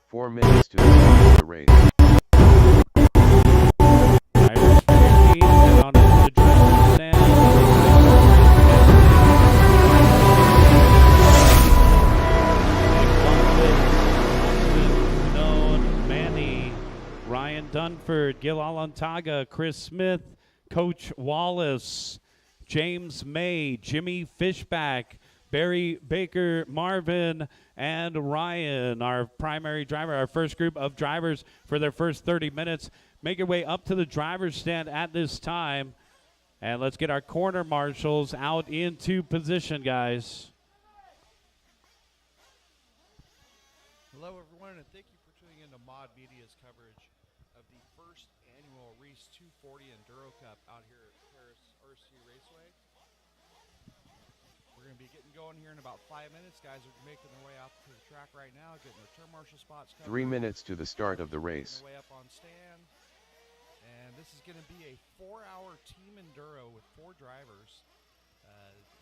4 minutes to the start of the race. Irish 15 head on into the driver's stand. Ryan Dunford, Gil Alantaga, Chris Smith, Coach Wallace, James May, Jimmy Fishback, Barry Baker, Marvin, and Ryan, our primary driver, our first group of drivers for their first 30 minutes. Make your way up to the driver's stand at this time. And let's get our corner marshals out into position, guys. Hello, everyone, and thank you for tuning in to Mod Media's coverage of the first annual Reese 240 Enduro Cup out here at Perris RC Raceway. We're going to be getting going here in about 5 minutes. Guys are making their way out to the track right now, getting their turn marshal spots covered. 3 minutes to the start of the race. Way up on stand. And this is going to be a 4-hour team Enduro with 4 drivers.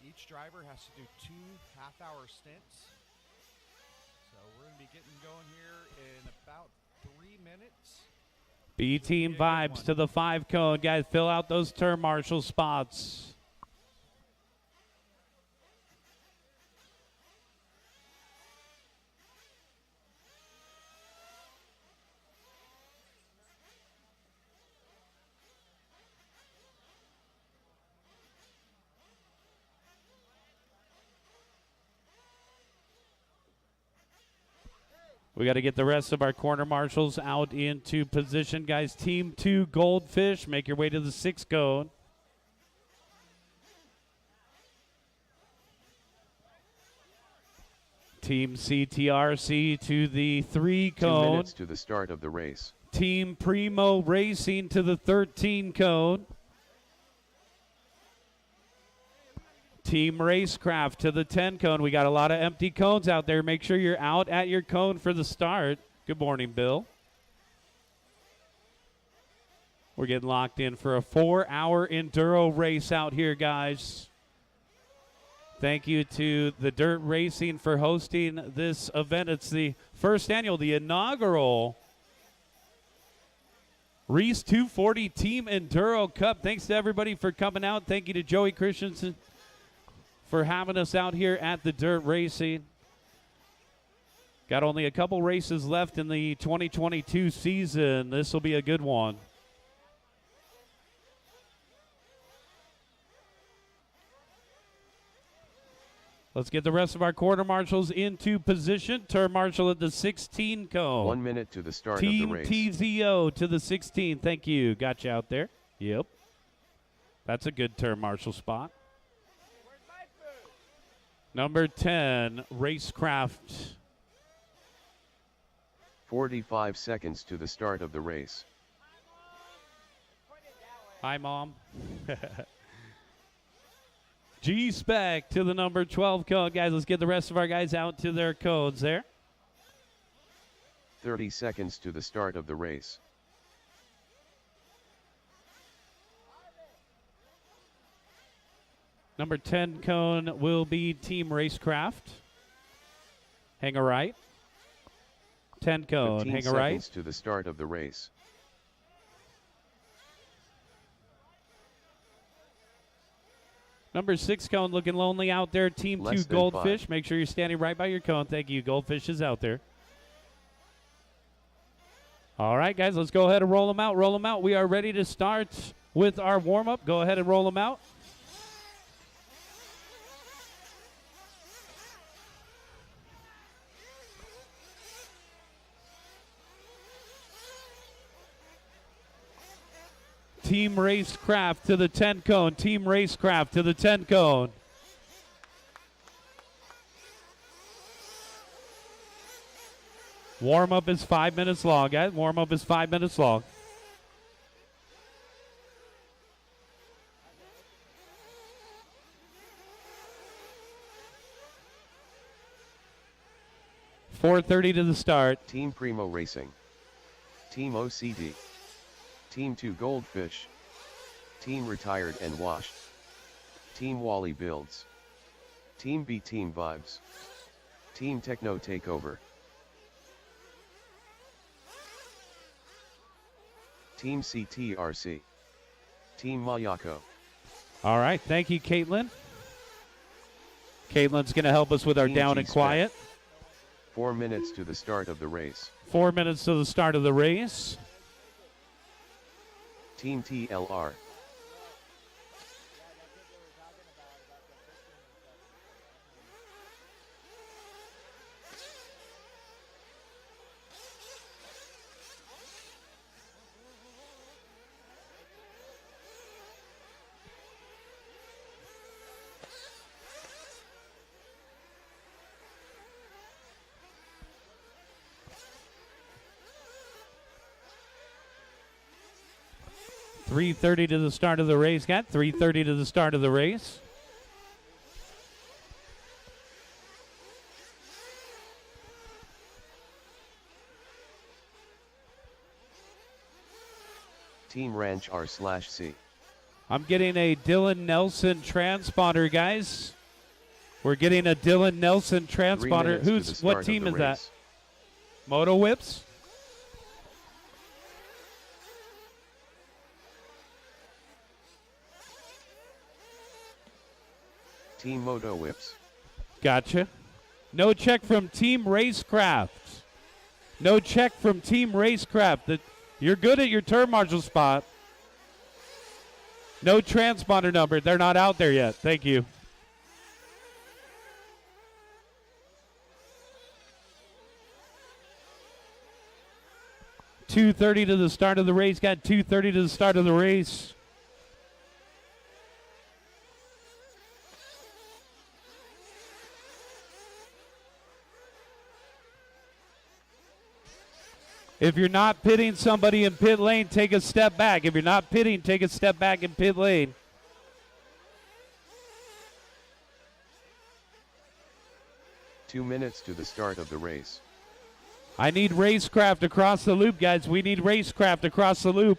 Each driver has to do 2 half-hour stints. So we're going to be getting going here in about 3 minutes. B-team vibes to the 5 cone. Guys, fill out those turn marshal spots. We got to get the rest of our corner marshals out into position, guys. Team 2 Goldfish, make your way to the 6 cone. Team CTRC to the 3 cone. 2 minutes to the start of the race. Team Primo Racing to the 13 cone. Team Racecraft to the 10 cone. We got a lot of empty cones out there. Make sure you're out at your cone for the start. Good morning, Bill. We're getting locked in for a 4-hour Enduro race out here, guys. Thank you to the Dirt Racing for hosting this event. It's the first annual, the inaugural Reese 240 Team Enduro Cup. Thanks to everybody for coming out. Thank you to Joey Christensen for having us out here at the Dirt Racing. Got only a couple races left in the 2022 season. This will be a good one. Let's get the rest of our quarter marshals into position. Turn marshal at the 16 cone. 1 minute to the start Team of the race. TZO to the 16. Thank you. Got you out there. Yep. That's a good turn marshal spot. Number 10, Racecraft. 45 seconds to the start of the race. Hi, Mom. G-Spec to the number 12 cone. Guys, let's get the rest of our guys out to their codes there. 30 seconds to the start of the race. Number 10 cone will be Team Racecraft. Hang a right. 10 cone, 15 hang a right. seconds to the start of the race. Number 6 cone looking lonely out there. Team 2 Goldfish. 5. Make sure you're standing right by your cone. Thank you. Goldfish is out there. All right, guys, let's go ahead and roll them out. Roll them out. We are ready to start with our warm-up. Go ahead and roll them out. Team Racecraft to the 10 cone. Team Racecraft to the 10 cone. Warm-up is 5 minutes long, guys. Warm-up is 5 minutes long. .430 to the start. Team Primo Racing. Team OCD. Team 2 Goldfish. Team Retired and Washed. Team Wally Builds. Team B Team Vibes. Team Techno Takeover. Team CTRC. Team Mayako. All right, thank you, Caitlin. Caitlin's going to help us with our Team down and G-Spec. quiet. 4 minutes to the start of the race. 4 minutes to the start of the race. Team TLR. .330 to the start of the race, got 3:30 to the start of the race. Team Ranch R/C. I'm getting a Dylan Nelson transponder, guys. We're getting a Dylan Nelson 3 transponder. minutes to the Who's start what of team the is that? race. Moto Whips? Team Moto Whips. Gotcha. No check from Team Racecraft. No check from Team Racecraft. You're good at your turn marshal spot. No transponder number. They're not out there yet. Thank you. .230 to the start of the race. Got .230 to the start of the race. If you're not pitting somebody in pit lane, take a step back. If you're not pitting, take a step back in pit lane. Two minutes to the start of the race. I need Racecraft across the loop, guys. We need Racecraft across the loop.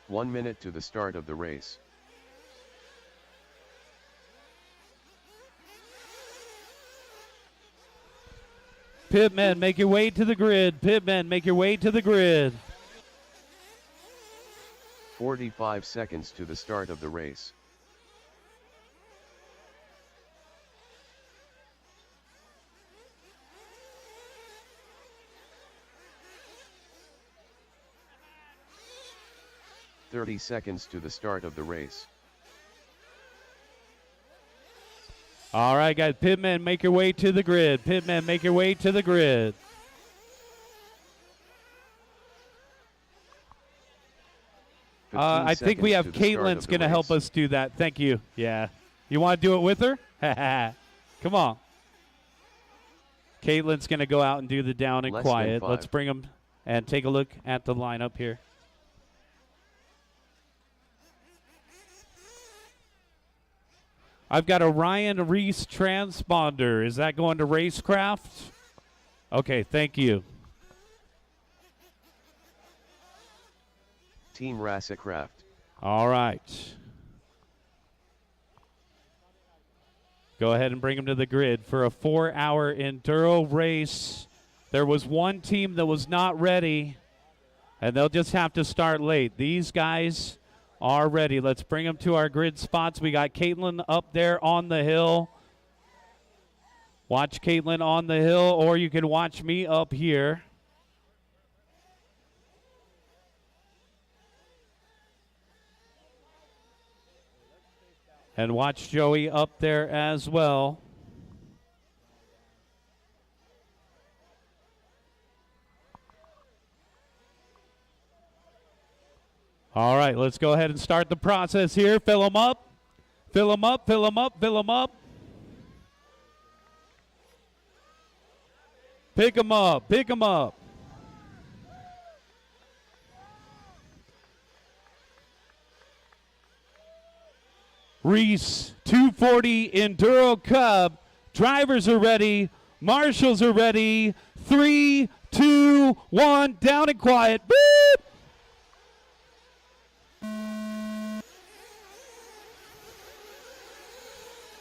One minute to the start of the race. Pitmen, make your way to the grid. Pitmen, make your way to the grid. 45 seconds to the start of the race. .30 seconds to the start of the race. All right, guys. Pitmen, make your way to the grid. Pitmen, make your way to the grid. I think we have Caitlin's going to help us do that. Thank you. Yeah. You want to do it with her? Come on. Caitlin's going to go out and do the down and quiet. Let's bring them and take a look at the lineup here. I've got a Ryan Reese transponder. Is that going to Racecraft? Okay, thank you. Team Racecraft. All right. Go ahead and bring them to the grid for a 4-hour enduro race. There was one team that was not ready, and they'll just have to start late. These guys are ready. Let's bring them to our grid spots. We got Caitlin up there on the hill. Watch Caitlin on the hill, or you can watch me up here. And watch Joey up there as well. All right, let's go ahead and start the process here. Fill them up. Fill them up, fill them up, fill them up. Pick them up, pick them up. Reese 240 Enduro Cup. Drivers are ready. Marshals are ready. 3, 2, 1. Down and quiet. Boop!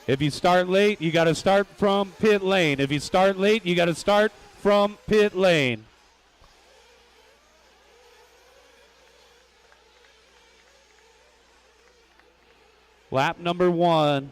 If you start late, you got to start from pit lane. If you start late, you got to start from pit lane. Lap number 1.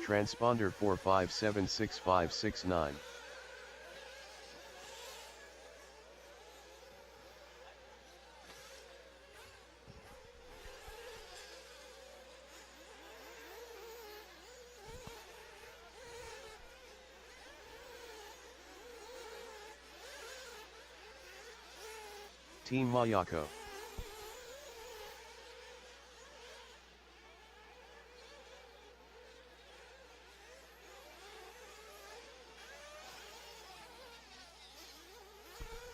Transponder 4576569. Team Mayako.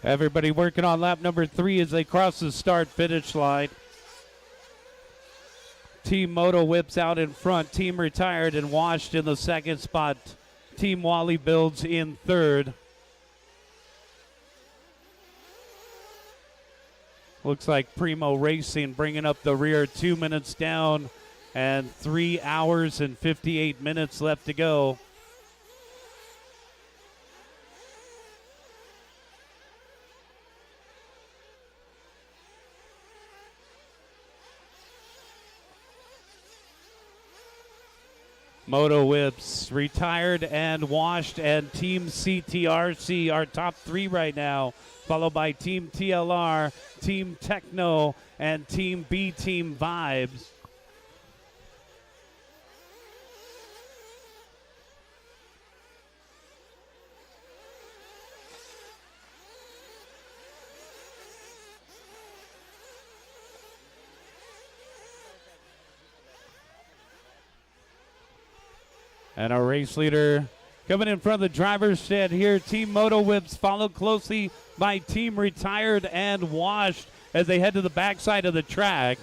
Everybody working on lap number 3 as they cross the start-finish line. Team Moto whips out in front. Team Retired and Washed in the second spot. Team Wally Builds in third. Looks like Primo Racing bringing up the rear, 2 minutes down and 3 hours and 58 minutes left to go. Moto Whips, Retired and Washed, and Team CTRC are top 3 right now, followed by Team TLR, Team Techno, and Team B Team Vibes. And our race leader coming in front of the driver's shed here. Team Moto Whips followed closely by Team Retired and Washed as they head to the backside of the track.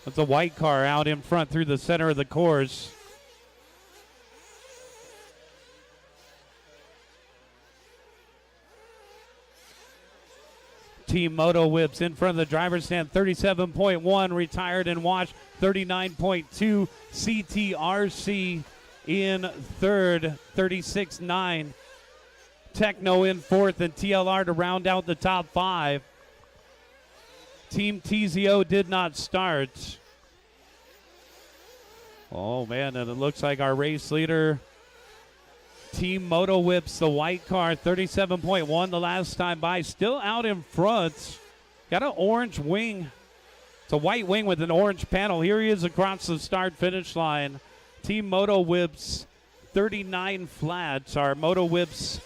That's a white car out in front through the center of the course. Team Moto Whips in front of the driver's stand, 37.1, Retired and Washed, 39.2, CTRC in third, 36.9. Techno in fourth, and TLR to round out the top 5. Team TZO did not start. Oh, man, and it looks like our race leader, Team Moto Whips, the white car, 37.1 the last time by, still out in front. Got an orange wing. It's a white wing with an orange panel. Here he is across the start-finish line. Team Moto Whips, 39 flats. Our Moto Whips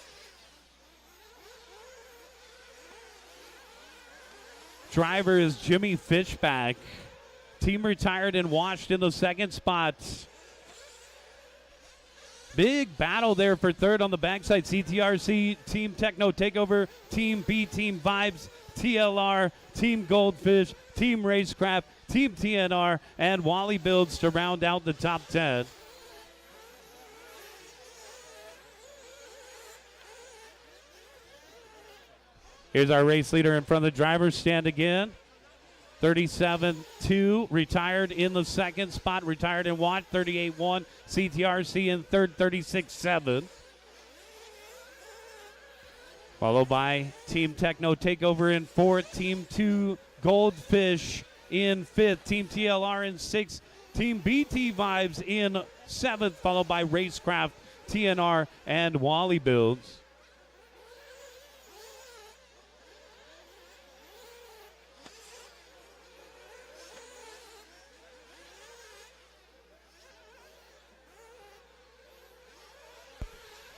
driver is Jimmy Fishback. Team Retired and Washed in the second spot. Big battle there for third on the backside. CTRC, Team Techno Takeover, Team B, Team Vibes, TLR, Team Goldfish, Team Racecraft, Team TNR, and Wally Builds to round out the top 10. Here's our race leader in front of the driver's stand again. 37-2, retired in the second spot, retired in Watt. 38-1, CTRC in third, 36-7. Followed by Team Techno Takeover in fourth, Team 2 Goldfish in fifth, Team TLR in sixth, Team BT Vibes in seventh, followed by Racecraft, TNR, and Wally Builds.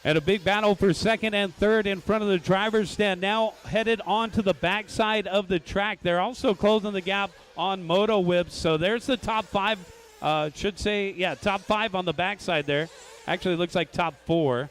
And a big battle for second and third in front of the driver's stand. Now headed onto the backside of the track. They're also closing the gap on Moto Whips. So there's the top five. Top five on the backside there. Actually, it looks like top four.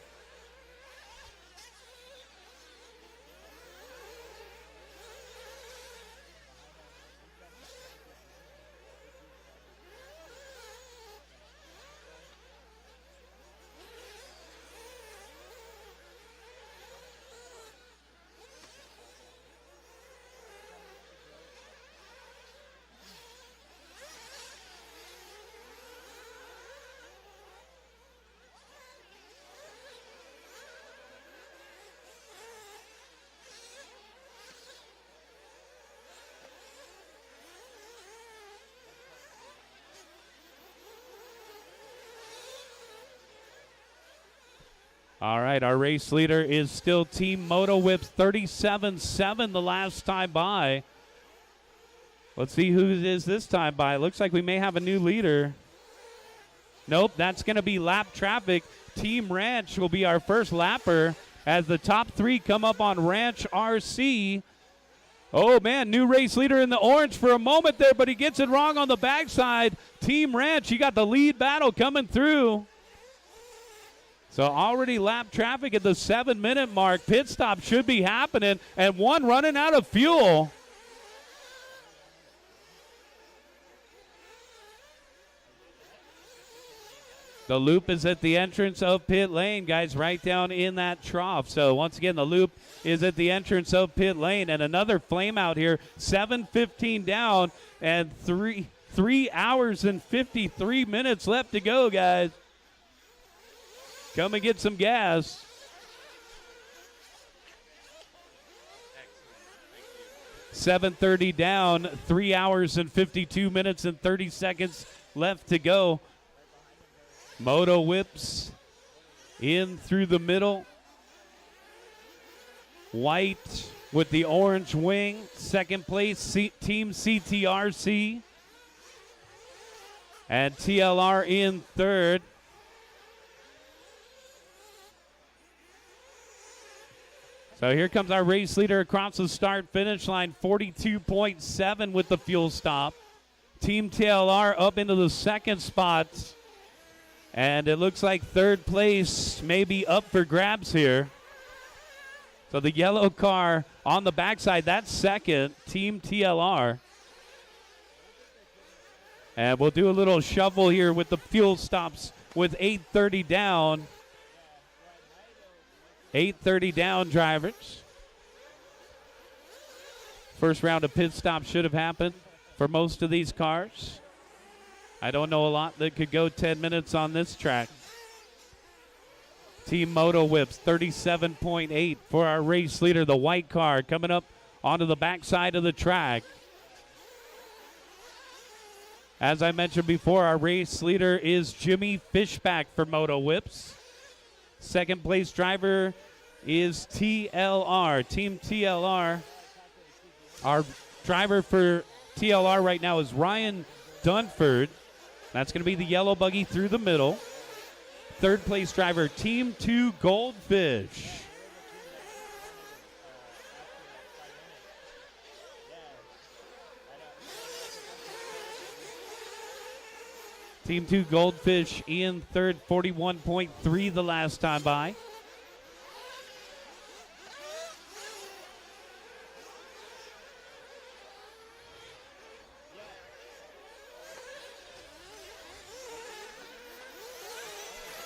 All right, our race leader is still Team Moto Whips, 37-7 the last time by. Let's see who it is this time by. Looks like we may have a new leader. Nope, that's going to be lap traffic. Team Ranch will be our first lapper as the top three come up on Ranch RC. Oh, man, new race leader in the orange for a moment there, but he gets it wrong on the backside. Team Ranch, you got the lead battle coming through. So already lap traffic at the 7-minute mark. Pit stop should be happening, and one running out of fuel. The loop is at the entrance of pit lane, guys, right down in that trough. So once again, the loop is at the entrance of pit lane, and another flame out here. 7:15 down, and 3 hours and 53 minutes left to go, guys. Come and get some gas. Excellent. 7:30 down, 3 hours and 52 minutes and 30 seconds left to go. Moto Whips in through the middle. White with the orange wing. Second place, Team CTRC. And TLR in third. So here comes our race leader across the start-finish line, 42.7 with the fuel stop. Team TLR up into the second spot. And it looks like third place may be up for grabs here. So the yellow car on the backside, that's second, Team TLR. And we'll do a little shuffle here with the fuel stops with 8:30 down. 8:30 down, drivers. First round of pit stops should have happened for most of these cars. I don't know a lot that could go 10 minutes on this track. Team Moto Whips, 37.8 for our race leader, the white car, coming up onto the backside of the track. As I mentioned before, our race leader is Jimmy Fishback for Moto Whips. Second place driver is TLR, Team TLR. Our driver for TLR right now is Ryan Dunford. That's going to be the yellow buggy through the middle. Third place driver, Team 2 Goldfish. Team 2 Goldfish in third, 41.3 the last time by.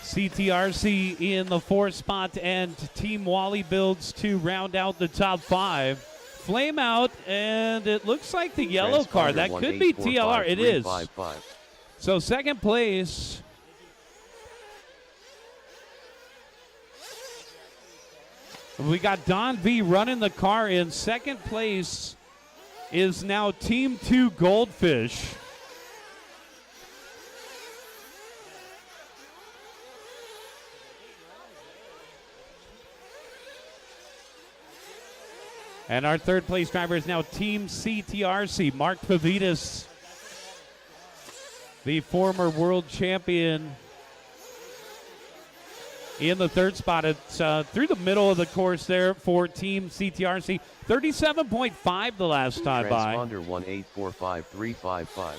CTRC in the 4th spot, and Team Wally Builds to round out the top 5. Flame out, and it looks like the yellow car. That could be TLR. It is. So second place. We got Don V running the car in. Second place is now Team 2 Goldfish. And our third place driver is now Team CTRC, Mark Pavitas, the former world champion, in the 3rd spot. It's through the middle of the course there for Team CTRC. 37.5 the last time by. Transponder 1845355.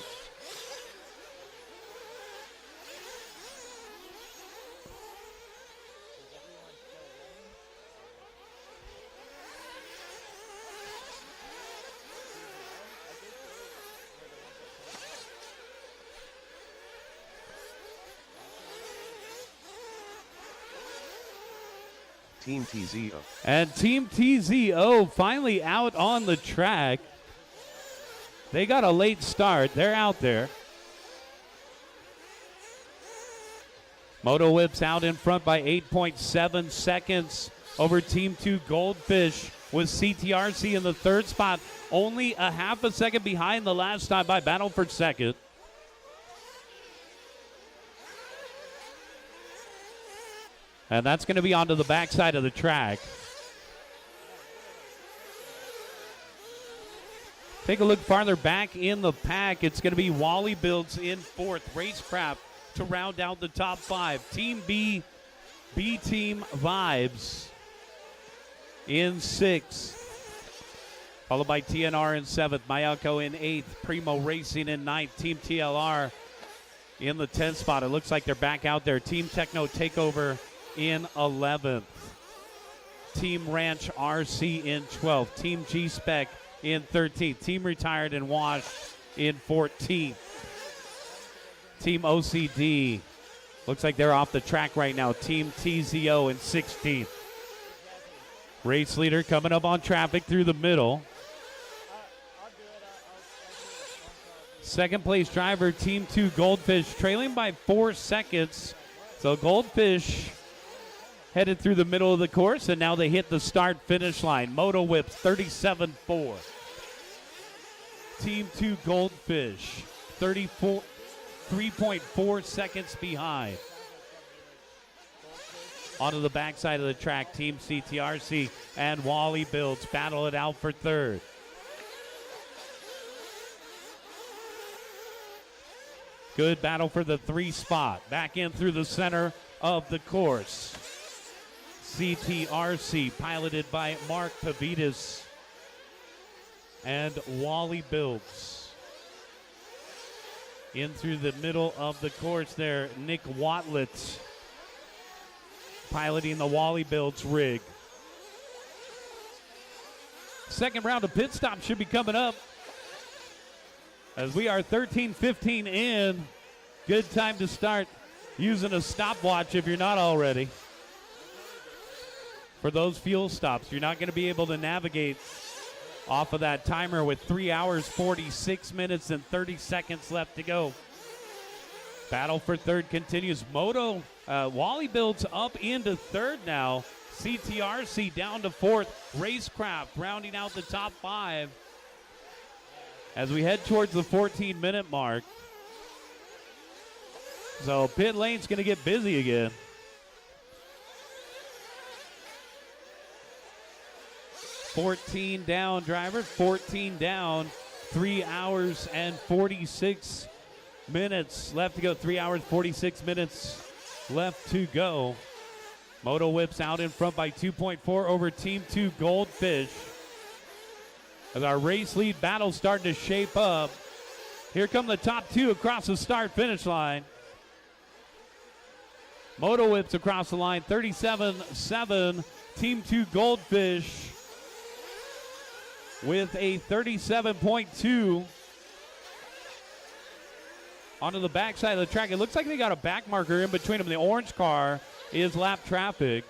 Team TZO. And Team TZO finally out on the track. They got a late start. They're out there. Moto Whips out in front by 8.7 seconds over Team 2 Goldfish, with CTRC in the 3rd spot. Only a half a second behind the last time by. Battle for second. And that's going to be onto the backside of the track. Take a look farther back in the pack. It's going to be Wally Builds in 4th. Racecraft to round out the top 5. Team B, B-Team Vibes in 6th. Followed by TNR in 7th. Mayako in 8th. Primo Racing in 9th. Team TLR in the 10th spot. It looks like they're back out there. Team Techno Takeover in 11th. Team Ranch RC in 12th. Team G-Spec in 13th. Team Retired and Washed in 14th. Team OCD looks like they're off the track right now. Team TZO in 16th. Race leader coming up on traffic through the middle. Second place driver, Team 2 Goldfish, trailing by 4 seconds. So Goldfish headed through the middle of the course, and now they hit the start-finish line. Moto Whips 37.4. Team 2 Goldfish 3.4 seconds behind. Onto the backside of the track, Team CTRC and Wally Builds battle it out for 3rd. Good battle for the 3 spot. Back in through the center of the course. CTRC piloted by Mark Pavitas and Wally Builds. In through the middle of the course there, Nick Watlett piloting the Wally Builds rig. Second round of pit stops should be coming up, as we are 13:15 in. Good time to start using a stopwatch if you're not already. For those fuel stops, you're not going to be able to navigate off of that timer with 3 hours, 46 minutes, and 30 seconds left to go. Battle for 3rd continues. Wally Builds up into 3rd now. CTRC down to 4th. Racecraft rounding out the top 5 as we head towards the 14-minute mark. So pit lane's going to get busy again. 14 down, driver. 14 down. 3 hours and 46 minutes left to go. 3 hours, 46 minutes left to go. Moto Whips out in front by 2.4 over Team 2 Goldfish. As our race lead battle starting to shape up. Here come the top 2 across the start-finish line. Moto Whips across the line, 37.7. Team 2 Goldfish with a 37.2. onto the backside of the track. It looks like they got a back marker in between them. The orange car is lap traffic.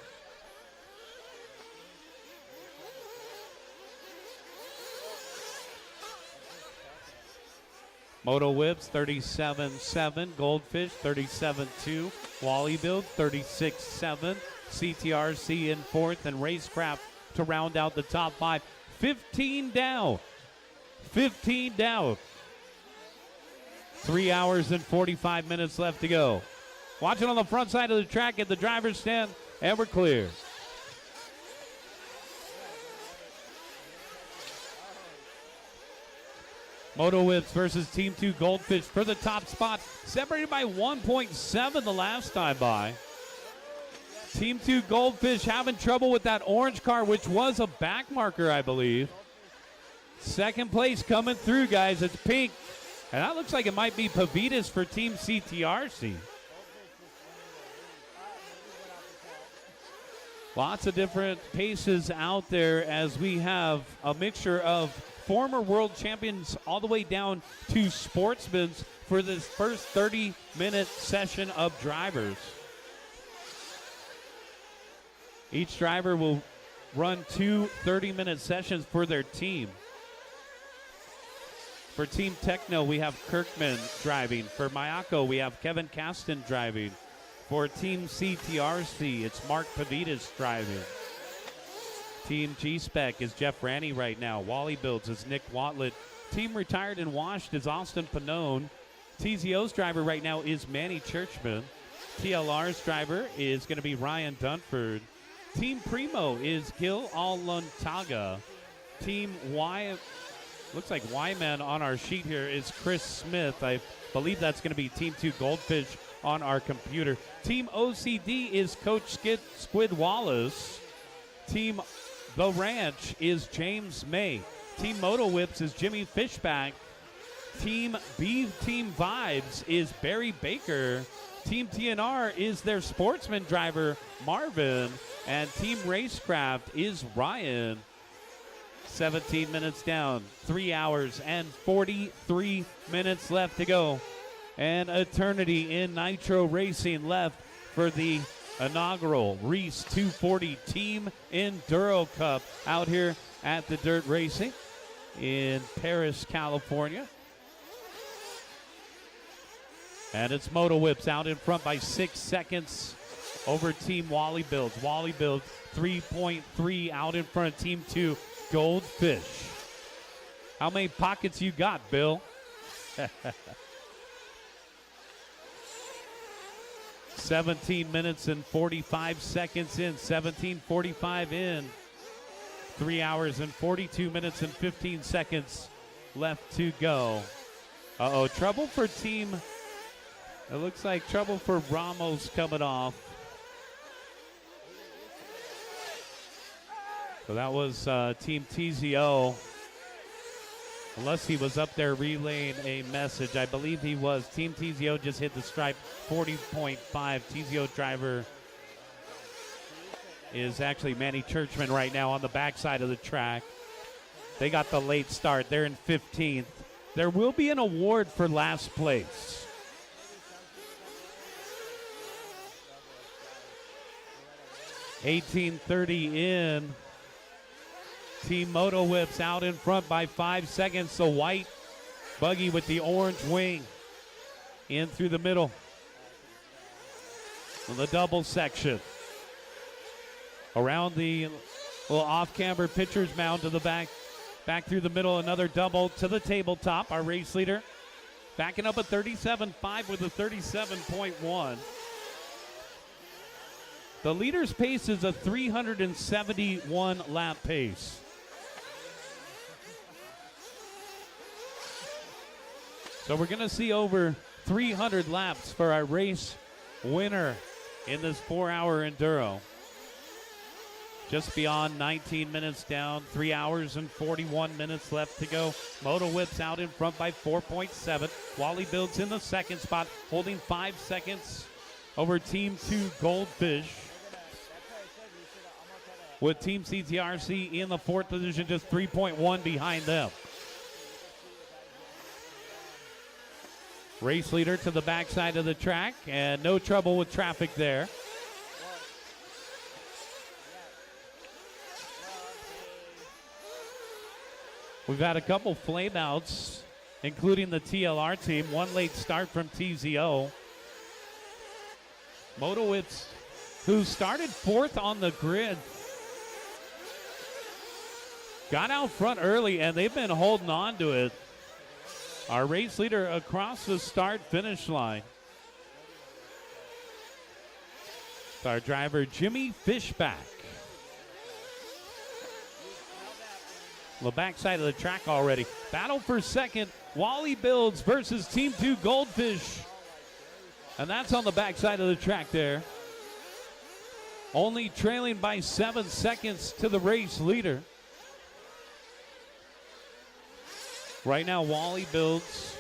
Moto Whips 37.7, Goldfish 37.2, Wally Build 36.7, CTRC in fourth, and Racecraft to round out the top five. 15 down. 15 down. 3 hours and 45 minutes left to go. Watching on the front side of the track at the driver's stand, and we're clear. Moto Whips versus Team 2 Goldfish for the top spot. Separated by 1.7 the last time by. Team 2 Goldfish having trouble with that orange car, which was a back marker, I believe. Second place coming through, guys. It's pink. And that looks like it might be Pavitas for Team CTRC. Lots of different paces out there as we have a mixture of former world champions all the way down to sportsmen for this first 30-minute session of drivers. Each driver will run 2 30-minute sessions for their team. For Team Techno, we have Kirkman driving. For Mayako, we have Kevin Caston driving. For Team CTRC, it's Mark Pavitas driving. Team G-Spec is Jeff Ranney right now. Wally Builds is Nick Watlett. Team Retired and Washed is Austin Panone. TZO's driver right now is Manny Churchman. TLR's driver is going to be Ryan Dunford. Team Primo is Gil Aluntaga. Team Y, looks like Y-Man on our sheet here is Chris Smith. I believe that's going to be Team 2 Goldfish on our computer. Team OCD is Coach Squid Wallace. Team The Ranch is James May. Team Moto Whips is Jimmy Fishback. Team B Team Vibes is Barry Baker. Team TNR is their sportsman driver, Marvin. And Team Racecraft is Ryan. 17 minutes down, 3 hours and 43 minutes left to go. And eternity in Nitro Racing left for the inaugural Reese 240 Team Enduro Cup out here at the Dirt Racing in Perris, California. And it's Moto Whips out in front by 6 seconds over Team Wally Builds. Wally Builds 3.3 out in front of Team 2 Goldfish. How many pockets you got, Bill? 17 minutes and 45 seconds in. 17:45 in. 3 hours and 42 minutes and 15 seconds left to go. Uh-oh, trouble for Team... It looks like trouble for Ramos coming off. So that was Team TZO. Unless he was up there relaying a message. I believe he was. Team TZO just hit the stripe, 40.5. TZO driver is actually Manny Churchman right now on the backside of the track. They got the late start. They're in 15th. There will be an award for last place. $18.30 in. Team Moto Whips out in front by 5 seconds. The white buggy with the orange wing in through the middle of the double section. Around the little off-camber pitcher's mound to the back. Back through the middle, another double to the tabletop. Our race leader backing up a 37.5 with a 37.1. The leader's pace is a 371 lap pace. So we're going to see over 300 laps for our race winner in this 4-hour enduro. Just beyond 19 minutes down, 3 hours and 41 minutes left to go. Moto Whips out in front by 4.7. Wally Builds in the second spot, holding 5 seconds over Team 2 Goldfish. With Team CTRC in the fourth position, just 3.1 behind them. Race leader to the backside of the track, and no trouble with traffic there. We've had a couple flameouts, including the TLR team. One late start from TZO. Motowitz, who started 4th on the grid, got out front early, and they've been holding on to it. Our race leader across the start-finish line. It's our driver, Jimmy Fishback. The backside of the track already. Battle for second. Wally Builds versus Team 2 Goldfish. And that's on the backside of the track there. Only trailing by 7 seconds to the race leader. Right now, Wally Builds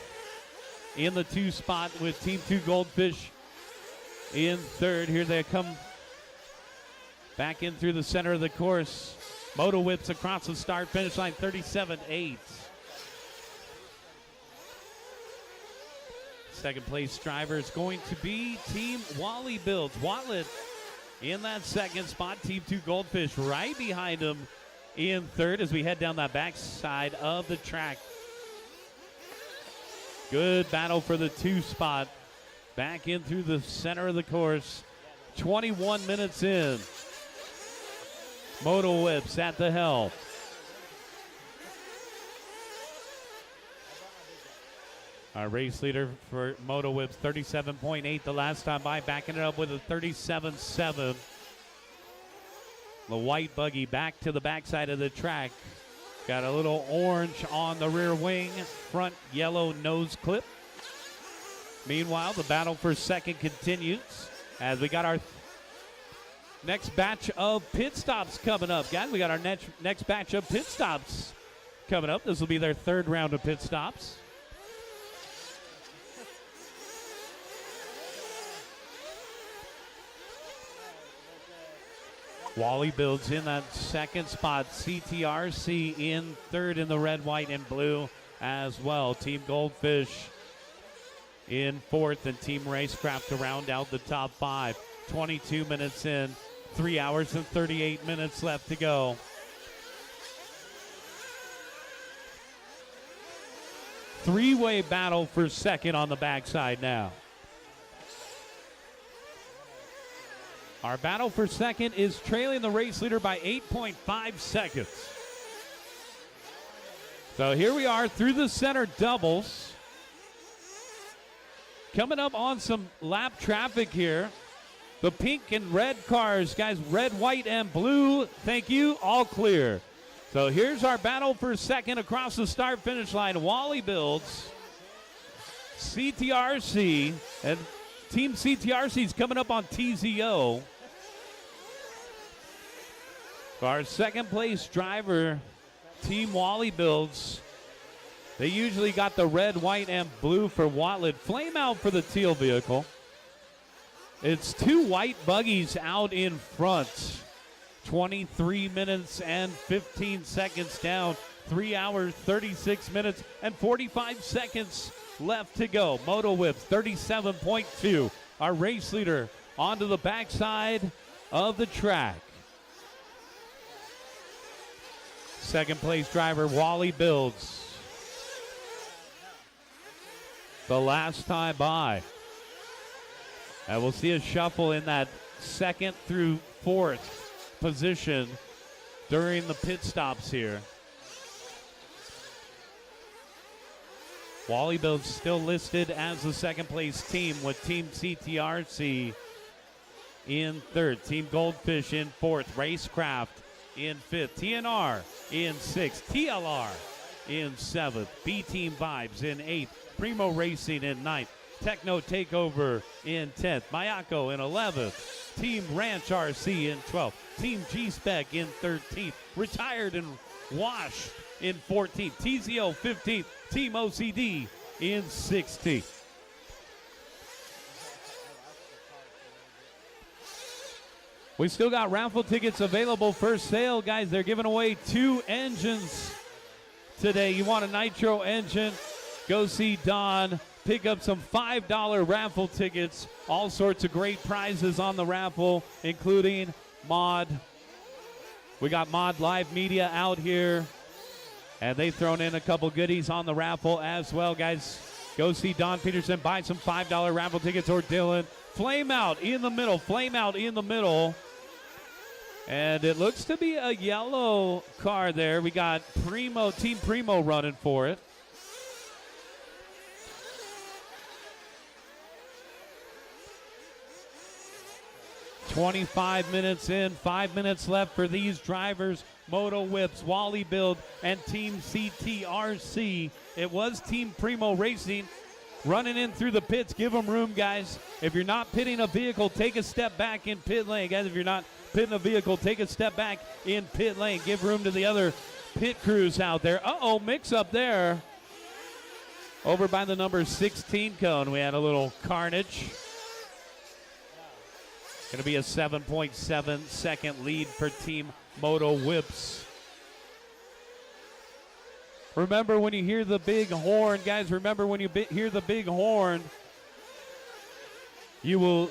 in the 2 spot with Team 2 Goldfish in 3rd. Here they come back in through the center of the course. Moto whips across the start finish line, 37.8. Second place driver is going to be Team Wally Builds. Watlet in that second spot. Team 2 Goldfish right behind him in 3rd as we head down that backside of the track. Good battle for the 2 spot. Back in through the center of the course. 21 minutes in. Moto Whips at the helm. Our race leader for Moto Whips, 37.8 the last time by, backing it up with a 37.7. The white buggy back to the backside of the track. Got a little orange on the rear wing, front yellow nose clip. Meanwhile, the battle for second continues as we got our next batch of pit stops coming up. Guys, we got our next batch of pit stops coming up. This will be their 3rd round of pit stops. Wally Builds in that second spot. CTRC in 3rd in the red, white, and blue as well. Team Goldfish in 4th, and Team Racecraft to round out the top 5. 22 minutes in, 3 hours and 38 minutes left to go. Three-way battle for second on the backside now. Our battle for second is trailing the race leader by 8.5 seconds. So here we are through the center doubles. Coming up on some lap traffic here. The pink and red cars, guys, red, white, and blue, thank you, all clear. So here's our battle for second across the start-finish line. Wally Builds, CTRC, and Team CTRC is coming up on TZO. Our second place driver, Team Wally Builds. They usually got the red, white, and blue for Watlet. Flame out for the teal vehicle. It's 2 white buggies out in front. 23 minutes and 15 seconds down. 3 hours, 36 minutes, and 45 seconds left to go. Moto Whips, 37.2. Our race leader onto the backside of the track. Second place driver, Wally Builds. The last time by. And we'll see a shuffle in that 2nd through 4th position during the pit stops here. Wally Builds still listed as the second place team with Team CTRC in 3rd. Team Goldfish in 4th. Racecraft in 5th. TNR in 6th. TLR in 7th. B-Team Vibes in 8th. Primo Racing in 9th. Techno Takeover in 10th. Mayako in 11th. Team Ranch RC in 12th. Team G-Spec in 13th. Retired and Washed in 14th. TZO 15th. Team OCD in 16th. We still got raffle tickets available for sale, guys. They're giving away 2 engines today. You want a Nitro engine? Go see Don. pick up some $5 raffle tickets. All sorts of great prizes on the raffle, including Mod. We got Mod Live Media out here, and they've thrown in a couple goodies on the raffle as well, guys. Go see Don Peterson, buy some $5 raffle tickets, or Dylan. Flame out in the middle, flame out in the middle. And it looks to be a yellow car there. We got Primo, Team Primo running for it. "25 minutes in, 5 minutes left for these drivers. Moto Whips, Wally Build, and Team CTRC. It was Team Primo Racing running in through the pits. Give them room, guys. If you're not pitting a vehicle, take a step back in pit lane. Guys, if you're not pitting a vehicle, take a step back in pit lane. Give room to the other pit crews out there. Uh-oh, mix up there. Over by the number 16 cone, we had a little carnage. Going to be a 7.7 second lead for Team Moto Whips. Remember when you hear the big horn, guys, remember when you hear the big horn, you will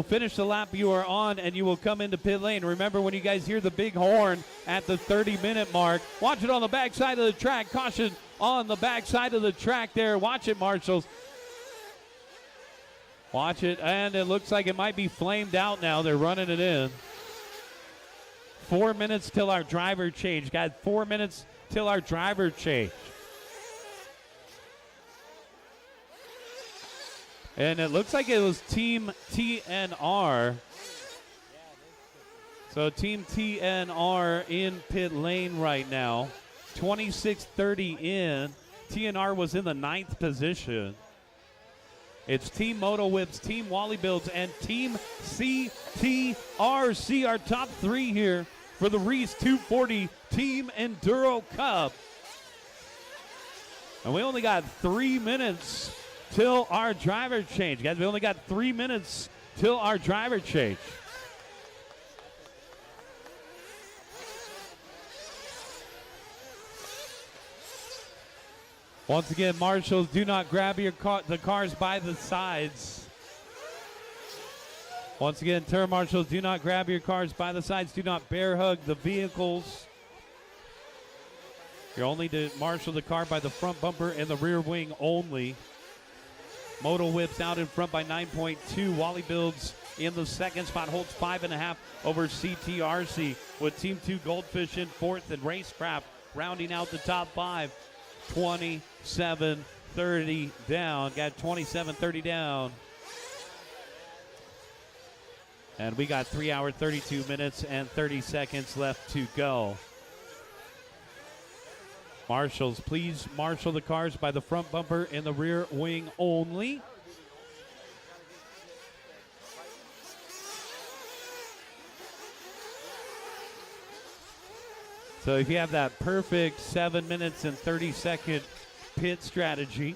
finish the lap you are on and you will come into pit lane. Remember when you guys hear the big horn at the 30-minute mark, watch it on the backside of the track. Caution on the backside of the track there. Watch it, marshals. Watch it, and it looks like it might be flamed out now. They're running it in. 4 minutes till our driver change. Guys, 4 minutes till our driver change. And it looks like it was Team TNR. So Team TNR in pit lane right now. 26:30 in. TNR was in the 9th position. It's Team Moto Whips, Team Wally Builds, and Team CTRC, our top 3 here for the Reese 240 Team Enduro Cup. And we only got 3 minutes till our driver change. Guys, we only got 3 minutes till our driver change. Once again, marshals, do not grab the cars by the sides. Once again, turn marshals, do not grab your cars by the sides. Do not bear hug the vehicles. You're only to marshal the car by the front bumper and the rear wing only. Moto Whips out in front by 9.2. Wally Builds in the second spot, holds 5.5 over CTRC, with Team 2 Goldfish in 4th and Racecraft rounding out the top 5. 27-30 down. Got 27-30 down. And we got 3 hours, 32 minutes, and 30 seconds left to go. Marshals, please marshal the cars by the front bumper and the rear wing only. So if you have that perfect 7 minutes and 30-second pit strategy,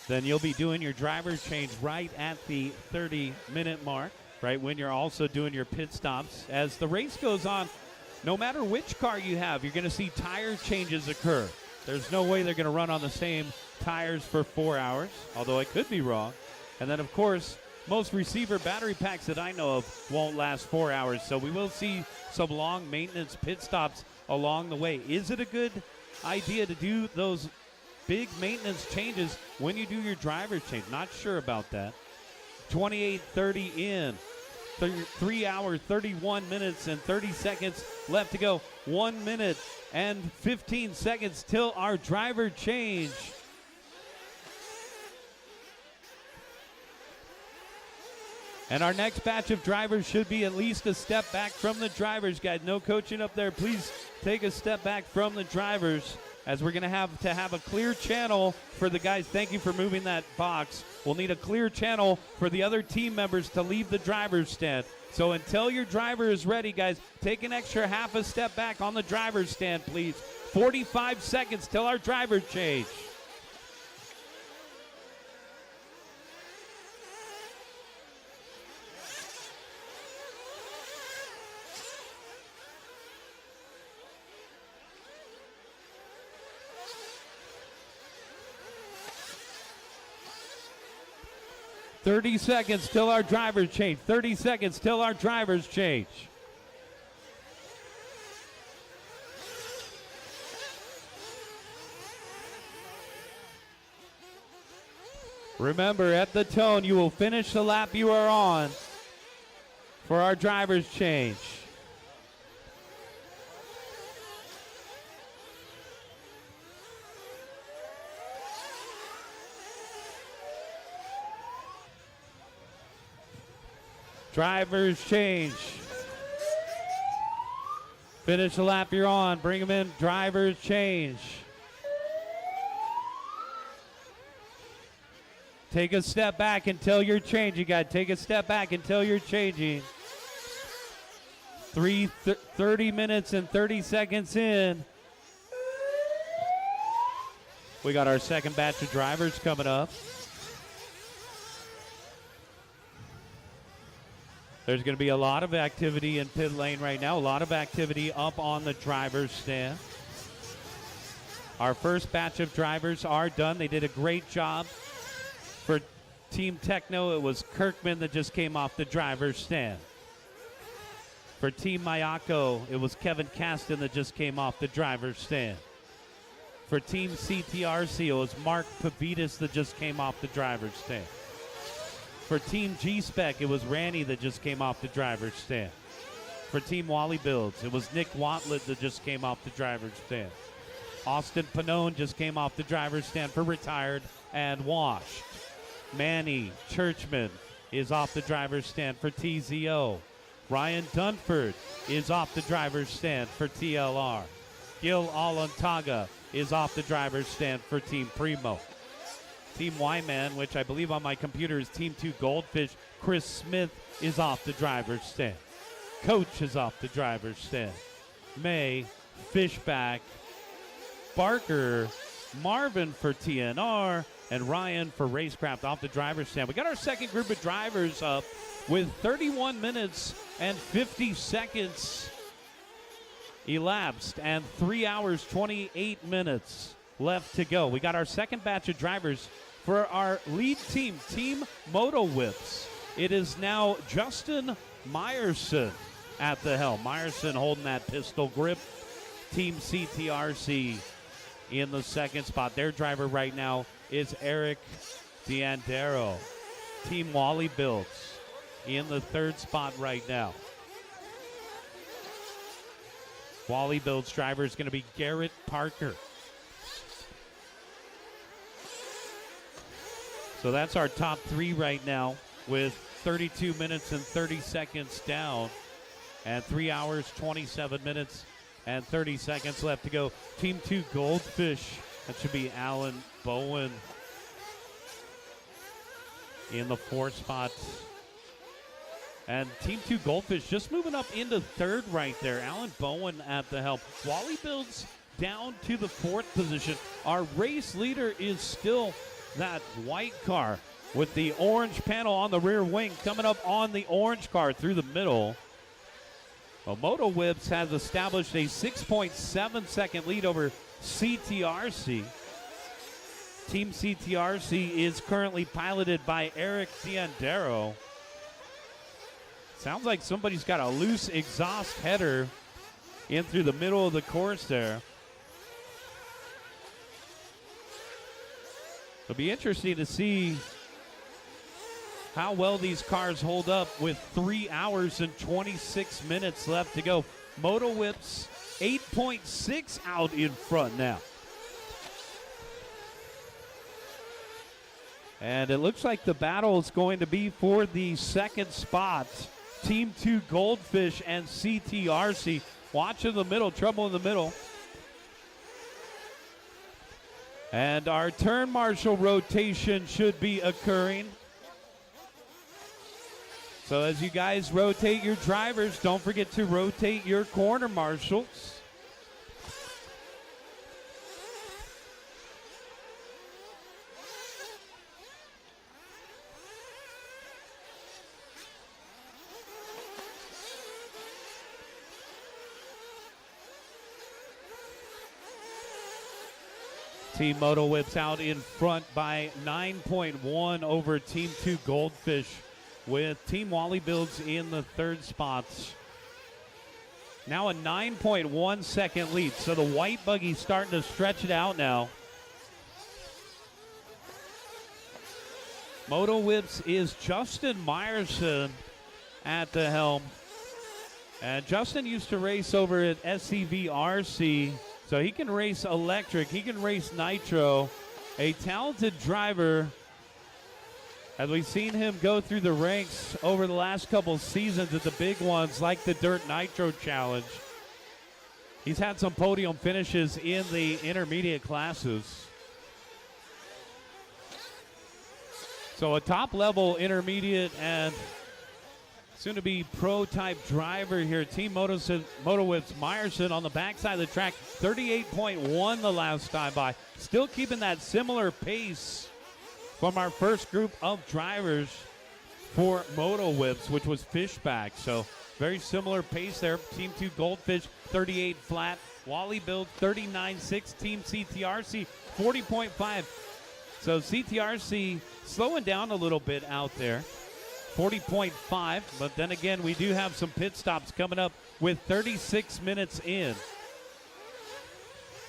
then you'll be doing your driver's change right at the 30-minute mark, right when you're also doing your pit stops. As the race goes on, no matter which car you have, you're going to see tire changes occur. There's no way they're going to run on the same tires for 4 hours, although I could be wrong. And then, of course, most receiver battery packs that I know of won't last 4 hours, so we will see some long maintenance pit stops along the way. Is it a good idea to do those big maintenance changes when you do your driver's change? Not sure about that. 28:30 in. 3 hours, 31 minutes, and 30 seconds left to go. 1 minute and 15 seconds till our driver change. And our next batch of drivers should be at least a step back from the drivers, guys. No coaching up there. Please take a step back from the drivers, as we're going to have a clear channel for the guys. Thank you for moving that box. We'll need a clear channel for the other team members to leave the driver's stand. So until your driver is ready, guys, take an extra half a step back on the driver's stand, please. 45 seconds till our driver change. 30 seconds till our drivers change. 30 seconds till our drivers change. Remember, at the tone, you will finish the lap you are on for our drivers change. Drivers change. Finish the lap you're on. Bring them in. Drivers change. Take a step back until you're changing. You got to take a step back until you're changing. 30 minutes and 30 seconds in. We got our second batch of drivers coming up. There's going to be a lot of activity in pit lane right now. A lot of activity up on the driver's stand. Our first batch of drivers are done. They did a great job. For Team Techno, it was Kirkman that just came off the driver's stand. For Team Mayako, it was Kevin Caston that just came off the driver's stand. For Team CTRC, it was Mark Pavitas that just came off the driver's stand. For Team G-Spec, it was Randy that just came off the driver's stand. For Team Wally Builds, it was Nick Watlett that just came off the driver's stand. Austin Panone just came off the driver's stand for retired and washed. Manny Churchman is off the driver's stand for TZO. Ryan Dunford is off the driver's stand for TLR. Gil Alantaga is off the driver's stand for Team Primo. Team Y-Man, which I believe on my computer is Team 2 Goldfish, Chris Smith is off the driver's stand. Coach is off the driver's stand. May, Fishback, Barker, Marvin for TNR, and Ryan for Racecraft off the driver's stand. We got our second group of drivers up with 31 minutes and 50 seconds elapsed and 3 hours, 28 minutes left to go. We got our second batch of drivers for our lead team, Team Moto Whips. It is now Justin Meyerson at the helm. Meyerson holding that pistol grip. Team CTRC in the second spot. Their driver right now is Eric D'Andero. Team Wally Builds in the third spot right now. Wally Builds driver is going to be Garrett Parker. So that's our top three right now with 32 minutes and 30 seconds down and 3 hours, 27 minutes and 30 seconds left to go. Team 2 Goldfish, that should be Alan Bowen in the fourth spot. And Team 2 Goldfish just moving up into third right there. Alan Bowen at the helm. Wally Builds down to the fourth position. Our race leader is still that white car with the orange panel on the rear wing coming up on the orange car through the middle. Well, Moto Whips has established a 6.7 second lead over CTRC. Team CTRC is currently piloted by Eric D'Andero. Sounds like somebody's got a loose exhaust header in through the middle of the course there. It'll be interesting to see how well these cars hold up with 3 hours and 26 minutes left to go. Moto Whips 8.6 out in front now. And it looks like the battle is going to be for the second spot. Team 2 Goldfish and CTRC. Watch in the middle, trouble in the middle. And our turn marshal rotation should be occurring. So as you guys rotate your drivers, don't forget to rotate your corner marshals. Team Moto Whips out in front by 9.1 over Team 2 Goldfish, with Team Wally Builds in the third spots. Now a 9.1 second lead. So the white buggy starting to stretch it out now. Moto Whips is Justin Meyerson at the helm. And Justin used to race over at SCVRC, so he can race electric, he can race nitro. A talented driver, as we've seen him go through the ranks over the last couple seasons at the big ones like the Dirt Nitro Challenge. He's had some podium finishes in the intermediate classes. So a top-level intermediate and soon-to-be pro-type driver here. Team Moto Whips Meyerson on the backside of the track, 38.1 the last time by. Still keeping that similar pace from our first group of drivers for Moto Whips, which was Fishback. So very similar pace there. Team 2 Goldfish, 38 flat. Wally Build, 39.6. Team CTRC, 40.5. So CTRC slowing down a little bit out there. 40.5, but then again, we do have some pit stops coming up with 36 minutes in.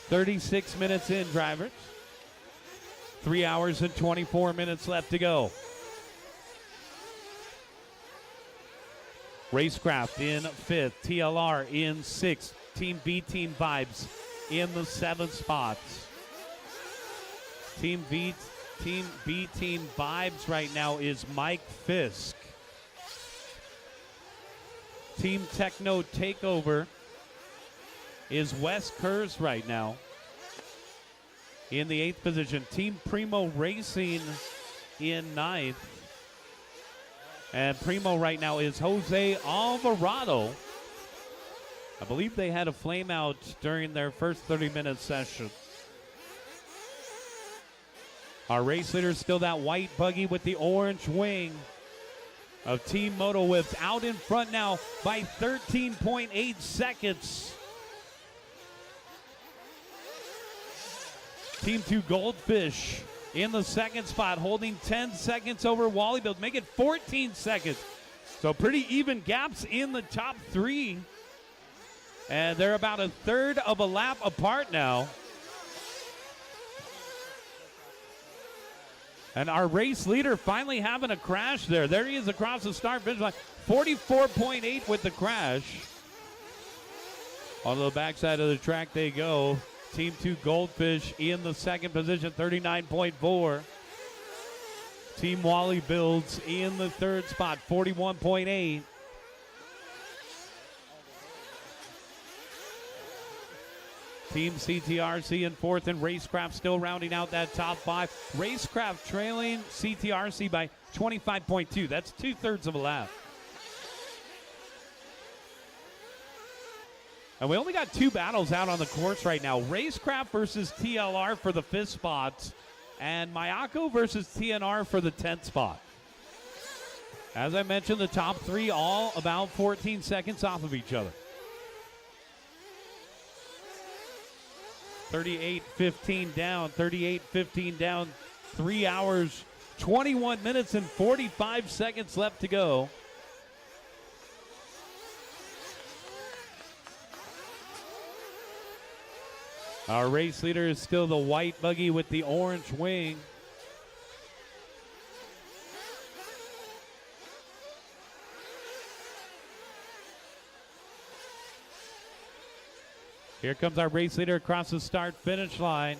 36 minutes in, drivers. 3 hours and 24 minutes left to go. Racecraft in 5th, TLR in 6th, Team B Team Vibes in the 7th spots. Team B Team Vibes right now is Mike Fisk. Team Techno Takeover is Wes Kurz right now in the 8th position. Team Primo Racing in 9th. And Primo right now is Jose Alvarado. I believe they had a flame out during their first 30-minute session. Our race leader is still that white buggy with the orange wing of Team Moto Whips, out in front now by 13.8 seconds. Team 2 Goldfish in the 2nd spot, holding 10 seconds over Wally Build, make it 14 seconds. So pretty even gaps in the top 3. And they're about a third of a lap apart now. And our race leader finally having a crash there. There he is across the start finish line. 44.8 with the crash. On the backside of the track they go. Team 2 Goldfish in the 2nd position, 39.4. Team Wally Builds in the 3rd spot, 41.8. Team CTRC in 4th, and Racecraft still rounding out that top 5. Racecraft trailing CTRC by 25.2. That's 2/3 of a lap. And we only got 2 battles out on the course right now. Racecraft versus TLR for the 5th spot, and Mayako versus TNR for the 10th spot. As I mentioned, the top 3 all about 14 seconds off of each other. 38-15 down, 38-15 down, 3 hours, 21 minutes, and 45 seconds left to go. Our race leader is still the white buggy with the orange wing. Here comes our race leader across the start-finish line.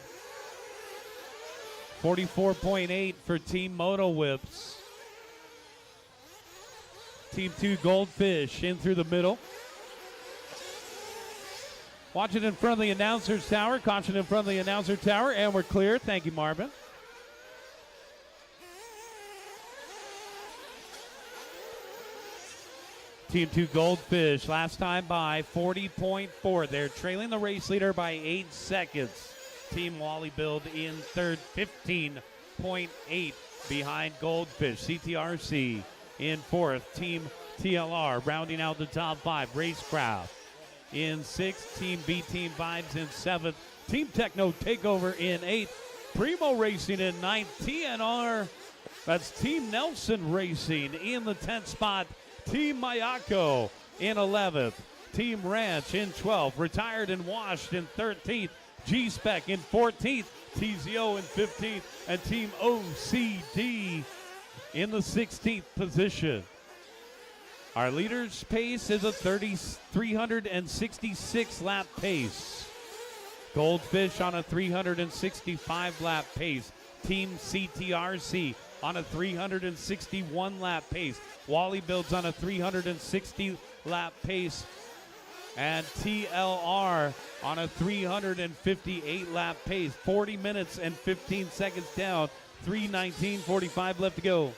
44.8 for Team Moto Whips. Team 2 Goldfish in through the middle. Watch it in front of the announcer's tower. Caution in front of the announcer tower, and we're clear. Thank you, Marvin. Team 2 Goldfish, last time by 40.4. They're trailing the race leader by 8 seconds. Team Wally Build in 3rd, 15.8 behind Goldfish. CTRC in 4th. Team TLR rounding out the top 5. Racecraft in 6th. Team B Team Vibes in 7th. Team Techno Takeover in 8th. Primo Racing in 9th. TNR, that's Team Nelson Racing in the 10th spot. Team Mayako in 11th. Team Ranch in 12th. Retired and Washed in 13th. G-Spec in 14th. TZO in 15th. And Team OCD in the 16th position. Our leader's pace is a 366 lap pace. Goldfish on a 365 lap pace. Team CTRC on a 361 lap pace. Wally Builds on a 360 lap pace. And TLR on a 358 lap pace. 40 minutes and 15 seconds down. 3:19:45 left to go.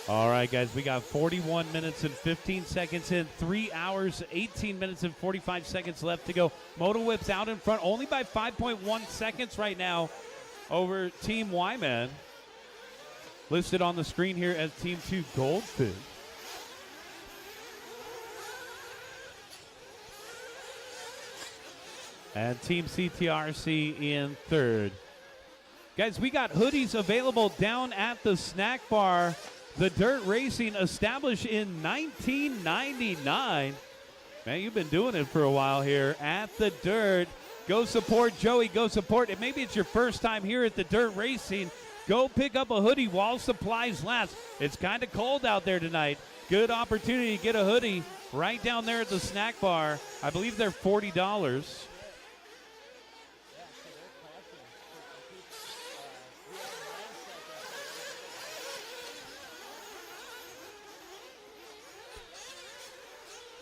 All right, guys, we got 41 minutes and 15 seconds in, 3 hours, 18 minutes and 45 seconds left to go. Moto Whip's out in front only by 5.1 seconds right now over Team Y-Man. Listed on the screen here as Team 2 Goldfish. And Team CTRC in third. Guys, we got hoodies available down at the snack bar. The Dirt Racing, established in 1999. Man, you've been doing it for a while here at the Dirt. Go support Joey. Go support it. Maybe it's your first time here at the Dirt Racing. Go pick up a hoodie while supplies last. It's kind of cold out there tonight. Good opportunity to get a hoodie right down there at the snack bar. I believe they're $40.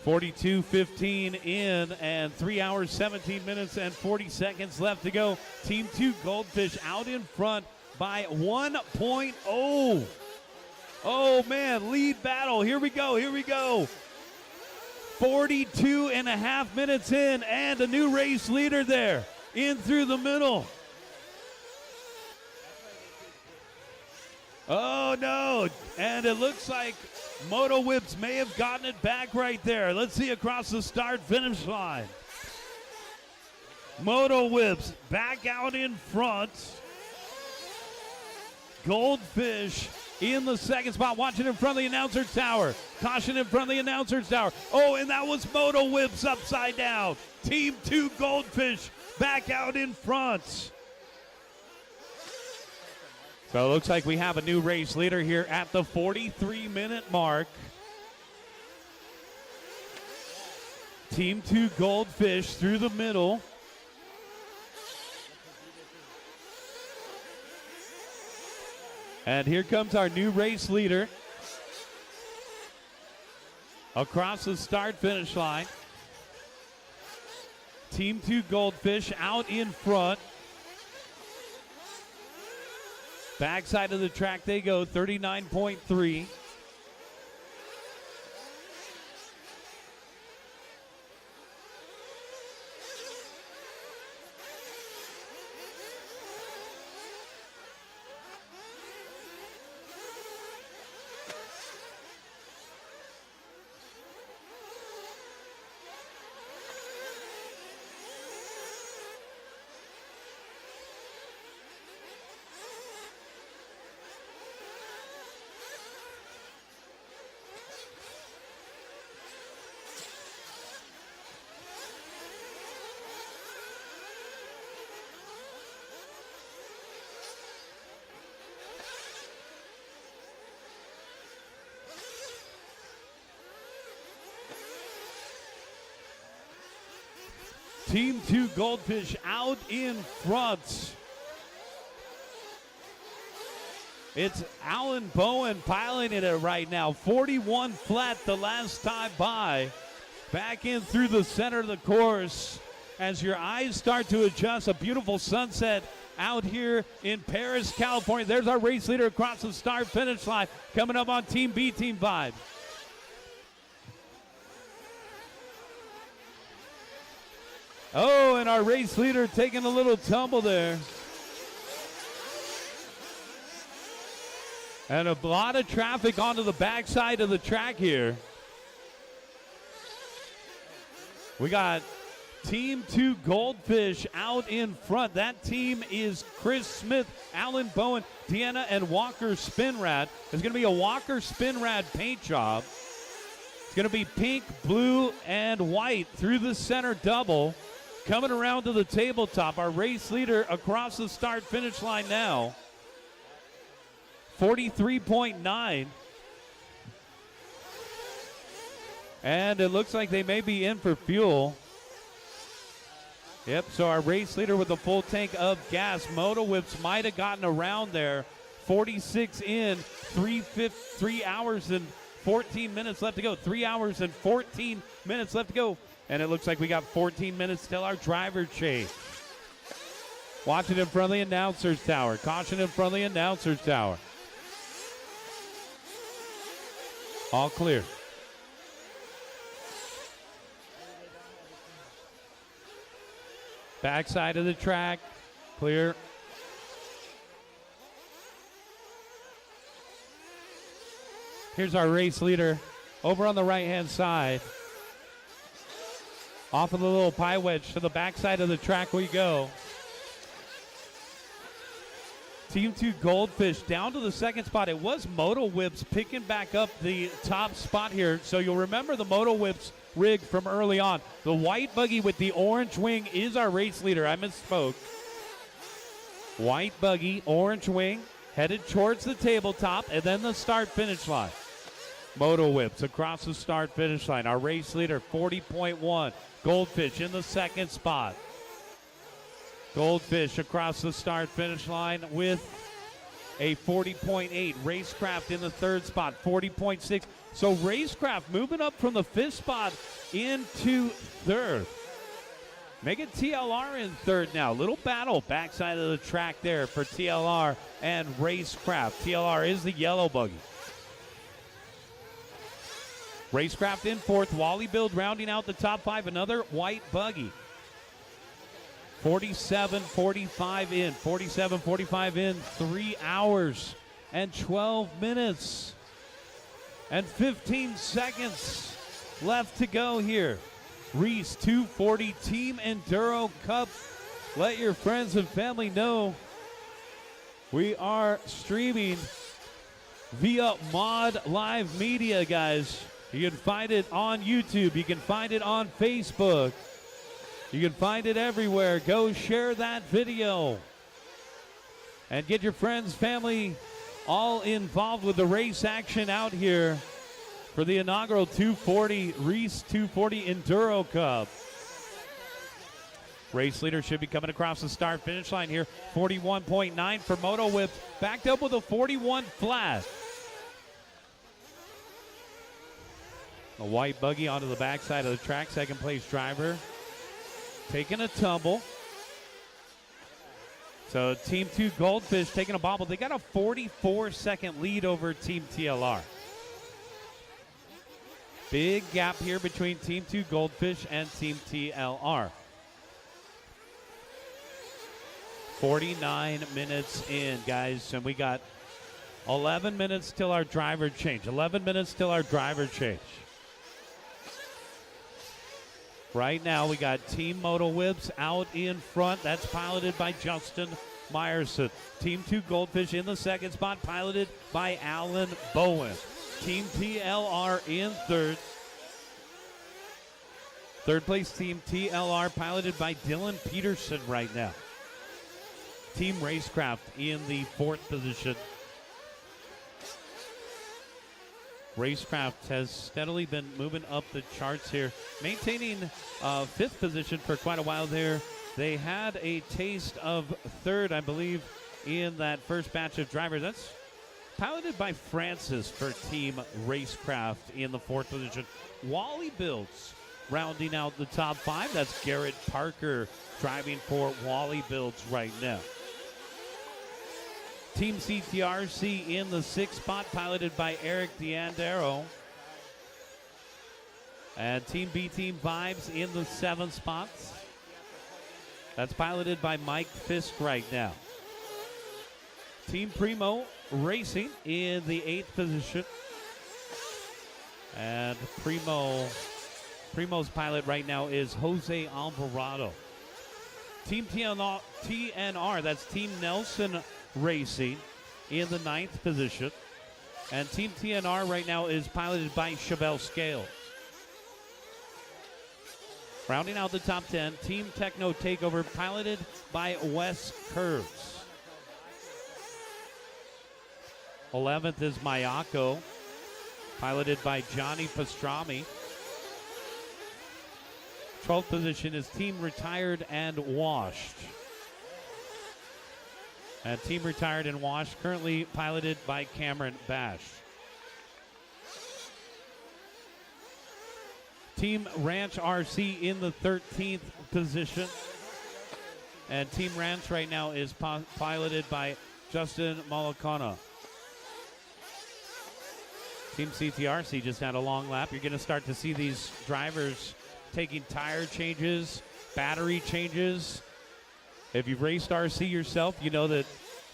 .42:15 in and 3 hours, 17 minutes and 40 seconds left to go. Team 2 Goldfish out in front by 1.0. Oh, man, lead battle. Here we go, here we go. 42 and a half minutes in and a new race leader there in through the middle. Oh, no, and it looks like Moto Whips may have gotten it back right there. Let's see across the start-finish line. Moto Whips back out in front. Goldfish in the second spot, watching in front of the announcer's tower. Caution in front of the announcer's tower. Oh, and that was Moto Whips upside down. Team 2 Goldfish back out in front. So it looks like we have a new race leader here at the 43-minute mark. Team 2 Goldfish through the middle. And here comes our new race leader. Across the start-finish line. Team 2 Goldfish out in front. Backside of the track they go, 39.3. Team 2 Goldfish out in front. It's Alan Bowen piloting it right now. 41 flat the last time by. Back in through the center of the course. As your eyes start to adjust, a beautiful sunset out here in Perris, California. There's our race leader across the start-finish line. Coming up on Team B, Team 5. Oh, and our race leader taking a little tumble there. And a lot of traffic onto the backside of the track here. We got Team 2 Goldfish out in front. That team is Chris Smith, Alan Bowen, Deanna, and Walker Spinrad. It's going to be a Walker Spinrad paint job. It's going to be pink, blue, and white through the center double. Coming around to the tabletop, our race leader across the start-finish line now. 43.9. And it looks like they may be in for fuel. Yep, so our race leader with a full tank of gas. Moto Whips might have gotten around there. 46 in, 3 hours and 14 minutes left to go. 3 hours and 14 minutes left to go. And it looks like we got 14 minutes till our driver change. Watch it in front of the announcer's tower. Caution in front of the announcer's tower. All clear. Backside of the track, clear. Here's our race leader over on the right-hand side. Off of the little pie wedge to the backside of the track we go. Team 2 Goldfish down to the second spot. It was Moto Whips picking back up the top spot here. So you'll remember the Moto Whips rig from early on. The white buggy with the orange wing is our race leader. I misspoke. White buggy, orange wing, headed towards the tabletop and then the start-finish line. Moto Whips across the start-finish line. Our race leader, 40.1. Goldfish in the second spot. Goldfish across the start-finish line with a 40.8. Racecraft in the third spot, 40.6. So Racecraft moving up from the fifth spot into third. Make it TLR in third now. Little battle backside of the track there for TLR and Racecraft. TLR is the yellow buggy. Racecraft in fourth. Wally Build rounding out the top five. Another white buggy. 47-45 in. 47-45 in. 3 hours and 12 minutes and 15 seconds left to go here. Reese 240 Team Enduro Cup. Let your friends and family know we are streaming via Mod Live Media, guys. You can find it on YouTube. You can find it on Facebook. You can find it everywhere. Go share that video and get your friends, family, all involved with the race action out here for the inaugural 240 Reese 240 Enduro Cup. Race leader should be coming across the start finish line here. 41.9 for Moto Whip, backed up with a 41 flat. A white buggy onto the backside of the track. Second place driver taking a tumble. So Team 2 Goldfish taking a bobble. They got a 44-second lead over Team TLR. Big gap here between Team 2 Goldfish and Team TLR. 49 minutes in, guys, and we got 11 minutes till our driver change. 11 minutes till our driver change. Right now, we got Team Moto Whips out in front. That's piloted by Justin Meyerson. Team 2 Goldfish in the second spot, piloted by Alan Bowen. Team TLR in third. Third place Team TLR, piloted by Dylan Peterson right now. Team Racecraft in the fourth position. Racecraft has steadily been moving up the charts here, maintaining 5th position for quite a while there. They had a taste of 3rd, I believe, in that first batch of drivers. That's piloted by Francis for Team Racecraft in the 4th position. Wally Builds rounding out the top 5. That's Garrett Parker driving for Wally Builds right now. Team CTRC in the 6th spot, piloted by Eric D'Andero. And Team B Team Vibes in the 7th spot. That's piloted by Mike Fisk right now. Team Primo Racing in the 8th position. And Primo's pilot right now is Jose Alvarado. Team TNR, that's Team Nelson Racing in the 9th position. And Team TNR right now is piloted by Chevelle Scales. Rounding out the top 10, Team Techno Takeover piloted by Wes Curves. 11th is Mayako, piloted by Johnny Pastrami. 12th position is Team Retired and Washed. And Team Retired and Washed currently piloted by Cameron Bash. Team Ranch RC in the 13th position. And Team Ranch right now is piloted by Justin Malacona. Team CTRC just had a long lap. You're going to start to see these drivers taking tire changes, battery changes. If you've raced RC yourself, you know that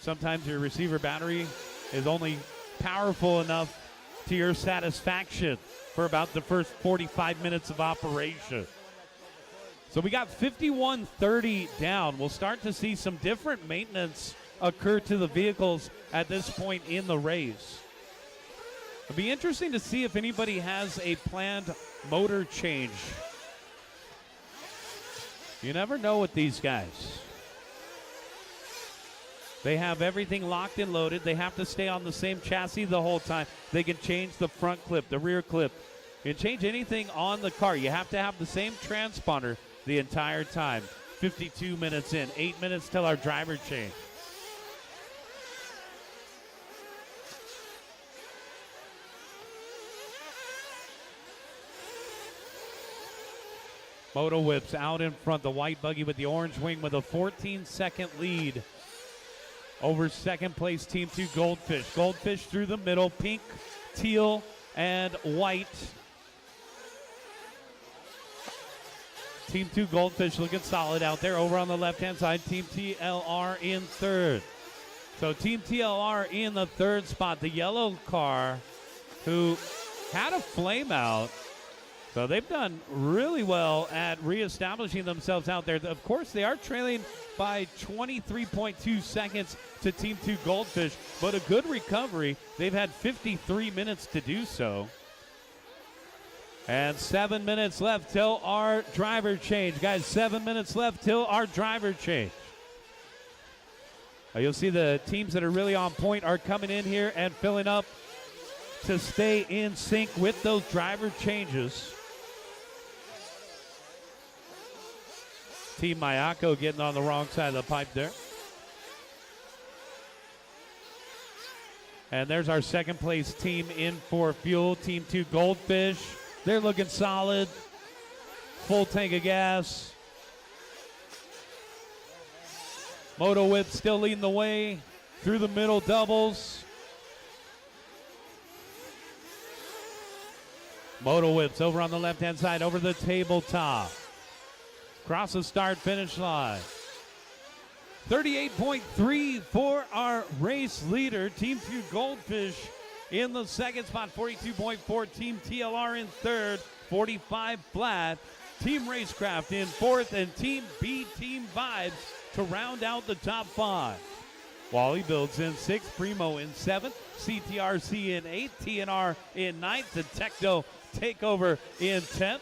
sometimes your receiver battery is only powerful enough to your satisfaction for about the first 45 minutes of operation. So we got 51:30 down. We'll start to see some different maintenance occur to the vehicles at this point in the race. It'll be interesting to see if anybody has a planned motor change. You never know with these guys. They have everything locked and loaded. They have to stay on the same chassis the whole time. They can change the front clip, the rear clip. You can change anything on the car. You have to have the same transponder the entire time. 52 minutes in, 8 minutes till our driver change. Moto Whips out in front. The white buggy with the orange wing with a 14-second lead over second place Team 2 Goldfish. Goldfish through the middle, pink, teal, and white. Team 2 Goldfish looking solid out there. Over on the left-hand side, Team TLR in 3rd. So Team TLR in the 3rd spot. The yellow car who had a flame out. So they've done really well at reestablishing themselves out there. Of course, they are trailing by 23.2 seconds to Team 2 Goldfish, but a good recovery. They've had 53 minutes to do so. And 7 minutes left till our driver change. Guys, 7 minutes left till our driver change. You'll see the teams that are really on point are coming in here and filling up to stay in sync with those driver changes. Team Mayako getting on the wrong side of the pipe there. And there's our second place team in for fuel. Team 2 Goldfish. They're looking solid. Full tank of gas. Moto Whip still leading the way through the middle doubles. Moto Whips over on the left-hand side, over the tabletop. Across the start-finish line. 38.3 for our race leader, Team 2 Goldfish in the second spot. 42.4, Team TLR in 3rd. 45 flat. Team Racecraft in 4th, and Team B Team Vibes to round out the top 5. Wally Builds in 6th, Primo in 7th, CTRC in 8th, TNR in 9th, and Techno Takeover in 10th.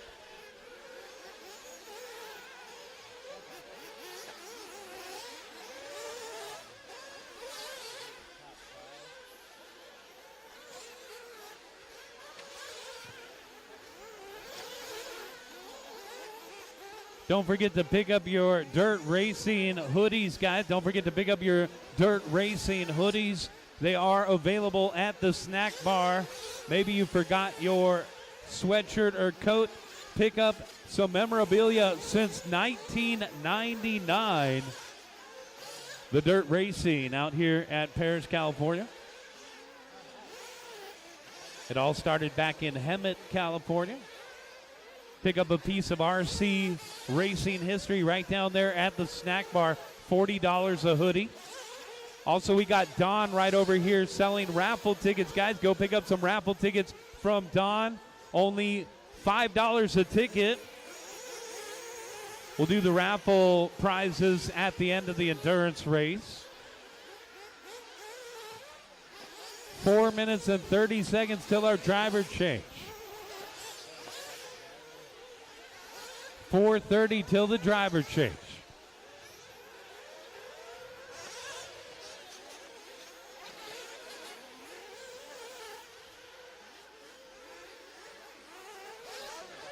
Don't forget to pick up your dirt racing hoodies, guys. Don't forget to pick up your dirt racing hoodies. They are available at the snack bar. Maybe you forgot your sweatshirt or coat. Pick up some memorabilia since 1999. The dirt racing out here at Perris, California. It all started back in Hemet, California. Pick up a piece of RC racing history right down there at the snack bar. $40 a hoodie. Also, we got Don right over here selling raffle tickets. Guys, go pick up some raffle tickets from Don. Only $5 a ticket. We'll do the raffle prizes at the end of the endurance race. 4 minutes and 30 seconds till our driver change. 4:30 till the driver change.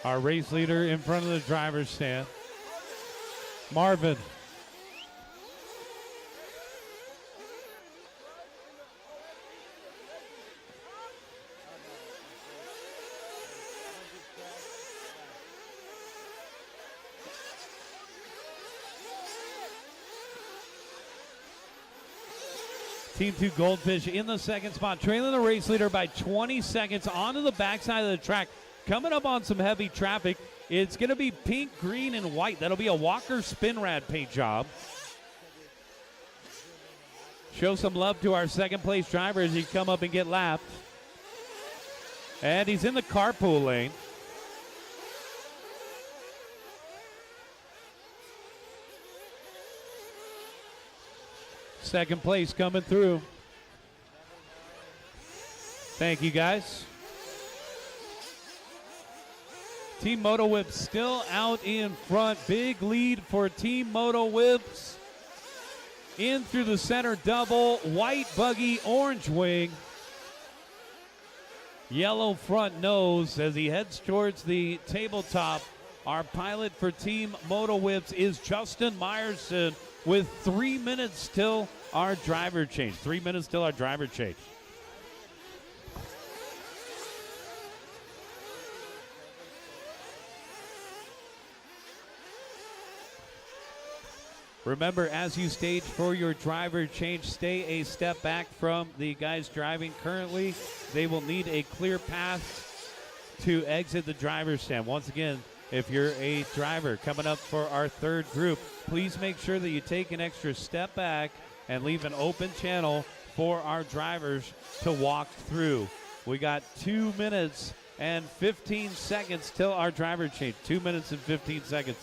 Our race leader in front of the driver's stand, Marvin. Team 2 Goldfish in the second spot, trailing the race leader by 20 seconds onto the backside of the track. Coming up on some heavy traffic, it's going to be pink, green, and white. That'll be a Walker Spinrad paint job. Show some love to our second place driver as he come up and get lapped. And he's in the carpool lane. Second place coming through. Thank you, guys. Team Moto Whips still out in front. Big lead for Team Moto Whips. In through the center double. White buggy, orange wing. Yellow front nose as he heads towards the tabletop. Our pilot for Team Moto Whips is Justin Meyerson with 3 minutes till our driver change. 3 minutes till our driver change. Remember, as you stage for your driver change, stay a step back from the guys driving currently. They will need a clear path to exit the driver's stand. Once again, if you're a driver coming up for our third group, please make sure that you take an extra step back and leave an open channel for our drivers to walk through. We got 2 minutes and 15 seconds till our driver change. 2 minutes and 15 seconds.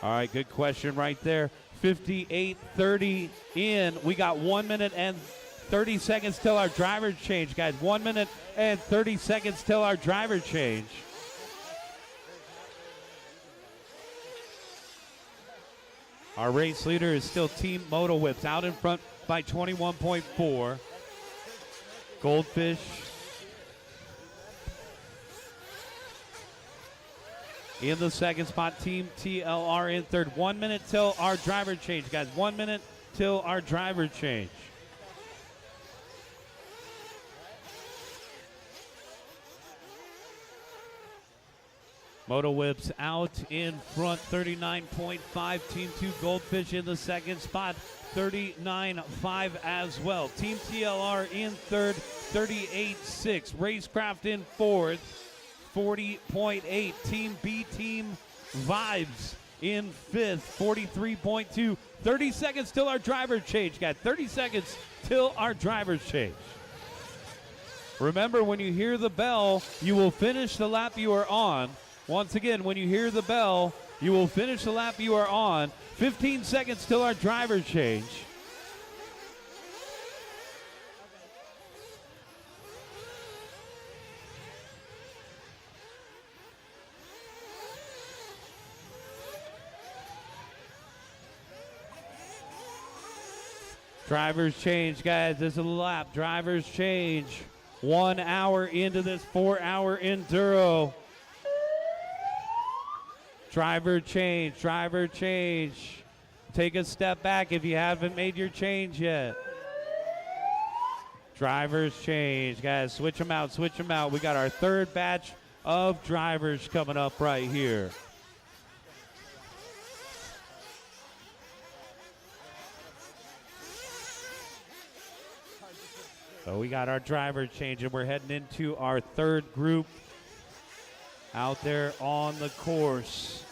All right, good question right there. 58:30 in. We got 1 minute and 30 seconds till our driver change, guys. 1 minute and 30 seconds till our driver change. Our race leader is still Team Moto Whips, out in front by 21.4. Goldfish in the second spot, Team TLR in third. 1 minute till our driver change, guys. 1 minute till our driver change. Moto Whips out in front, 39.5. Team 2 Goldfish in the second spot, 39.5 as well. Team TLR in third, 38.6. Racecraft in fourth, 40.8. Team B Team Vibes in fifth, 43.2. 30 seconds till our driver change, guys. 30 seconds till our driver's change. Remember, when you hear the bell, you will finish the lap you are on. Once again, when you hear the bell, you will finish the lap you are on. 15 seconds till our driver change. Drivers change, guys. This is a lap. Drivers change. 1 hour into this 4-hour enduro. Driver change. Driver change. Take a step back if you haven't made your change yet. Drivers change, guys. Switch them out. Switch them out. We got our third batch of drivers coming up right here. So we got our driver change, and we're heading into our third group out there on the course.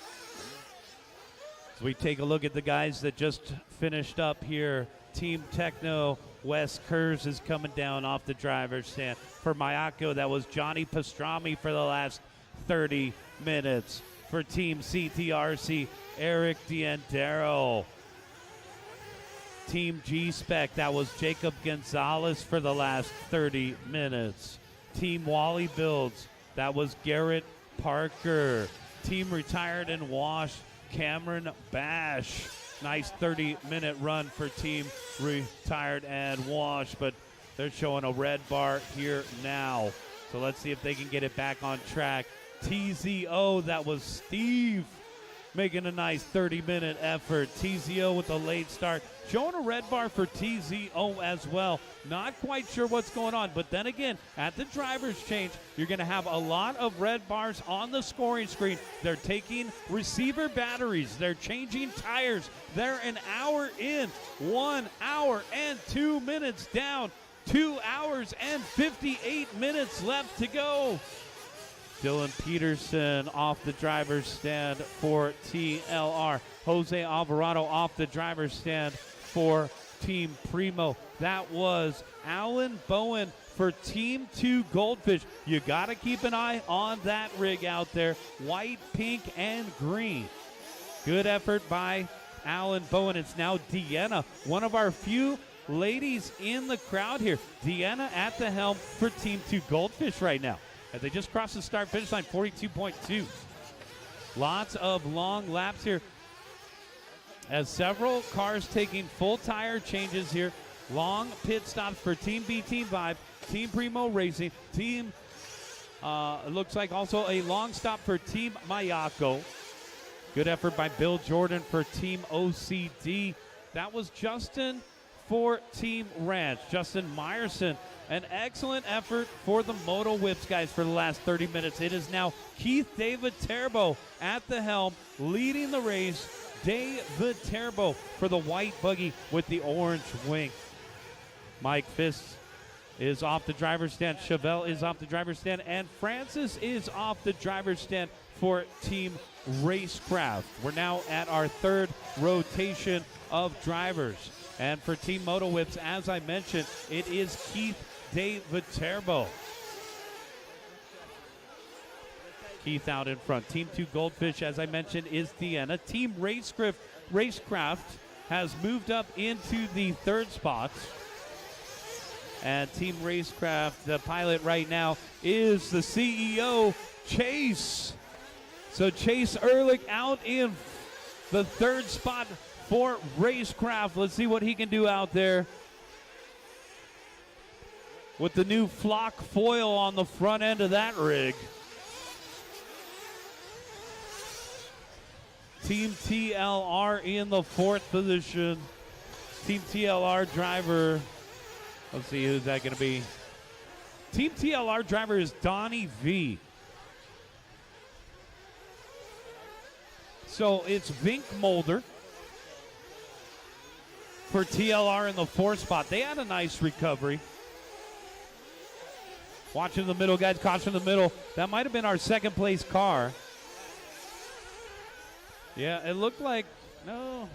As we take a look at the guys that just finished up here, Team Techno, Wes Kurz is coming down off the driver's stand. For Mayako, that was Johnny Pastrami for the last 30 minutes. For Team CTRC, Eric D'Andero. Team G-Spec, that was Jacob Gonzalez for the last 30 minutes. Team Wally Builds, that was Garrett Parker. Team Retired and Washed, Cameron Bash. Nice 30-minute run for Team Retired and Washed, but they're showing a red bar here now. So let's see if they can get it back on track. TZO, that was Steve, making a nice 30-minute effort. TZO with a late start. Showing a red bar for TZO as well. Not quite sure what's going on. But then again, at the driver's change, you're going to have a lot of red bars on the scoring screen. They're taking receiver batteries. They're changing tires. They're an hour in. 1 hour and 2 minutes down. 2 hours and 58 minutes left to go. Dylan Peterson off the driver's stand for TLR. Jose Alvarado off the driver's stand for Team Primo. That was Alan Bowen for Team 2 Goldfish. You got to keep an eye on that rig out there. White, pink, and green. Good effort by Alan Bowen. It's now Deanna, one of our few ladies in the crowd here. Deanna at the helm for Team 2 Goldfish right now. As they just crossed the start-finish line, 42.2. Lots of long laps here. As several cars taking full tire changes here. Long pit stops for Team B, Team Vibe, Team Primo Racing, Team, looks like also a long stop for Team Mayako. Good effort by Bill Jordan for Team OCD. That was Justin for Team Ranch. Justin Meyerson. An excellent effort for the Moto Whips, guys, for the last 30 minutes. It is now Keith David Terbo at the helm, leading the race. David Terbo for the white buggy with the orange wing. Mike Fist is off the driver's stand. Chevelle is off the driver's stand. And Francis is off the driver's stand for Team Racecraft. We're now at our third rotation of drivers. And for Team Moto Whips, as I mentioned, it is Keith David Terbo. Keith out in front. Team 2 Goldfish, as I mentioned, is Deanna. Team Racecraft has moved up into the third spot. And Team Racecraft, the pilot right now, is the CEO, Chase. So Chase Ehrlich out in the third spot for Racecraft. Let's see what he can do out there with the new flock foil on the front end of that rig. Team TLR in the fourth position. Team TLR driver, let's see who's that going to be. Team TLR driver is Donnie V. So it's Vink Mulder for TLR in the fourth spot. They had a nice recovery. Watching the middle, guys. Caution in the middle. That might have been our second place car. Yeah, it looked like, no,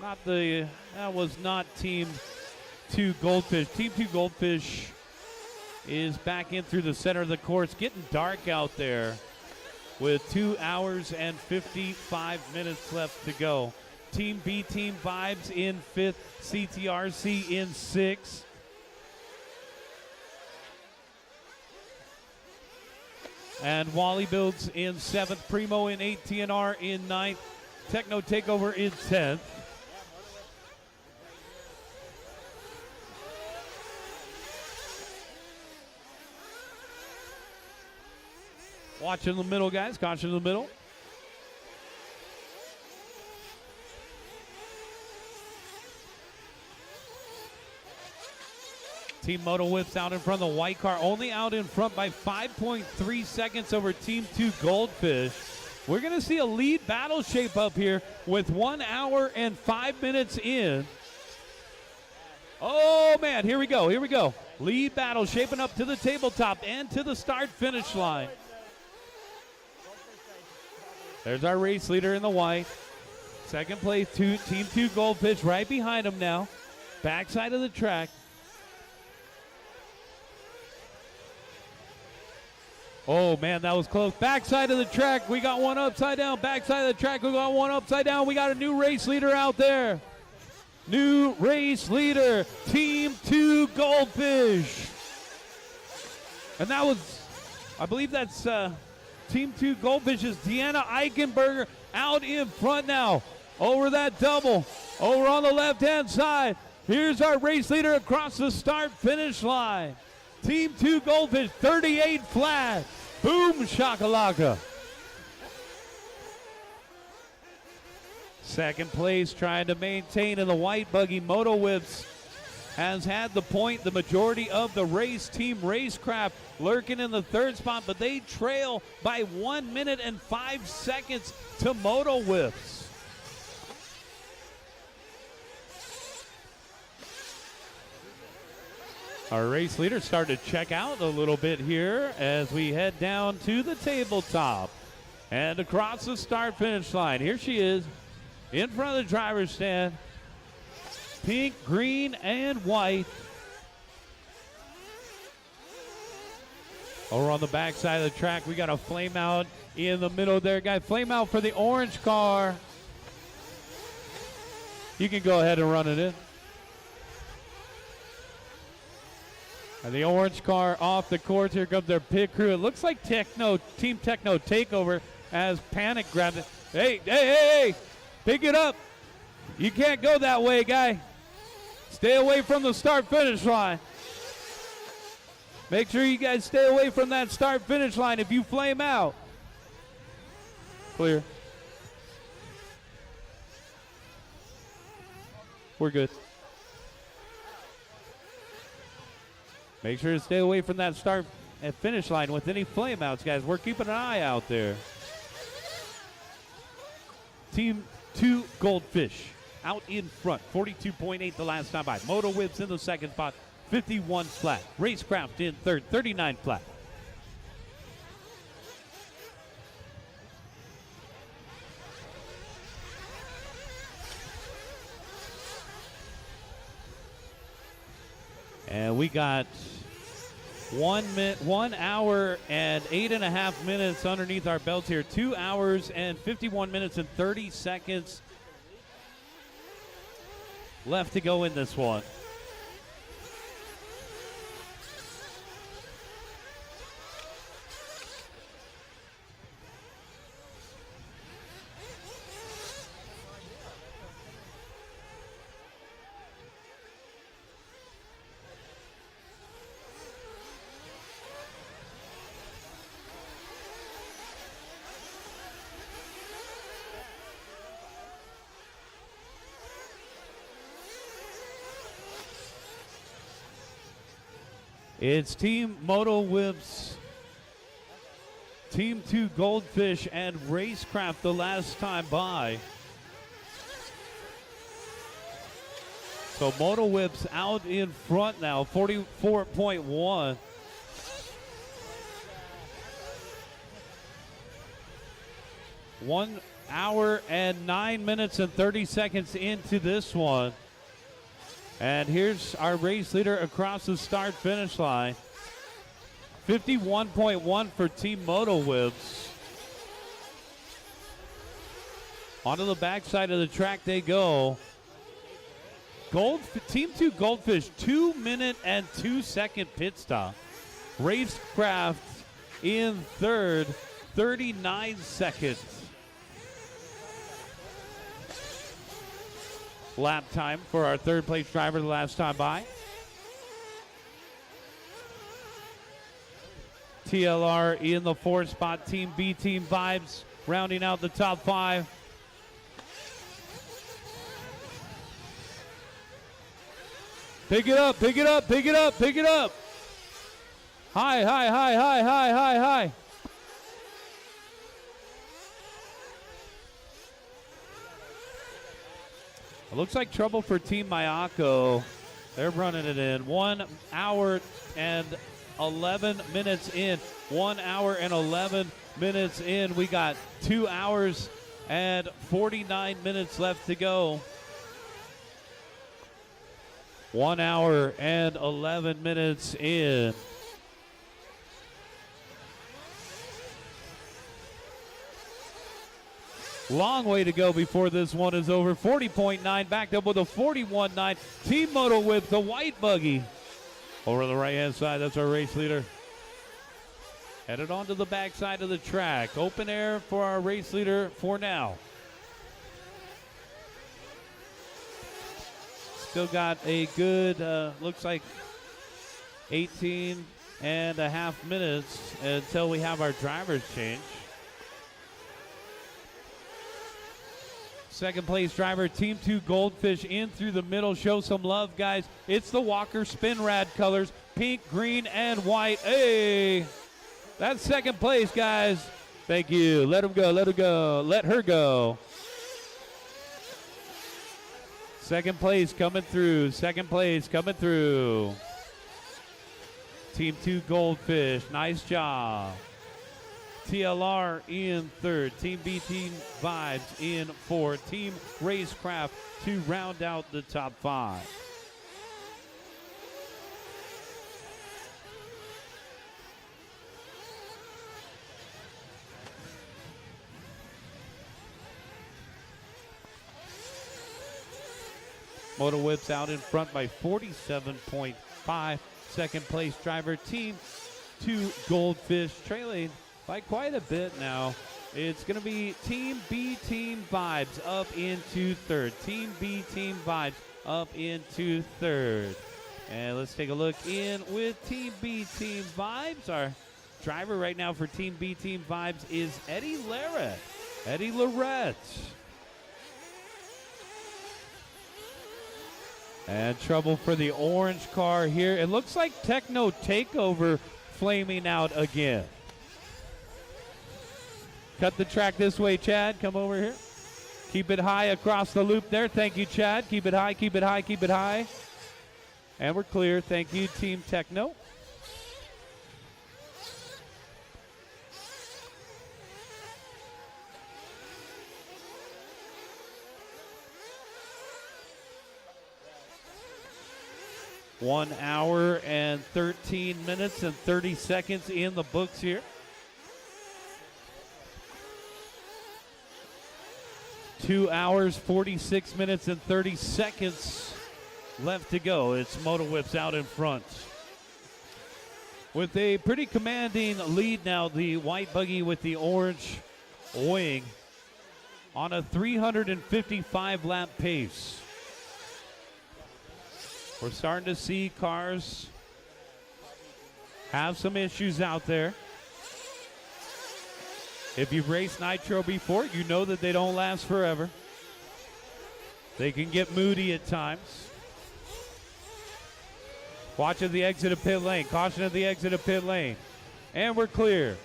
that was not Team 2 Goldfish. Team 2 Goldfish is back in through the center of the course. Getting dark out there with 2 hours and 55 minutes left to go. Team B, Team Vibes in 5th, CTRC in 6th. And Wally Builds in 7th, Primo in 8th, TNR in 9th, Techno Takeover in 10th. Watch in the middle, guys. Caution in the middle. Team Moto Whips out in front of the white car, only out in front by 5.3 seconds over Team 2 Goldfish. We're going to see a lead battle shape up here with 1 hour and 5 minutes in. Oh, man, here we go, here we go. Lead battle shaping up to the tabletop and to the start-finish line. There's our race leader in the white. Second place, Team 2 Goldfish right behind him now. Backside of the track. Oh, man, that was close. Backside of the track, we got one upside down. Backside of the track, we got one upside down. We got a new race leader out there. New race leader, Team 2 Goldfish. And that was, I believe that's Team 2 Goldfish's Deanna Eichenberger out in front now. Over that double, over on the left-hand side. Here's our race leader across the start-finish line. Team 2 Goldfish, 38 flat. Boom shakalaka. Second place trying to maintain in the white buggy. Moto Whips has had the point the majority of the race. Team Racecraft lurking in the third spot, but they trail by 1 minute and 5 seconds to Moto Whips. Our race leader started to check out a little bit here as we head down to the tabletop and across the start-finish line. Here she is in front of the driver's stand. Pink, green, and white. Over on the backside of the track, we got a flame out in the middle there, guys. Flame out for the orange car. You can go ahead and run it in. And the orange car off the course. Here comes their pit crew. It looks like Team Techno Takeover as Panic grabbed it. Hey, hey, hey, hey! Pick it up. You can't go that way, guy. Stay away from the start-finish line. Make sure you guys stay away from that start-finish line if you flame out. Clear. We're good. Make sure to stay away from that start and finish line with any flame outs, guys. We're keeping an eye out there. Team 2 Goldfish out in front, 42.8 the last time by. Moto Whips in the second spot, 51 flat. Racecraft in third, 39 flat. And we got 1 hour and 8.5 minutes underneath our belts here. 2 hours and 51 minutes and 30 seconds left to go in this one. It's Team Moto Whips, Team 2 Goldfish, and Racecraft the last time by. So Moto Whips out in front now, 44.1. 1 hour and 9 minutes and 30 seconds into this one. And here's our race leader across the start-finish line. 51.1 for Team Moto Whips. Onto the backside of the track they go. Team 2 Goldfish, 2 minute and 2 second pit stop. Racecraft in third, 39 seconds. Lap time for our third place driver the last time by. TLR in the fourth spot. Team B, Team Vibes rounding out the top 5. Pick it up, pick it up, pick it up, pick it up. High, high, high, high, high, high, high. It looks like trouble for Team Mayako. They're running it in. 1 hour and 11 minutes in. 1 hour and 11 minutes in. We got 2 hours and 49 minutes left to go. 1 hour and 11 minutes in. Long way to go before this one is over. 40.9 backed up with a 41.9. Team Moto with the white buggy. Over the right-hand side, that's our race leader. Headed on to the backside of the track. Open air for our race leader for now. Still got a good, looks like 18 and a half minutes until we have our drivers change. Second place driver, Team 2 Goldfish in through the middle. Show some love, guys. It's the Walker Spinrad colors, pink, green, and white. Hey, that's second place, guys. Thank you. Let him go, let him go. Let her go. Second place coming through. Second place coming through. Team 2 Goldfish, nice job. TLR in third. Team B, Team Vibes in fourth. Team Racecraft to round out the top 5. Moto Whips out in front by 47.5. Second place driver, Team 2 Goldfish, trailing by quite a bit now. It's going to be Team B, Team Vibes up into third. Team B, Team Vibes up into third. And let's take a look in with Team B, Team Vibes. Our driver right now for Team B, Team Vibes is Eddie Larrett. Eddie Larrett. And trouble for the orange car here. It looks like Techno Takeover flaming out again. Cut the track this way, Chad. Come over here. Keep it high across the loop there. Thank you, Chad. Keep it high, keep it high, keep it high. And we're clear. Thank you, Team Techno. One hour and 13 minutes and 30 seconds in the books here. 2 hours, 46 minutes, and 30 seconds left to go. It's Moto Whips out in front. With a pretty commanding lead now, the white buggy with the orange wing on a 355-lap pace. We're starting to see cars have some issues out there. If you've raced Nitro before, you know that they don't last forever. They can get moody at times. Watch at the exit of pit lane. Caution at the exit of pit lane. And we're clear.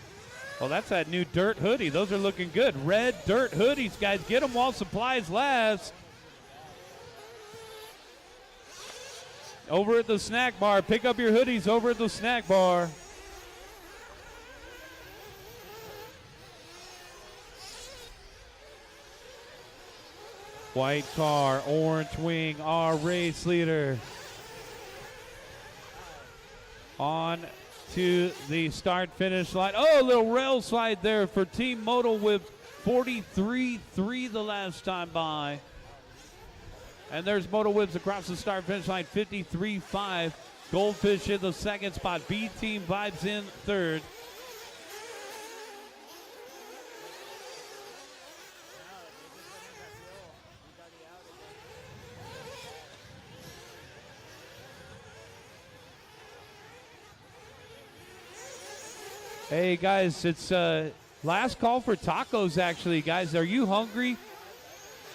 Well, that's that new dirt hoodie. Those are looking good. Red dirt hoodies, guys. Get them while supplies last. Over at the snack bar. Pick up your hoodies over at the snack bar. White car, orange wing, our race leader. On to the start-finish line. Oh, a little rail slide there for Team Moto Whip. 43.3 the last time by. And there's Moto Whips across the start-finish line, 53.5. Goldfish in the second spot. B Team Vibes in third. Hey guys, it's last call for tacos actually. Guys, are you hungry?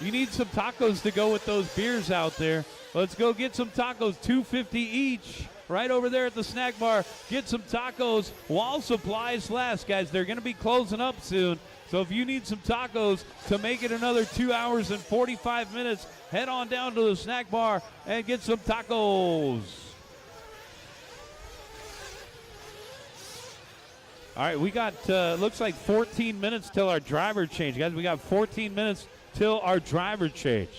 You need some tacos to go with those beers out there. Let's go get some tacos, $2.50 each. Right over there at the snack bar. Get some tacos while supplies last, guys. They're going to be closing up soon. So if you need some tacos to make it another 2 hours and 45 minutes, head on down to the snack bar and get some tacos. All right, we got, looks like 14 minutes till our driver change. Guys, we got 14 minutes till our driver change.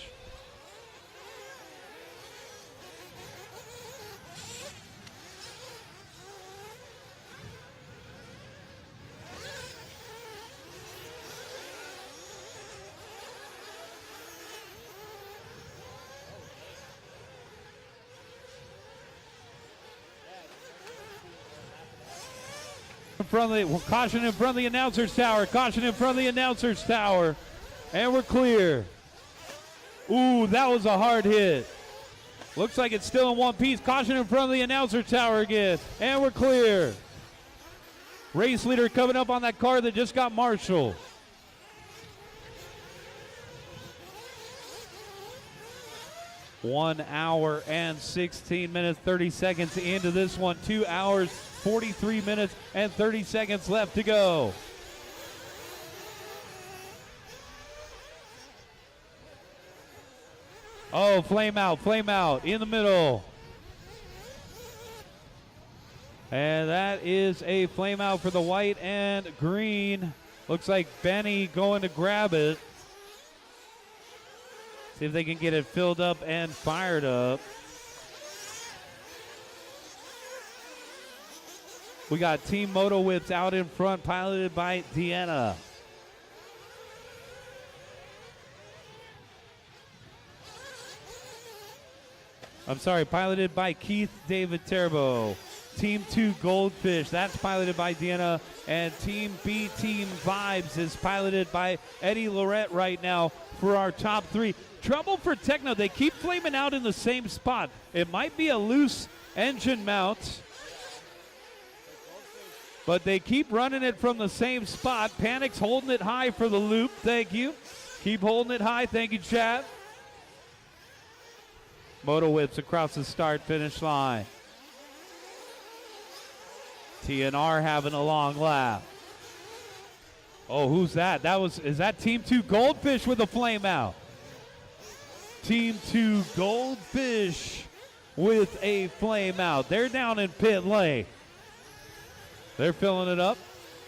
Caution in front of the announcer's tower. Caution in front of the announcer's tower. And we're clear. Ooh, that was a hard hit. Looks like it's still in one piece. Caution in front of the announcer tower again. And we're clear. Race leader coming up on that car that just got marshal. One hour and 16 minutes, 30 seconds into this one. 2 hours, 43 minutes, and 30 seconds left to go. Oh, flame out in the middle. And that is a flame out for the white and green. Looks like Benny going to grab it. See if they can get it filled up and fired up. We got Team Moto Whips out in front, piloted by Deanna. I'm sorry, piloted by Keith David Terbo. Team 2 Goldfish, that's piloted by Deanna. And Team B Team Vibes is piloted by Eddie Lorette right now for our top three. Trouble for Techno, they keep flaming out in the same spot. It might be a loose engine mount, but they keep running it from the same spot. Panic's holding it high for the loop, thank you. Keep holding it high, thank you, Chad. Moto Whips across the start-finish line. TNR having a long lap. Oh, who's that? Is that Team 2 Goldfish with a flame out? Team 2 Goldfish with a flame out. They're down in pit lane. They're filling it up,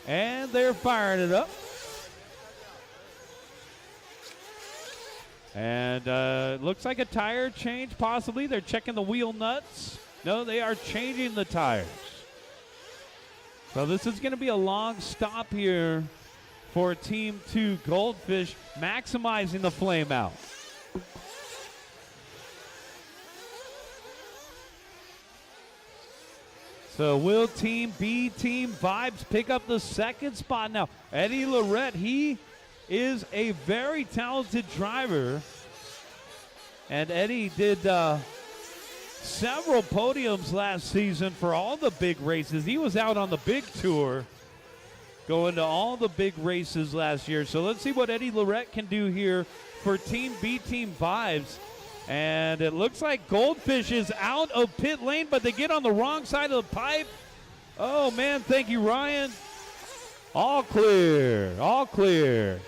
and they're firing it up. And looks like a tire change, possibly. They're checking the wheel nuts. No, they are changing the tires. So this is going to be a long stop here for Team 2 Goldfish, maximizing the flame out. So will Team B Team Vibes pick up the second spot now? Eddie Lorette, he is a very talented driver. And Eddie did several podiums last season for all the big races. He was out on the big tour going to all the big races last year. So let's see what Eddie Lorette can do here for Team B Team Vibes. And it looks like Goldfish is out of pit lane, but they get on the wrong side of the pipe. Oh, man, thank you, Ryan. All clear, all clear.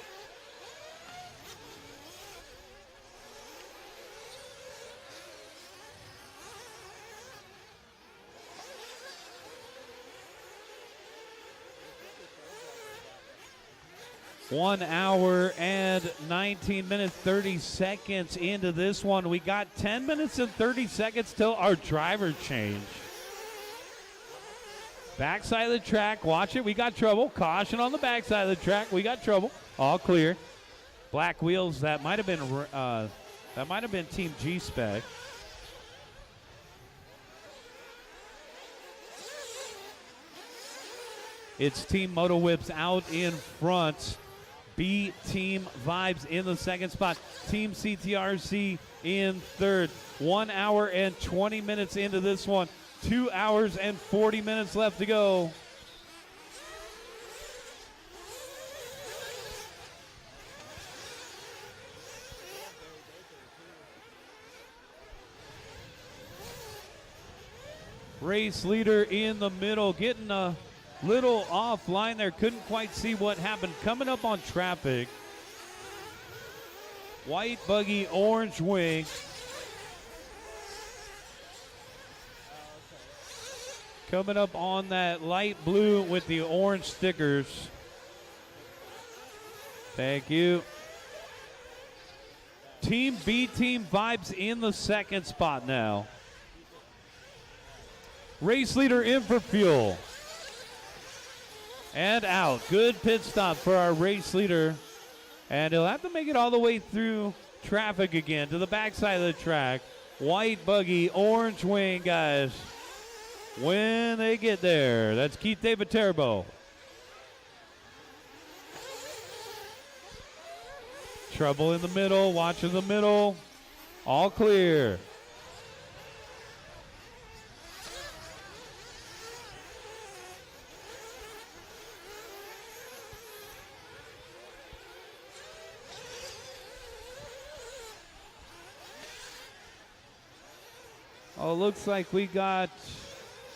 1 hour and 19 minutes, 30 seconds into this one. We got 10 minutes and 30 seconds till our driver change. Backside of the track, watch it, we got trouble. Caution on the backside of the track, we got trouble. All clear. Black wheels, that might have been Team G-Spec. It's Team Moto Whips out in front. B Team Vibes in the second spot. Team CTRC in third. 1 hour and 20 minutes into this one. 2 hours and 40 minutes left to go. Race leader in the middle, getting a little offline there. Couldn't quite see what happened. Coming up on traffic. White buggy, orange wing. Coming up on that light blue with the orange stickers. Thank you. Team B Team Vibes in the second spot now. Race leader in for fuel. And out. Good pit stop for our race leader. And he'll have to make it all the way through traffic again to the backside of the track. White buggy, orange wing, guys. When they get there. That's Keith David Terbo. Trouble in the middle. Watch in the middle. All clear. Oh, looks like we got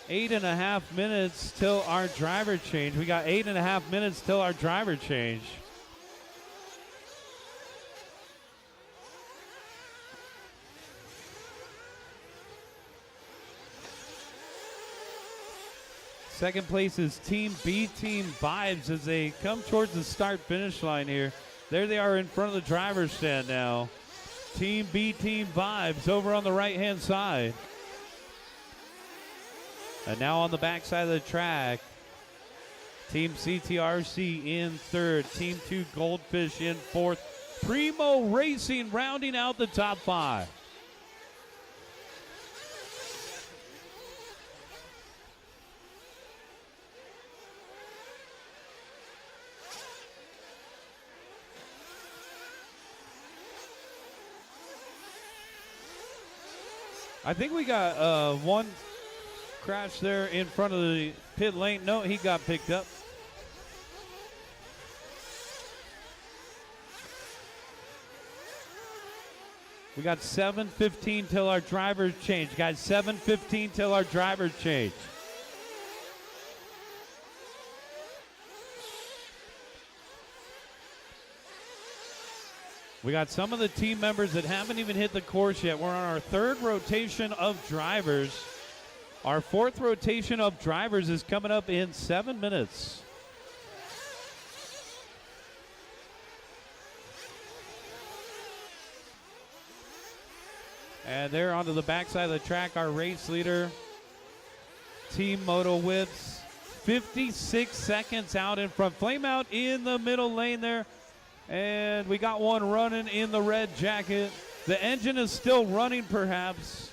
8.5 minutes till our driver change. We got 8.5 minutes till our driver change. Second place is Team B Team Vibes as they come towards the start-finish line here. There they are in front of the driver's stand now. Team B Team Vibes over on the right-hand side. And now on the backside of the track, Team CTRC in third, Team 2 Goldfish in fourth, Primo Racing rounding out the top five. I think we got one crash there in front of the pit lane. No, he got picked up. We got 7:15 till our drivers change. Guys, 7:15 till our drivers change. We got some of the team members that haven't even hit the course yet. We're on our third rotation of drivers. Our fourth rotation of drivers is coming up in 7 minutes. And there onto the backside of the track, our race leader, Team Moto Whips. 56 seconds out in front. Flame out in the middle lane there. And we got one running in the red jacket. The engine is still running, perhaps.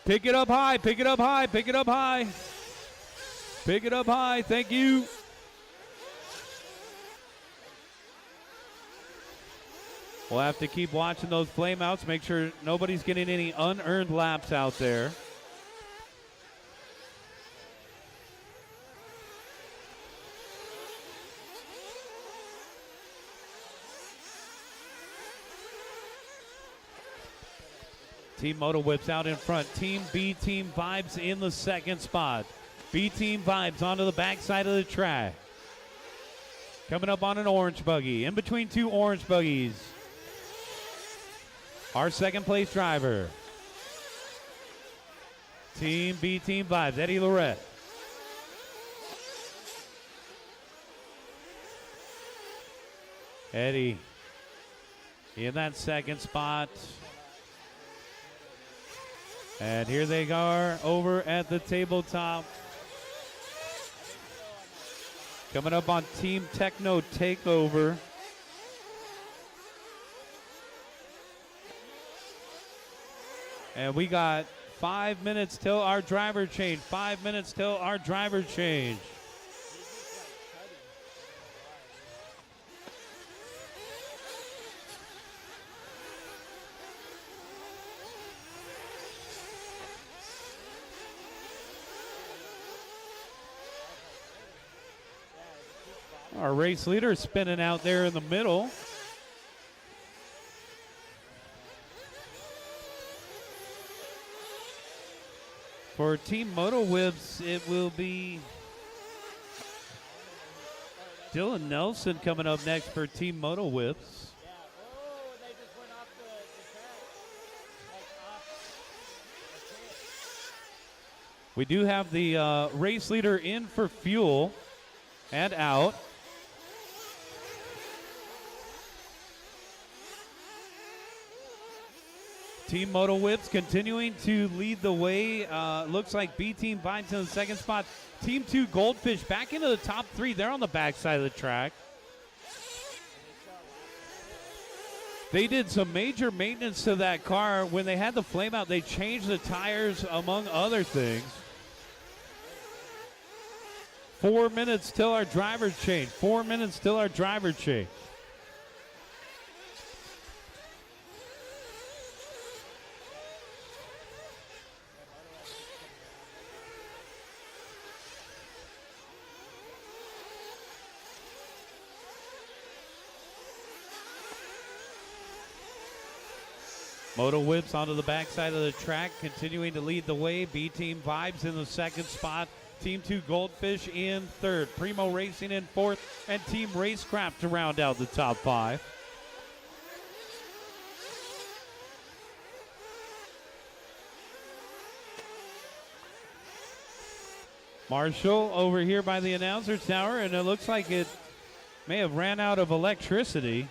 Pick it up high, pick it up high, pick it up high. Pick it up high, thank you. We'll have to keep watching those flame outs, make sure nobody's getting any unearned laps out there. Team Moto Whips out in front. Team B Team Vibes in the second spot. B Team Vibes onto the backside of the track. Coming up on an orange buggy. In between two orange buggies. Our second place driver. Team B Team Vibes, Eddie Lorette. Eddie in that second spot. And here they are over at the tabletop. Coming up on Team Techno Takeover. And we got 5 minutes till our driver change. 5 minutes till our driver change. Our race leader is spinning out there in the middle. For Team Moto Whips, it will be Dylan Nelson coming up next for Team Moto Whips. Yeah. Oh, they just went off the track. Like off. We do have the race leader in for fuel and out. Team Moto Whips continuing to lead the way. Looks like B Team Vibes in the second spot. Team 2 Goldfish back into the top 3. They're on the backside of the track. They did some major maintenance to that car. When they had the flame out, they changed the tires, among other things. 4 minutes till our driver change. 4 minutes till our driver change. Moto Whips onto the backside of the track, continuing to lead the way. B Team Vibes in the second spot. Team 2 Goldfish in third. Primo Racing in fourth. And Team Racecraft to round out the top 5. Marshall over here by the announcer's tower, and it looks like it may have ran out of electricity.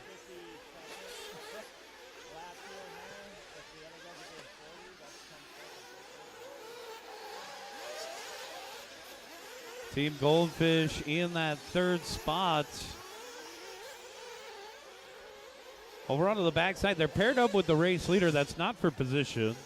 Team Goldfish in that third spot. Over onto the backside. They're paired up with the race leader. That's not for position.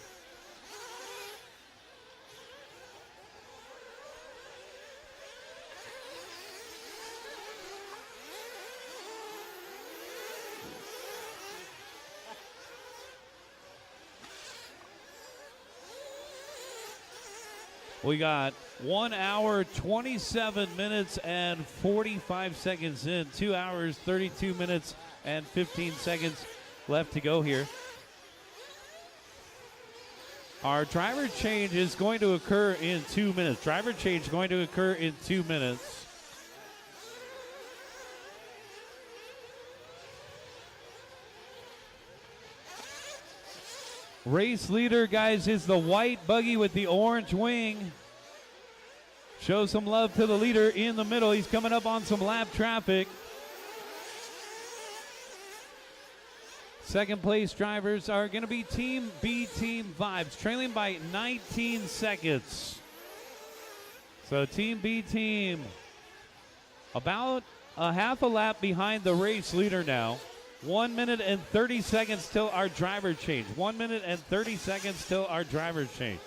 We got 1 hour, 27 minutes, and 45 seconds in. 2 hours, 32 minutes, and 15 seconds left to go here. Our driver change is going to occur in 2 minutes. Driver change going to occur in 2 minutes. Race leader, guys, is the white buggy with the orange wing. Show some love to the leader in the middle. He's coming up on some lap traffic. Second place drivers are going to be Team B Team Vibes, trailing by 19 seconds. So Team B Team about a half a lap behind the race leader now. 1 minute and 30 seconds till our driver change. 1 minute and 30 seconds till our driver change.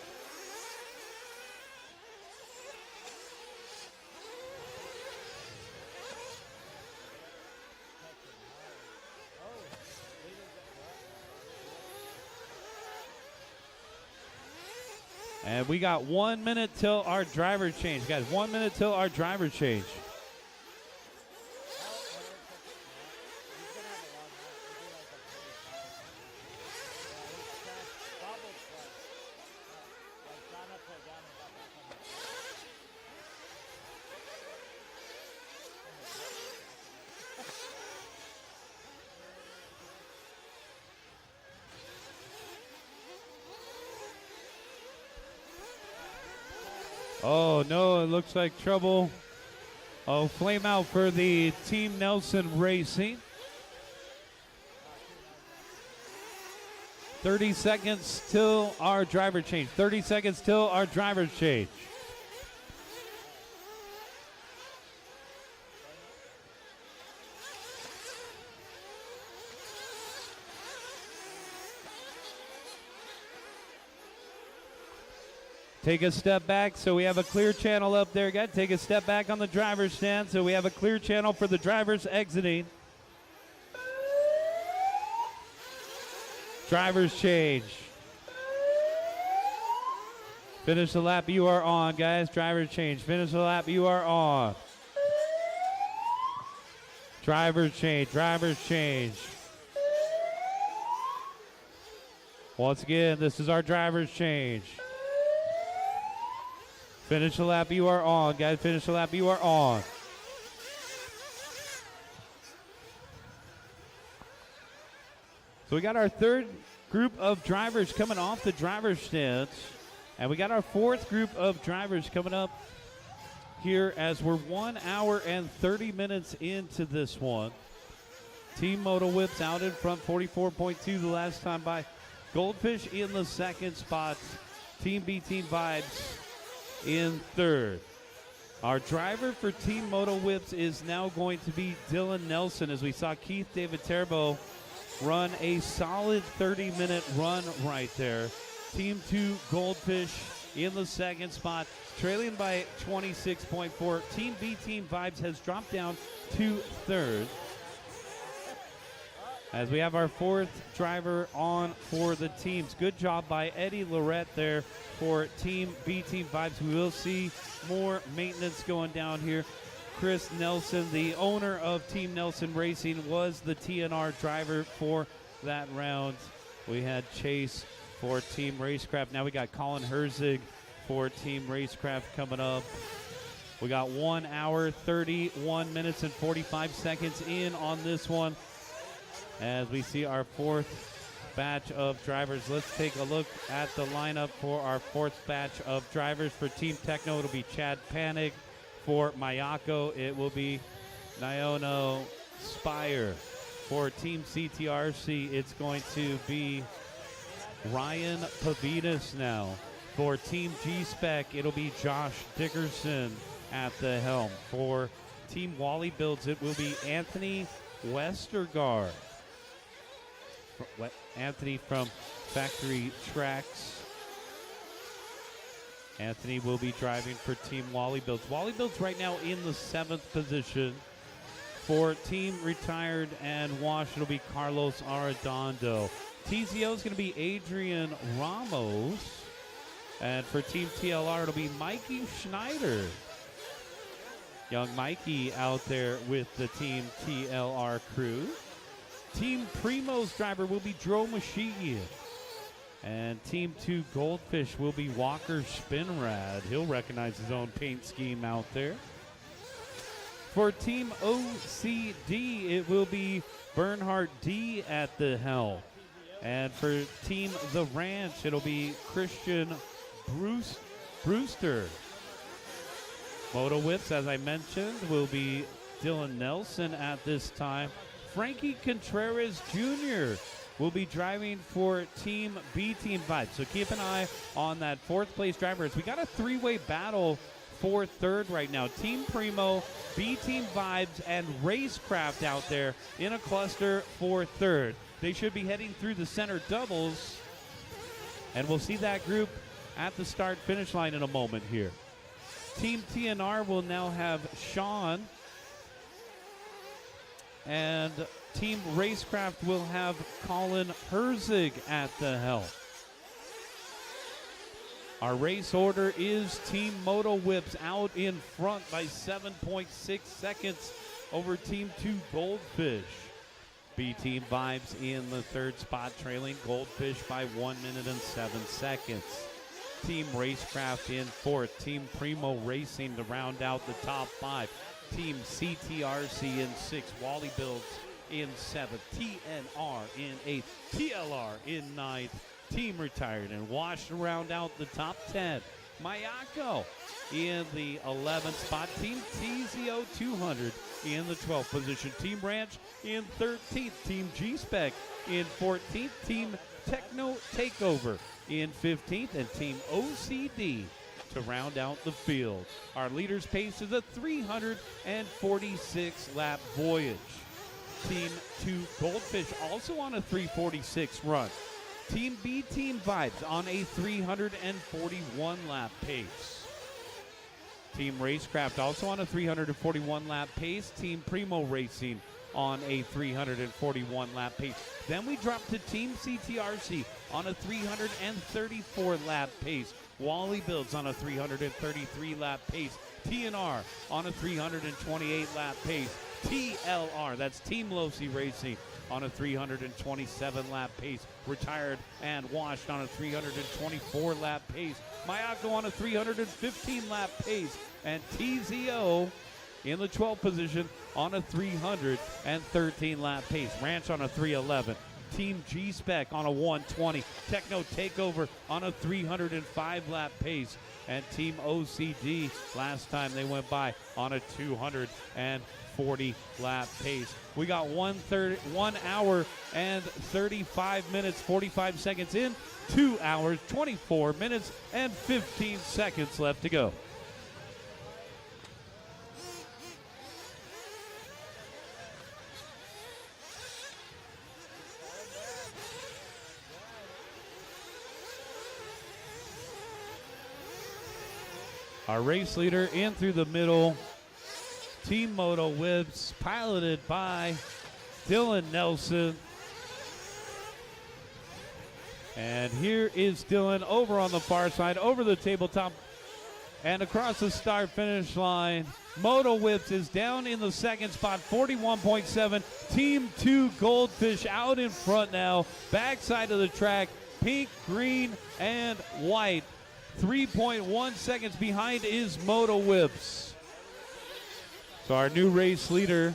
And we got 1 minute till our driver change. Guys, 1 minute till our driver change. Oh, no, it looks like trouble. Oh, flame out for the Team Nelson Racing. 30 seconds till our driver change. 30 seconds till our driver's change. Take a step back so we have a clear channel up there, guys. Take a step back on the driver's stand so we have a clear channel for the drivers exiting. Driver's change. Finish the lap, you are on, guys. Driver's change. Finish the lap, you are on. Driver's change. Driver's change. Once again, this is our driver's change. Finish the lap, you are on, guys. Finish the lap, you are on. So we got our third group of drivers coming off the driver's stance. And we got our fourth group of drivers coming up here as we're 1 hour and 30 minutes into this one. Team Moto Whips out in front, 44.2 the last time by. Goldfish in the second spot. Team B Team Vibes in third. Our driver for Team Moto Whips is now going to be Dylan Nelson, as we saw Keith David Terbo run a solid 30-minute run right there. Team 2 Goldfish in the second spot, trailing by 26.4. Team B Team Vibes has dropped down to third, as we have our fourth driver on for the teams. Good job by Eddie Lorette there for Team B Team Vibes. We will see more maintenance going down here. Chris Nelson, the owner of Team Nelson Racing, was the TNR driver for that round. We had Chase for Team Racecraft. Now we got Colin Herzig for Team Racecraft coming up. We got 1 hour, 31 minutes, and 45 seconds in on this one, as we see our fourth batch of drivers. Let's take a look at the lineup for our fourth batch of drivers. For Team Techno, it'll be Chad Panic. For Mayako, it will be Naono Spire. For Team CTRC, it's going to be Ryan Pavitas now. For Team G-Spec, it'll be Josh Dickerson at the helm. For Team Wally Builds, it will be Anthony Westergaard. Anthony from Factory Tracks. Anthony will be driving for Team Wally Builds. Wally Builds right now in the 7th position. For Team Retired and Wash, it'll be Carlos Arredondo. TZO is going to be Adrian Ramos. And for Team TLR, it'll be Mikey Schneider. Young Mikey out there with the Team TLR crew. Team Primo's driver will be Dro Mashigian. And Team 2 Goldfish will be Walker Spinrad. He'll recognize his own paint scheme out there. For Team OCD, it will be Bernhard D at the helm. And for Team The Ranch, it'll be Christian Brewster. Moto Whips, as I mentioned, will be Dylan Nelson at this time. Frankie Contreras Jr. will be driving for Team B Team Vibes. So keep an eye on that fourth place driver. We got a three-way battle for third right now. Team Primo, B Team Vibes, and Racecraft out there in a cluster for third. They should be heading through the center doubles, and we'll see that group at the start-finish line in a moment here. Team TNR will now have Sean, and Team Racecraft will have Colin Herzig at the helm. Our race order is Team Moto Whips out in front by 7.6 seconds over Team 2 Goldfish. B Team Vibes in the third spot, trailing Goldfish by 1 minute and 7 seconds. Team Racecraft in fourth. Team Primo Racing to round out the top five. Team CTRC in sixth. Wally Builds in seventh. TNR in eighth. TLR in ninth. Team Retired and Wash to round out the top 10. Mayako in the 11th spot. Team TZO 200 in the 12th position. Team Ranch in 13th. Team G-Spec in 14th. Team Techno Takeover in 15th, and Team OCD to round out the field. Our leader's pace is a 346-lap voyage. Team 2 Goldfish also on a 346 run. Team B Team Vibes on a 341-lap pace. Team Racecraft also on a 341-lap pace. Team Primo Racing on a 341-lap pace. Then we drop to Team CTRC on a 334-lap pace. Wally Builds on a 333-lap pace. TNR on a 328-lap pace. TLR, that's Team Losi Racing, on a 327-lap pace. Retired and Washed on a 324-lap pace. Mayako on a 315-lap pace. And TZO in the 12th position on a 313-lap pace. Ranch on a 311. Team G-Spec on a 120. Techno Takeover on a 305-lap pace. And Team OCD, last time they went by, on a 240-lap pace. We got 1 hour and 35 minutes, 45 seconds in. 2 hours, 24 minutes, and 15 seconds left to go. Our race leader in through the middle, Team Moto Whips, piloted by Dylan Nelson. And here is Dylan over on the far side, over the tabletop, and across the start-finish line. Moto Whips is down in the second spot, 41.7. Team 2 Goldfish out in front now, backside of the track, pink, green, and white. 3.1 seconds behind is Moto Whips. So our new race leader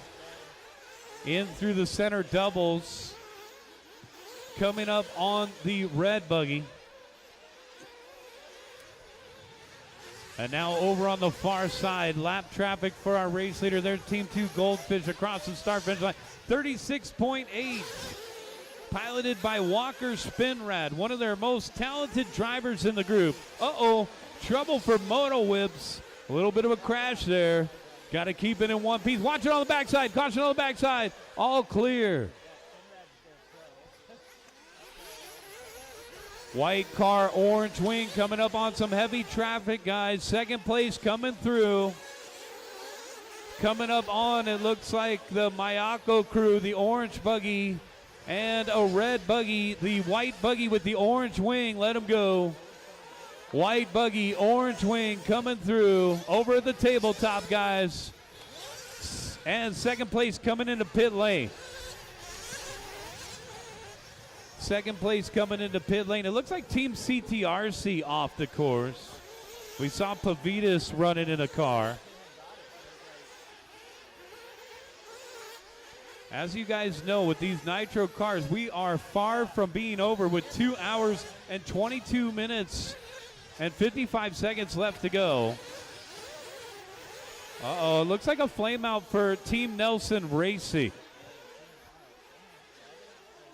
in through the center doubles, coming up on the red buggy. And now over on the far side, lap traffic for our race leader. There's Team 2 Goldfish across the start finish line, 36.8. Piloted by Walker Spinrad, one of their most talented drivers in the group. Uh-oh, trouble for Moto Whips. A little bit of a crash there. Got to keep it in one piece. Watch it on the backside. Caution on the backside. All clear. White car, orange wing coming up on some heavy traffic, guys. Second place coming through. Coming up on, it looks like the Mayako crew, the orange buggy, and a red buggy, the white buggy with the orange wing. Let them go. White buggy, orange wing coming through over at the tabletop, guys. And second place coming into pit lane. Second place coming into pit lane. It looks like Team CTRC off the course. We saw Pavitas running in a car. As you guys know, with these Nitro cars, we are far from being over with 2 hours and 22 minutes and 55 seconds left to go. Uh-oh, it looks like a flame out for Team Nelson Racing.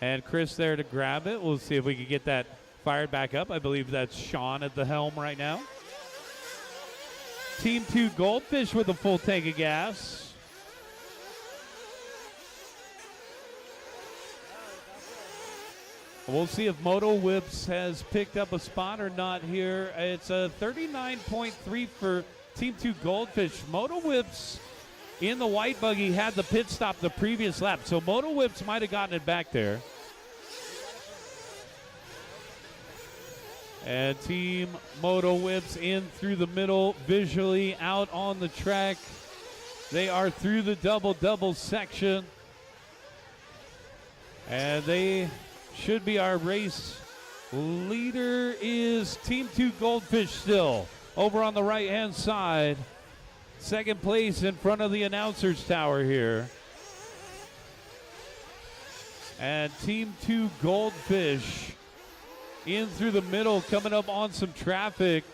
And Chris there to grab it. We'll see if we can get that fired back up. I believe that's Sean at the helm right now. Team 2 Goldfish with a full tank of gas. We'll see if Moto Whips has picked up a spot or not here. It's a 39.3 for Team 2 Goldfish. Moto Whips in the white buggy had the pit stop the previous lap, so Moto Whips might have gotten it back there. And Team Moto Whips in through the middle, visually out on the track. They are through the double-double section. And they should be our race leader is Team 2 Goldfish still over on the right-hand side. Second place in front of the announcer's tower here. And Team 2 Goldfish in through the middle, coming up on some traffic.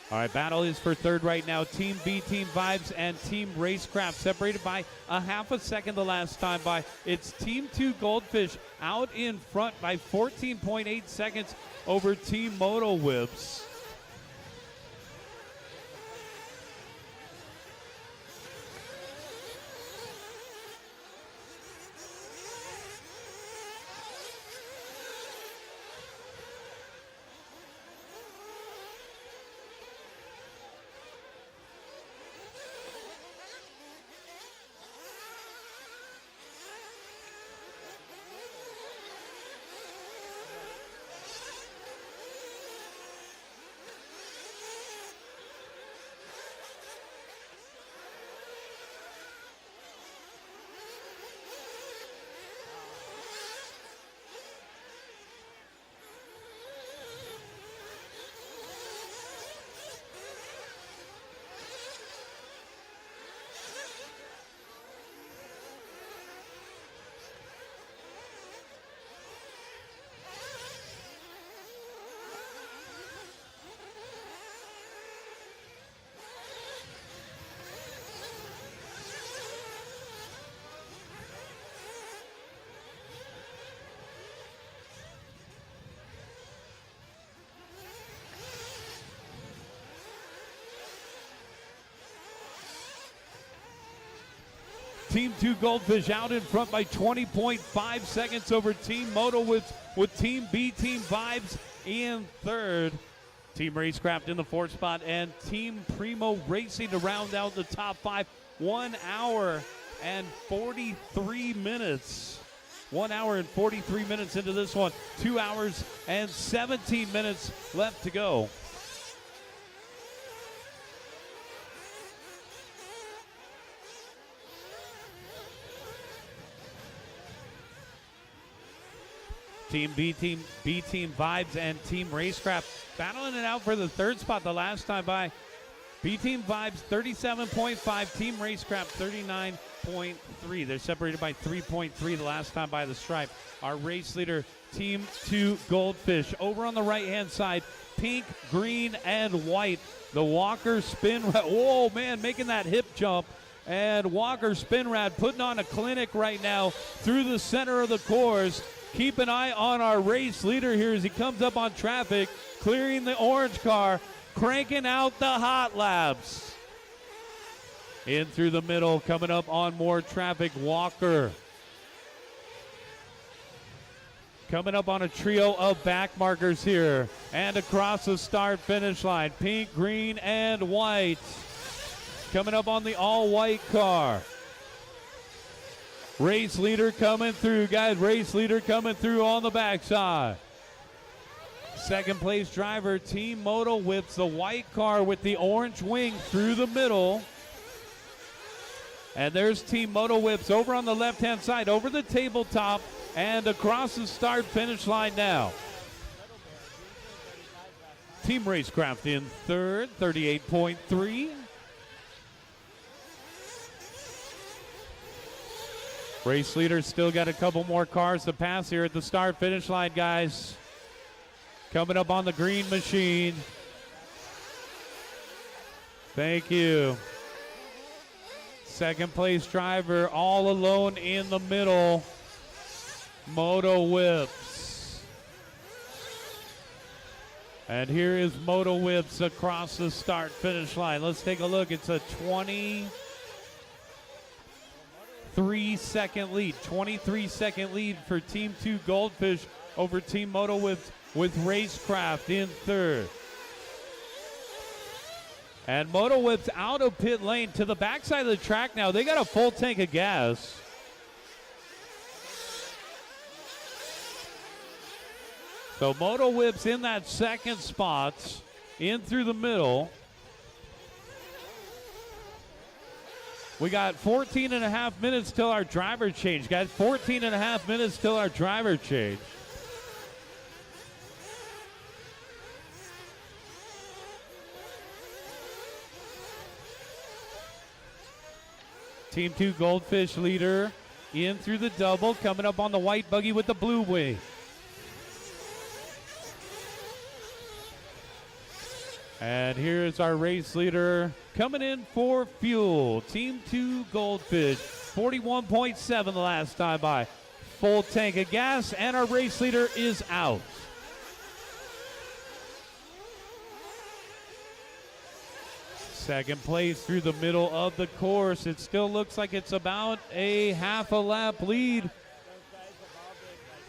All right, battle is for third right now. Team B, Team Vibes, and Team Racecraft separated by a half a second the last time by. It's Team 2 Goldfish out in front by 14.8 seconds over Team Moto Whips. Team 2 Goldfish out in front by 20.5 seconds over Team Moto with Team B, Team Vibes in third. Team Racecraft in the fourth spot, and Team Primo Racing to round out the top five. 1 hour and 43 minutes. 1 hour and 43 minutes into this one. 2 hours and 17 minutes left to go. Team B, Team Vibes, and Team Racecraft battling it out for the third spot the last time by. B Team Vibes 37.5, Team Racecraft 39.3. They're separated by 3.3 the last time by the stripe. Our race leader, Team 2 Goldfish. Over on the right-hand side, pink, green, and white. The Walker Spinrad. Whoa, man, making that hip jump. And Walker Spinrad putting on a clinic right now through the center of the course. Keep an eye on our race leader here as he comes up on traffic, clearing the orange car, cranking out the hot laps. In through the middle, coming up on more traffic, Walker. Coming up on a trio of back markers here. And across the start-finish line, pink, green, and white. Coming up on the all-white car. Race leader coming through, guys. Race leader coming through on the backside. Second place driver, Team Moto Whips the white car with the orange wing through the middle. And there's Team Moto Whips over on the left-hand side, over the tabletop, and across the start-finish line now. Team Racecraft in third, 38.3. Race leader still got a couple more cars to pass here at the start-finish line, guys. Coming up on the green machine. Thank you. Second place driver all alone in the middle. Moto Whips. And here is Moto Whips across the start-finish line. Let's take a look. It's a 23-second lead. 23-second lead for Team 2 Goldfish over Team Moto Whips with Racecraft in third. And Moto Whips out of pit lane to the backside of the track now. They got a full tank of gas. So Moto Whips in that second spot, in through the middle. We got 14 and a half minutes till our driver change, guys. 14 and a half minutes till our driver change. Team 2 Goldfish leader in through the double, coming up on the white buggy with the blue wing. And here's our race leader coming in for fuel. Team 2 Goldfish, 41.7 the last time by. Full tank of gas, and our race leader is out. Second place through the middle of the course. It still looks like it's about a half a lap lead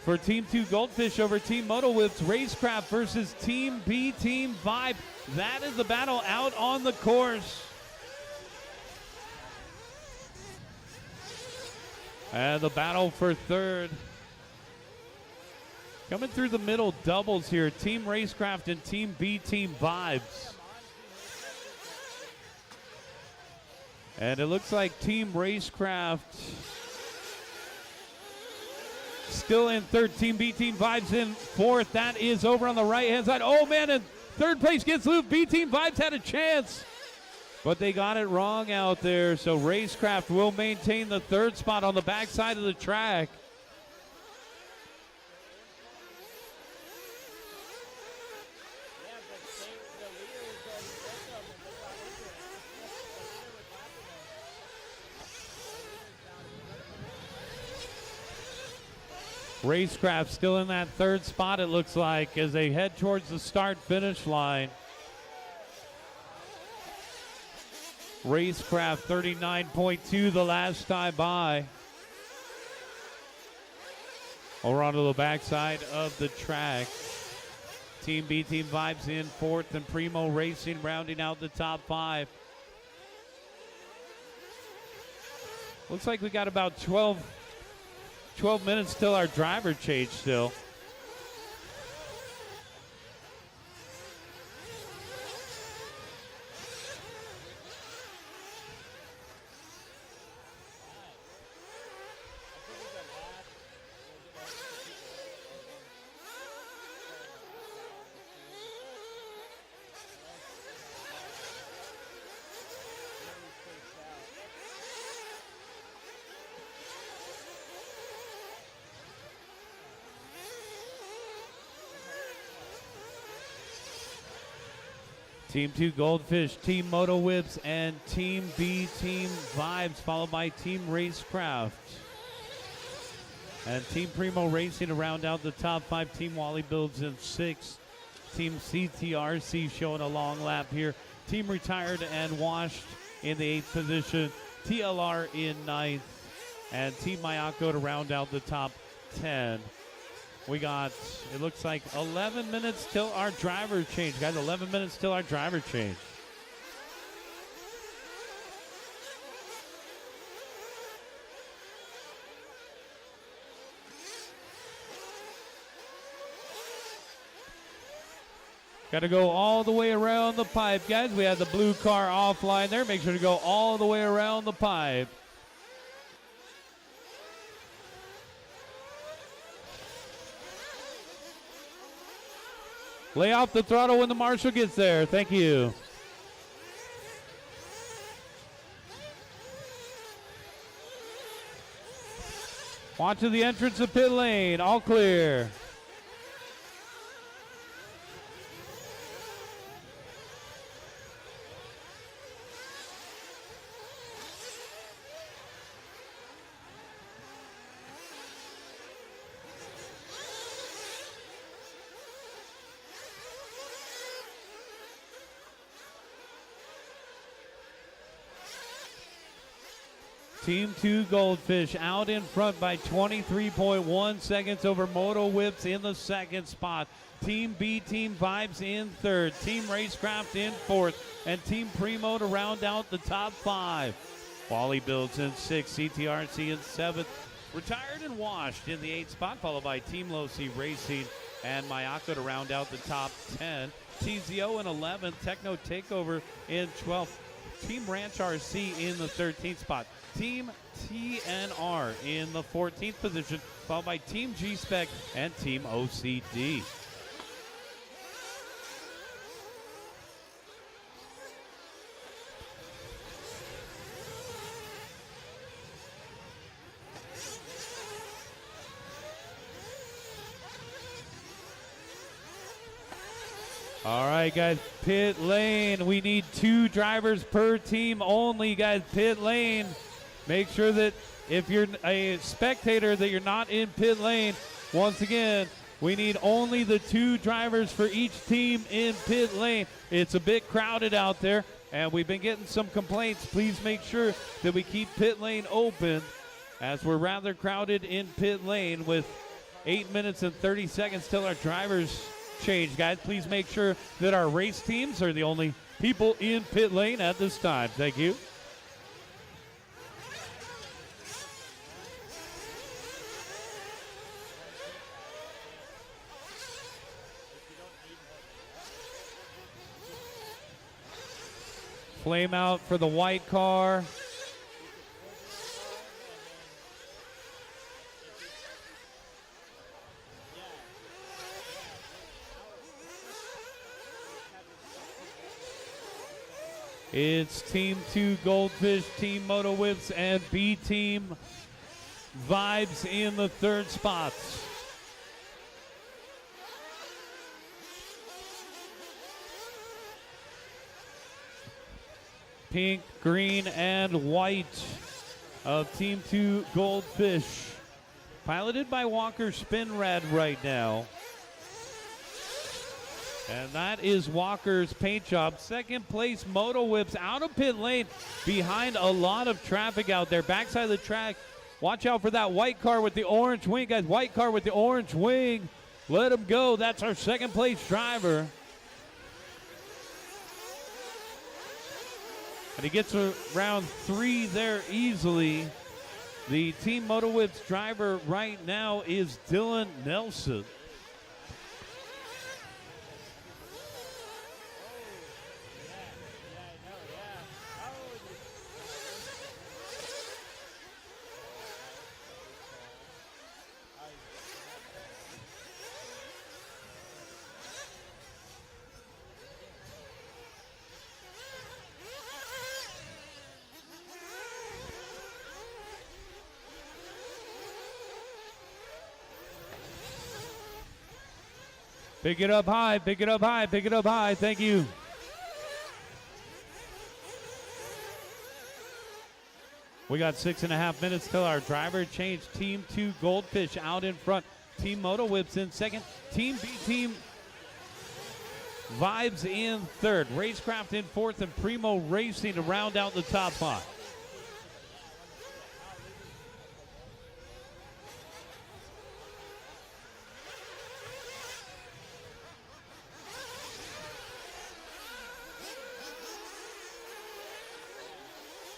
for Team 2 Goldfish over Team Moto Whips Racecraft versus Team B Team Vibe. That is the battle out on the course. And the battle for third. Coming through the middle doubles here. Team Racecraft and Team B Team Vibes. And it looks like Team Racecraft still in third. Team B Team Vibes in fourth. That is over on the right-hand side. Oh, man, and third place gets looped. B Team Vibes had a chance, but they got it wrong out there. So Racecraft will maintain the third spot on the backside of the track. Racecraft still in that third spot, it looks like, as they head towards the start-finish line. Racecraft 39.2 the last time by. Over onto the backside of the track. Team B Team Vibes in fourth, and Primo Racing rounding out the top five. Looks like we got about 12 minutes till our driver change still. Team 2 Goldfish, Team Moto Whips, and Team B Team Vibes, followed by Team Racecraft. And Team Primo Racing to round out the top five. Team Wally Builds in sixth. Team CTRC showing a long lap here. Team Retired and Washed in the eighth position. TLR in ninth. And Team Mayako to round out the top 10. We got, it looks like 11 minutes till our driver change. Guys, 11 minutes till our driver change. Got to go all the way around the pipe, guys. We had the blue car offline there. Make sure to go all the way around the pipe. Lay off the throttle when the marshal gets there. Thank you. Watch to the entrance of pit lane. All clear. Team 2 Goldfish out in front by 23.1 seconds over Moto Whips in the second spot. Team B Team Vibes in third. Team Racecraft in fourth. And Team Primo to round out the top five. Wally Builds in sixth. CTRC in seventh. Retired and Washed in the eighth spot, followed by Team Low C Racing and Mayako to round out the top 10. TZO in 11th. Techno Takeover in 12th. Team Ranch RC in the 13th spot. Team TNR in the 14th position, followed by Team G-Spec and Team OCD. All right, guys, pit lane. We need 2 drivers per team only, guys. Pit lane. Make sure that if you're a spectator that you're not in pit lane. Once again, we need only the 2 drivers for each team in pit lane. It's a bit crowded out there, and we've been getting some complaints. Please make sure that we keep pit lane open, as we're rather crowded in pit lane with 8 minutes and 30 seconds till our drivers change. Guys, please make sure that our race teams are the only people in pit lane at this time. Thank you. Flame out for the white car. It's Team 2 Goldfish, Team Moto Whips, and B Team Vibes in the 3rd spots. Pink, green, and white of Team 2 Goldfish. Piloted by Walker Spinrad right now. And that is Walker's paint job. 2nd place, Moto Whips out of pit lane behind a lot of traffic out there. Backside of the track. Watch out for that white car with the orange wing, guys. White car with the orange wing. Let him go. That's our 2nd place driver. And he gets around 3 there easily. The Team Moto Whips driver right now is Dylan Nelson. Pick it up high, pick it up high, pick it up high. Thank you. We got 6.5 minutes till our driver change. Team 2 Goldfish out in front. Team Moto Whips in 2nd. Team B Team Vibes in 3rd. Racecraft in 4th, and Primo Racing to round out the top 5.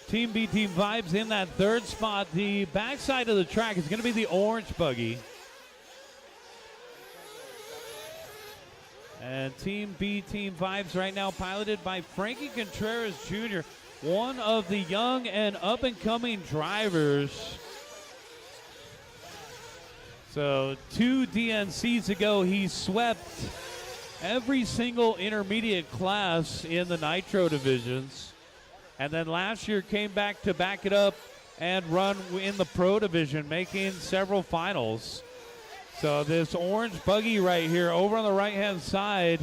Team B Team Vibes in that 3rd spot. The backside of the track is going to be the orange buggy. And Team B Team Vibes right now piloted by Frankie Contreras Jr., one of the young and up-and-coming drivers. So 2 DNCs ago, he swept every single intermediate class in the Nitro divisions. And then last year came back to back it up and run in the Pro division, making several finals. So this orange buggy right here over on the right-hand side,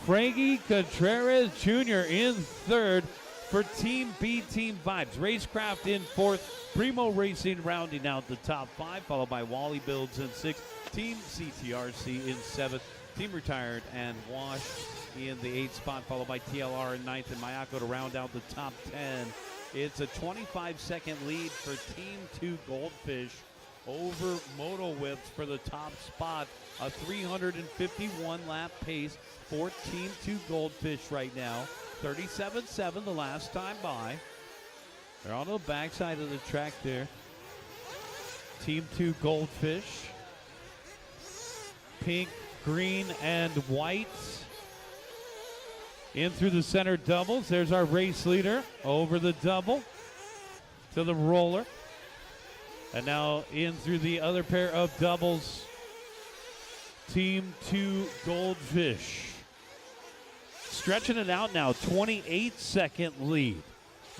Frankie Contreras Jr. in 3rd for Team B Team Vibes. Racecraft in 4th, Primo Racing rounding out the top 5, followed by Wally Builds in 6th, Team CTRC in 7th, Team Retired and Wash in the 8th spot, followed by TLR in 9th, and Mayako to round out the top 10. It's a 25-second lead for Team 2 Goldfish over Moto Whips for the top spot. A 351-lap pace for Team 2 Goldfish right now. 37.7 the last time by. They're on the backside of the track there. Team 2 Goldfish. Pink, green, and white. In through the center doubles. There's our race leader over the double to the roller. And now in through the other pair of doubles. Team 2 Goldfish. Stretching it out now. 28-second lead.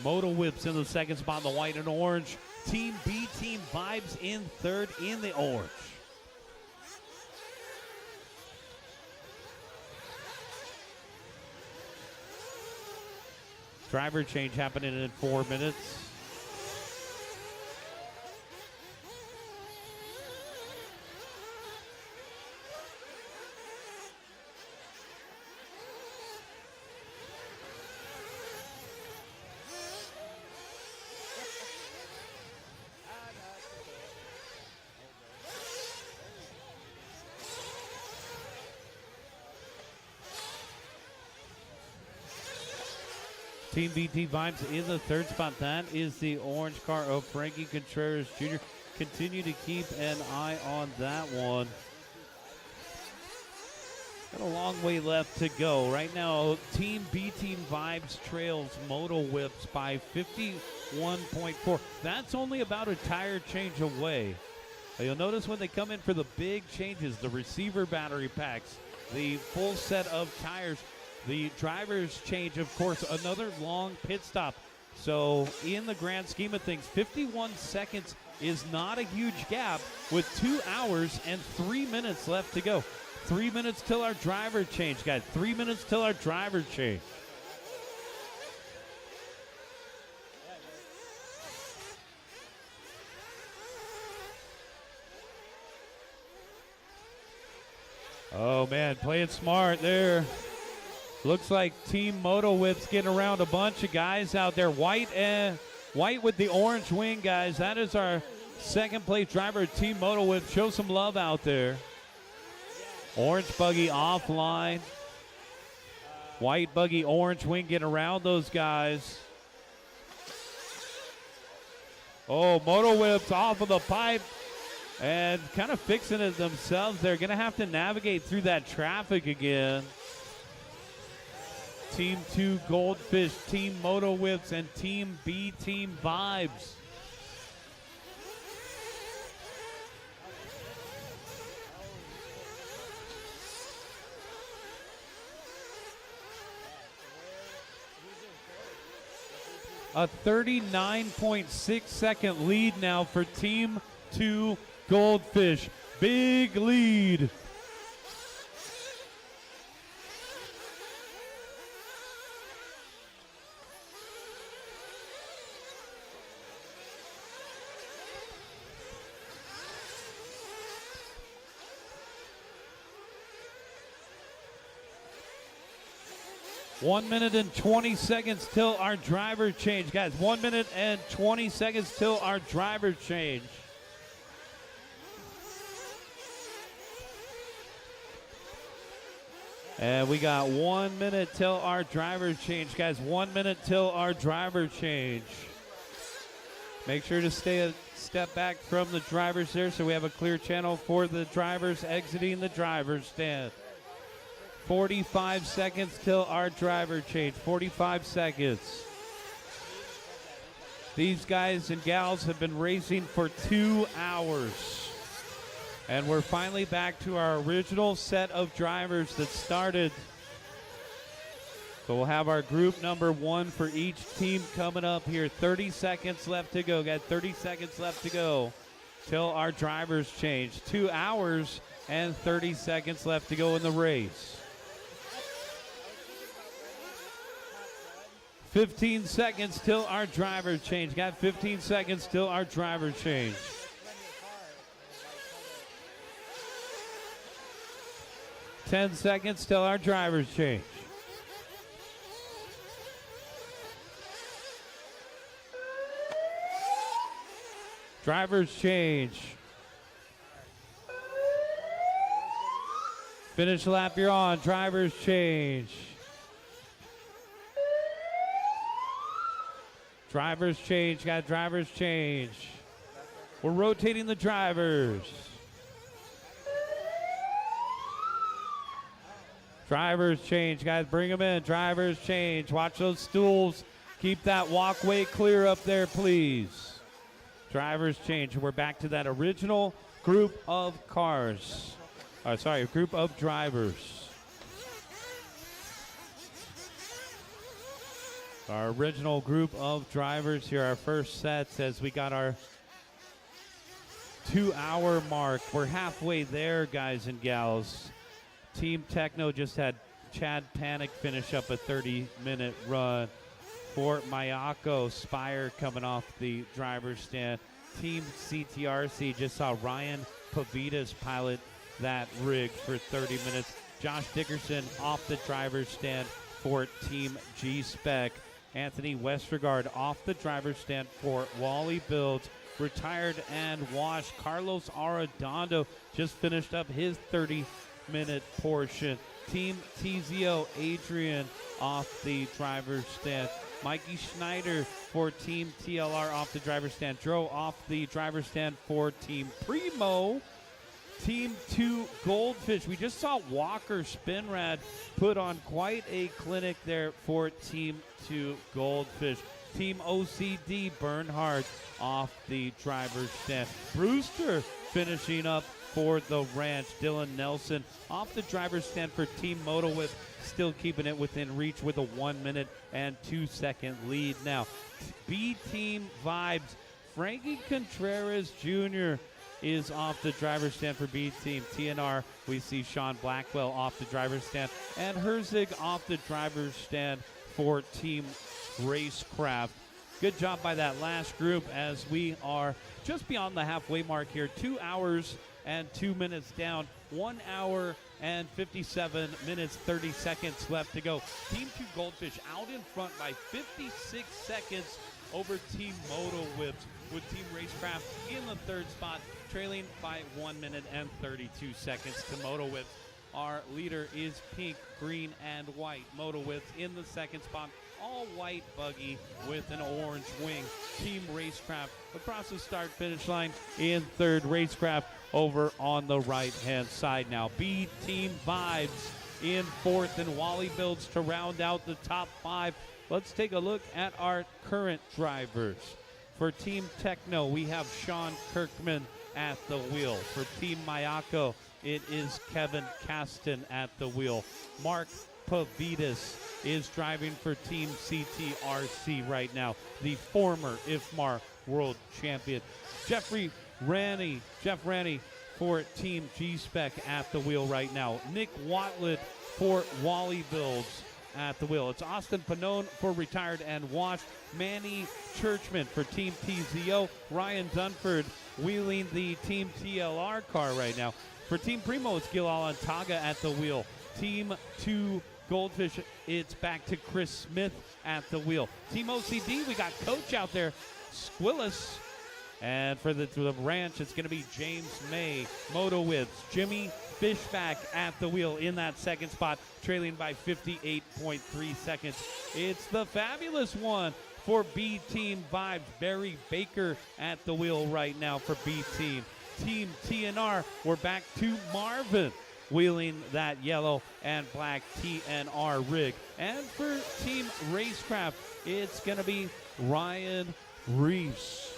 Moto Whips in the 2nd spot in the white and orange. Team B Team Vibes in 3rd in the orange. Driver change happening in 4 minutes. Team VT Vibes in the third spot. That is the orange car of Frankie Contreras Jr. Continue to keep an eye on that one. Got a long way left to go. Right now, Team B Team Vibes trails Moto Whips by 51.4. That's only about a tire change away. You'll notice when they come in for the big changes, the receiver battery packs, the full set of tires, the driver's change, of course, another long pit stop. So in the grand scheme of things, 51 seconds is not a huge gap with 2 hours and 3 minutes left to go. 3 minutes till our driver change, guys. 3 minutes till our driver change. Oh, man, playing smart there. Looks like Team Moto Whip's getting around a bunch of guys out there. White with the orange wing, guys. That is our second place driver, Team Moto Whip. Show some love out there. Orange buggy offline. White buggy, orange wing getting around those guys. Oh, Moto Whip's off of the pipe and kind of fixing it themselves. They're going to have to navigate through that traffic again. Team 2 Goldfish, Team Moto Whips, and Team B Team Vibes. A 39.6 second lead now for Team 2 Goldfish. Big lead. One minute and 20 seconds till our driver change. Guys, 1 minute and 20 seconds till our driver change. And we got 1 minute till our driver change. Guys, 1 minute till our driver change. Make sure to stay a step back from the drivers there so we have a clear channel for the drivers exiting the driver's stand. 45 seconds till our driver change. 45 seconds. These guys and gals have been racing for 2 hours. And we're finally back to our original set of drivers that started. So we'll have our group number 1 for each team coming up here. 30 seconds left to go. Got 30 seconds left to go till our drivers change. 2 hours and 30 seconds left to go in the race. 15 seconds till our driver change. Got 15 seconds till our driver change. 10 seconds till our drivers change. Drivers change. Finish lap you're on. Drivers change. Drivers change, got drivers change. We're rotating the drivers. Drivers change, guys, bring them in. Drivers change, watch those stools. Keep that walkway clear up there, please. Drivers change, we're back to that original group of cars. Group of drivers. Our original group of drivers here, our first sets as we got our 2 hour mark. We're halfway there, guys and gals. Team Techno just had Chad Panic finish up a 30-minute run. for Mayako. Spire coming off the driver's stand. Team CTRC just saw Ryan Pavitas pilot that rig for 30 minutes. Josh Dickerson off the driver's stand for Team G-Spec. Anthony Westergaard off the driver's stand for Wally Builds. Retired and washed. Carlos Arredondo just finished up his 30-minute portion. Team TZO, Adrian off the driver's stand. Mikey Schneider for Team TLR off the driver's stand. Dro off the driver's stand for Team Primo. Team 2 Goldfish. We just saw Walker Spinrad put on quite a clinic there for Team 2 Goldfish. Team OCD Bernhard off the driver's stand. Brewster finishing up for the ranch. Dylan Nelson off the driver's stand for Team Moto Whip, still keeping it within reach with a 1 minute and 2 second lead. Now, B Team Vibes. Frankie Contreras Jr. is off the driver's stand for B Team. TNR, we see Sean Blackwell off the driver's stand, and Herzig off the driver's stand for Team Racecraft. Good job by that last group as we are just beyond the halfway mark here. 2 hours and 2 minutes down. 1 hour and 57 minutes, 30 seconds left to go. Team 2 Goldfish out in front by 56 seconds over Team Moto Whips, with Team Racecraft in the third spot, trailing by 1 minute and 32 seconds to Moto Whips. Our leader is pink, green, and white. Moto Whips in the second spot, all white buggy with an orange wing. Team Racecraft across the start-finish line in third. Racecraft over on the right-hand side now. B Team Vibes in fourth, and Wally Builds to round out the top five. Let's take a look at our current drivers. For Team Techno, we have Sean Kirkman at the wheel. For Team Mayako, it is Kevin Caston at the wheel. Mark Pavitas is driving for Team CTRC right now, the former IFMAR world champion. Jeff Raney for Team G-Spec at the wheel right now. Nick Watlett for Wally Builds at the wheel. It's Austin Panone for Retired and Washed. Manny Churchman for Team TZO. Ryan Dunford wheeling the Team TLR car right now. For Team Primo, it's Gil Alantaga at the wheel. Team 2 Goldfish, it's back to Chris Smith at the wheel. Team OCD, we got Coach out there, Squillis. And for the ranch, it's going to be James May. Moto Whips, Jimmy Fishback at the wheel in that second spot, trailing by 58.3 seconds. It's the fabulous one for B Team Vibes. Barry Baker at the wheel right now for B Team. Team TNR, we're back to Marvin wheeling that yellow and black TNR rig. And for Team Racecraft, it's going to be Ryan Reese.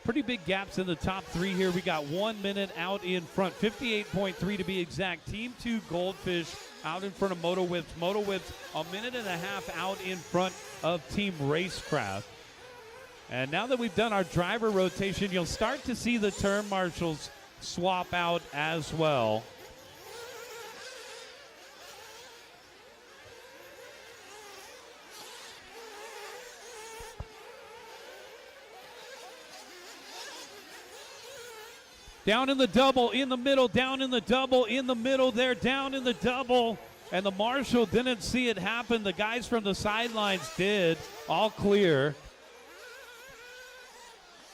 Pretty big gaps in the top three here. We got 1 minute out in front, 58.3 to be exact. Team 2 Goldfish out in front of Moto Whips. Moto Whips a minute and a half out in front of Team Racecraft. And now that we've done our driver rotation, you'll start to see the turn marshals swap out as well. Down in the double, in the middle, down in the double, in the middle there, down in the double. And the marshal didn't see it happen. The guys from the sidelines did. All clear.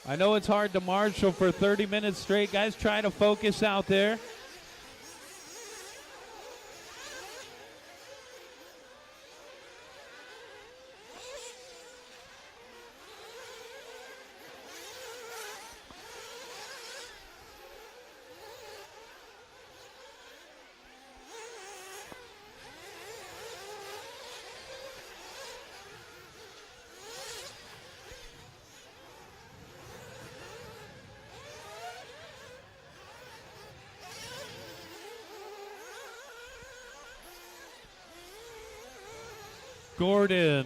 I know it's hard to marshal for 30 minutes straight. Guys, try to focus out there. Gordon.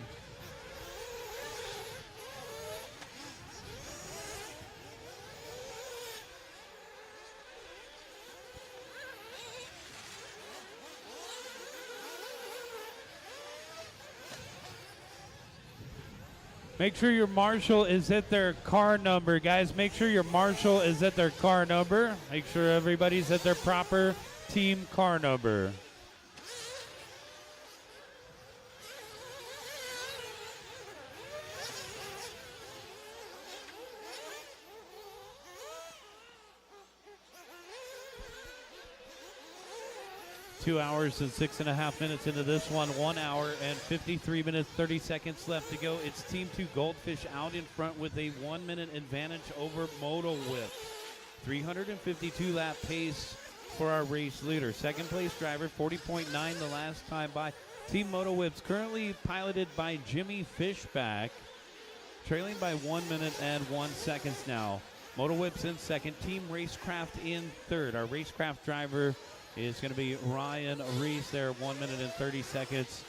Make sure your marshal is at their car number, guys. Make sure your marshal is at their car number. Make sure everybody's at their proper team car number. Two hours and 6.5 minutes into this one. 1 hour and 53 minutes, 30 seconds left to go. It's Team 2 Goldfish out in front with a 1 minute advantage over Moto Whip. 352 lap pace for our race leader. Second place driver, 40.9 the last time by. Team Moto Whip's currently piloted by Jimmy Fishback, trailing by 1 minute and 1 second now. Moto Whip's in second. Team Racecraft in third. Our Racecraft driver is going to be Ryan Reese there, 1 minute and 30 seconds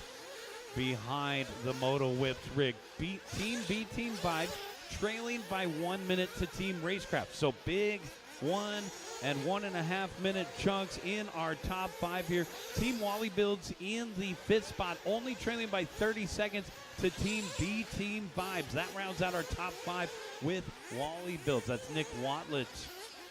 behind the Moto Whips rig. Team B Team Vibes trailing by 1 minute to Team Racecraft. So big 1 and 1.5 minute chunks in our top 5 here. Team Wally Builds in the 5th spot, only trailing by 30 seconds to Team B Team Vibes. That rounds out our top 5 with Wally Builds. That's Nick Watlett.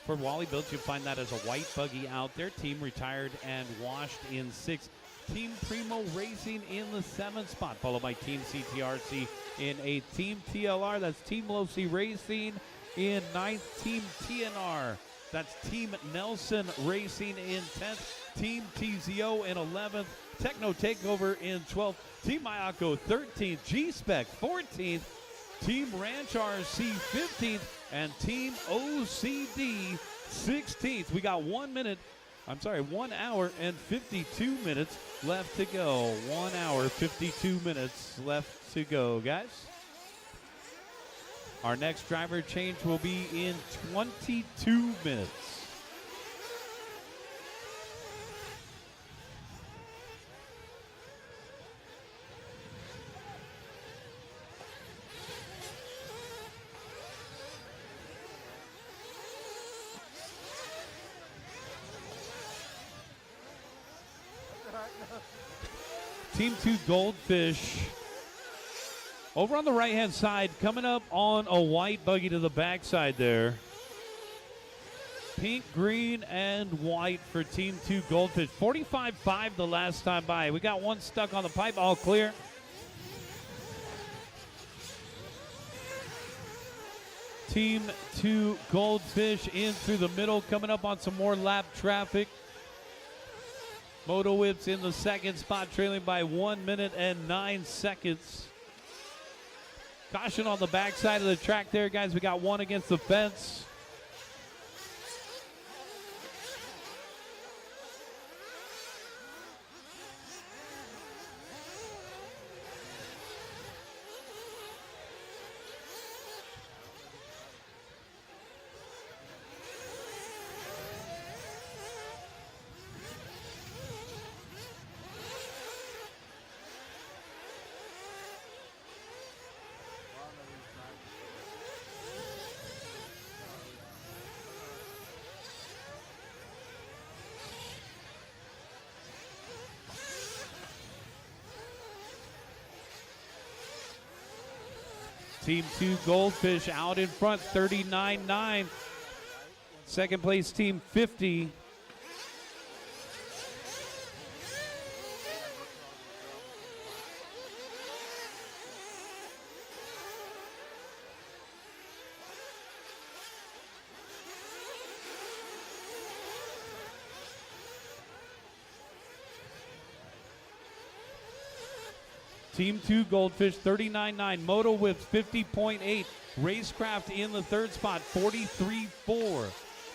For Wally Builds, you'll find that as a white buggy out there. Team Retired and Washed in 6th. Team Primo Racing in the 7th spot, followed by Team CTRC in 8th. Team TLR, that's Team Low C Racing in 9th. Team TNR, that's Team Nelson Racing in 10th. Team TZO in 11th. Techno Takeover in 12th. Team Mayako 13th. G-Spec 14th. Team Ranch RC 15th. And Team OCD 16th. We got 1 hour and 52 minutes left to go. 1 hour, 52 minutes left to go, guys. Our next driver change will be in 22 minutes. Team 2 Goldfish over on the right-hand side, coming up on a white buggy to the backside there. Pink, green, and white for Team 2 Goldfish. 45.5 the last time by. We got one stuck on the pipe, all clear. Team 2 Goldfish in through the middle, coming up on some more lap traffic. Moto Whips in the 2nd spot, trailing by 1 minute and 9 seconds. Caution on the backside of the track there, guys. We got one against the fence. Team 2 Goldfish out in front, 39.9. Second place team, 50. Team 2 Goldfish, 39.9. Moto Whips, 50.8. Racecraft in the 3rd spot, 43.4.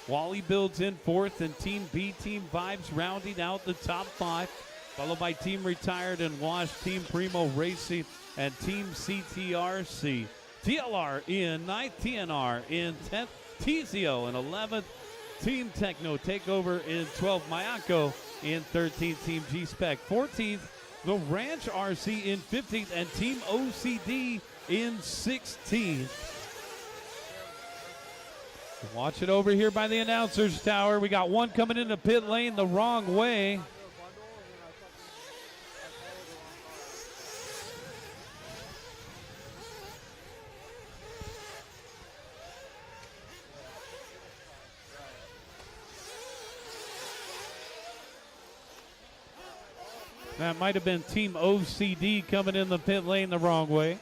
Wally Builds in 4th, and Team B Team Vibes rounding out the top 5, followed by Team Retired and Washed, Team Primo Racing, and Team CTRC. TLR in 9th, TNR in 10th, TZO in 11th, Team Techno Takeover in 12th, Mayako in 13th, Team G-Spec 14th, the Ranch RC in 15th, and Team OCD in 16th. Watch it over here by the announcer's tower. We got one coming into pit lane the wrong way. That might have been Team OCD coming in the pit lane the wrong way.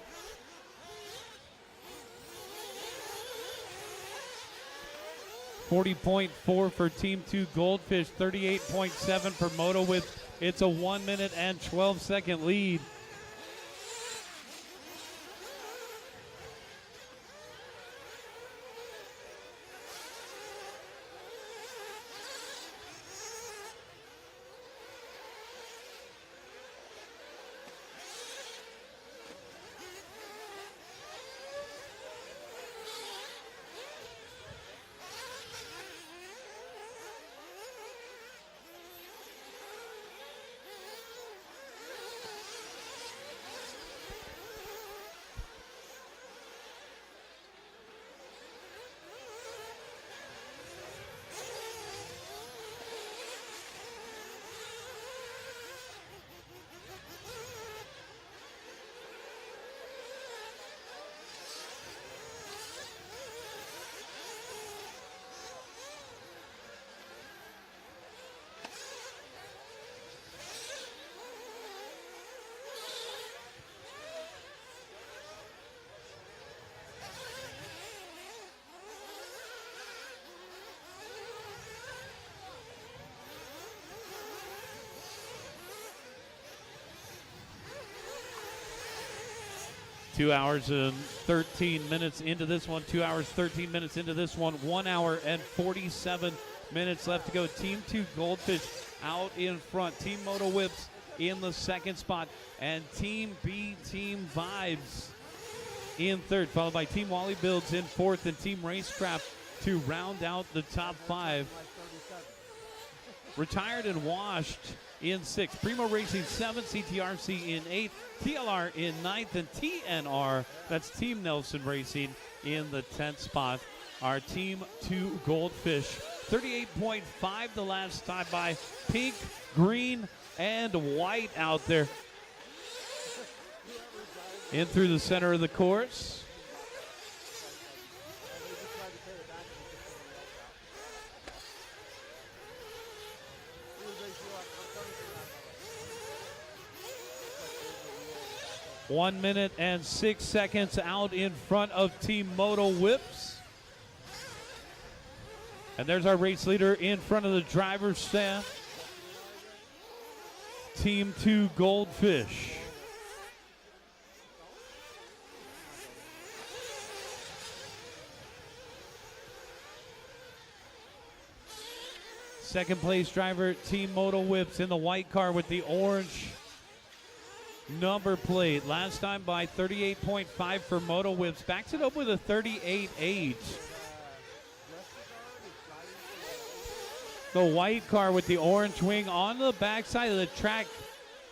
$40.4 for Team 2 Goldfish, 38.7 for Moto Whip. It's a 1 minute and 12-second lead. Two hours and 13 minutes into this one. 2 hours, 13 minutes into this one. 1 hour and 47 minutes left to go. Team 2 Goldfish out in front. Team Moto Whips in the second spot. And Team B, Team Vibes in third, followed by Team Wally Builds in fourth and Team Racecraft to round out the top five. Retired and Washed in sixth. Primo Racing seventh. CTRC in eighth. TLR in ninth. And TNR, that's Team Nelson Racing, in the 10th spot. Our Team 2 Goldfish, 38.5 the last time by. Pink, green, and white out there. In through the center of the course. One minute and 6 seconds out in front of Team Moto Whips. And there's our race leader in front of the driver's stand. Team 2 Goldfish. Second place driver, Team Moto Whips, in the white car with the orange number plate. Last time by 38.5 for Moto Whips. Backs it up with a 38.8. The white car with the orange wing on the backside of the track,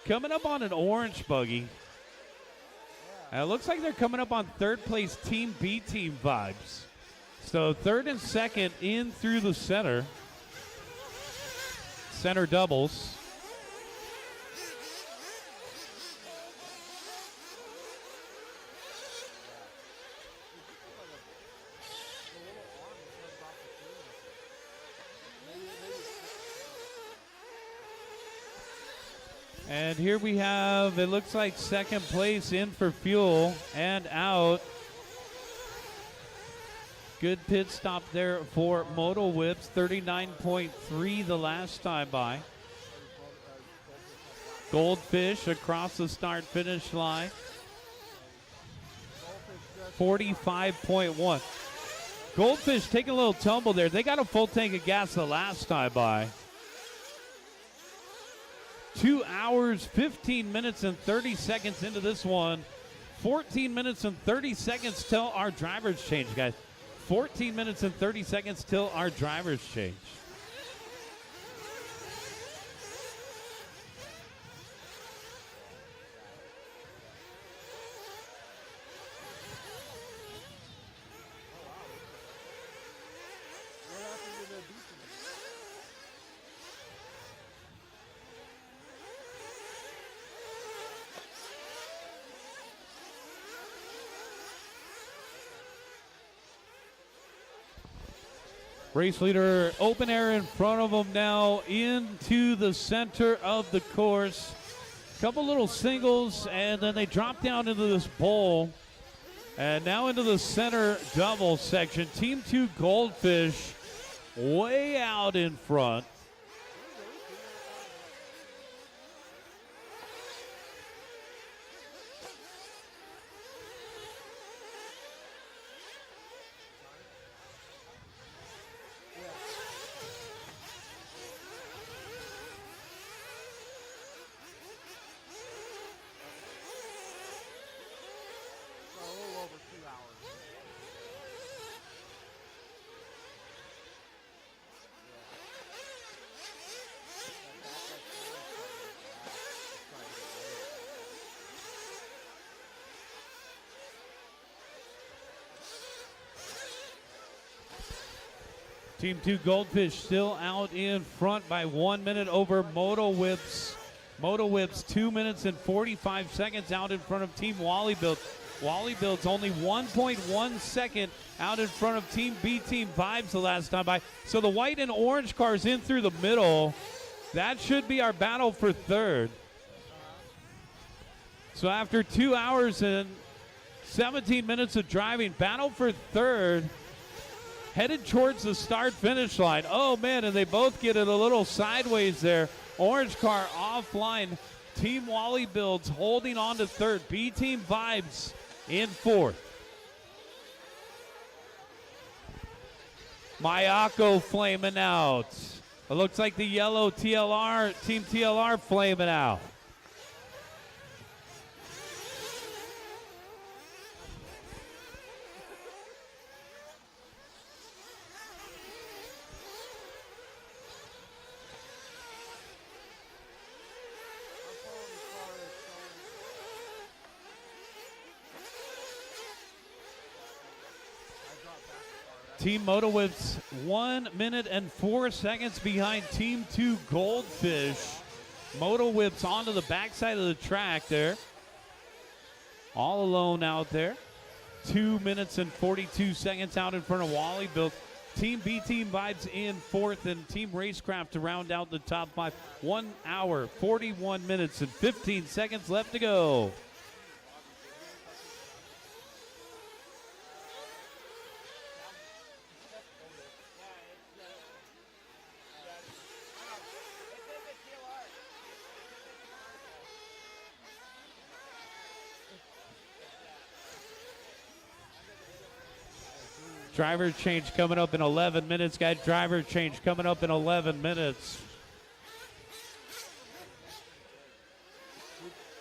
coming up on an orange buggy. And it looks like they're coming up on third place, Team B Team Vibes. So third and second in through the center. Center doubles. And here we have, it looks like second place in for fuel and out. Good pit stop there for Moto Whips, 39.3 the last time by. Goldfish across the start finish line, 45.1. Goldfish taking a little tumble there. They got a full tank of gas the last time by. 2 hours, 15 minutes, and 30 seconds into this one. 14 minutes and 30 seconds till our drivers change, guys. 14 minutes and 30 seconds till our drivers change. Race leader, open air in front of them now into the center of the course. Couple little singles, and then they drop down into this bowl. And now into the center double section. Team 2 Goldfish way out in front. Team 2 Goldfish still out in front by 1 minute over Moto Whips. Moto Whips 2 minutes and 45 seconds out in front of Team Wally Build. Wally Build's only 1.1 second out in front of Team B Team Vibes the last time by. So the white and orange cars in through the middle. That should be our battle for third. So after 2 hours and 17 minutes of driving, battle for third. Headed towards the start-finish line. Oh, man, and they both get it a little sideways there. Orange car offline. Team Wally Builds holding on to third. B-Team Vibes in fourth. Mayako flaming out. It looks like the yellow TLR, Team TLR flaming out. Team Moto Whips 1 minute and 4 seconds behind Team 2 Goldfish. Moto Whips onto the backside of the track there. All alone out there. 2 minutes and 42 seconds out in front of Wally Build. Team B Team Vibes in fourth, and Team Racecraft to round out the top five. 1 hour, 41 minutes and 15 seconds left to go. Driver change coming up in 11 minutes. Got driver change coming up in 11 minutes.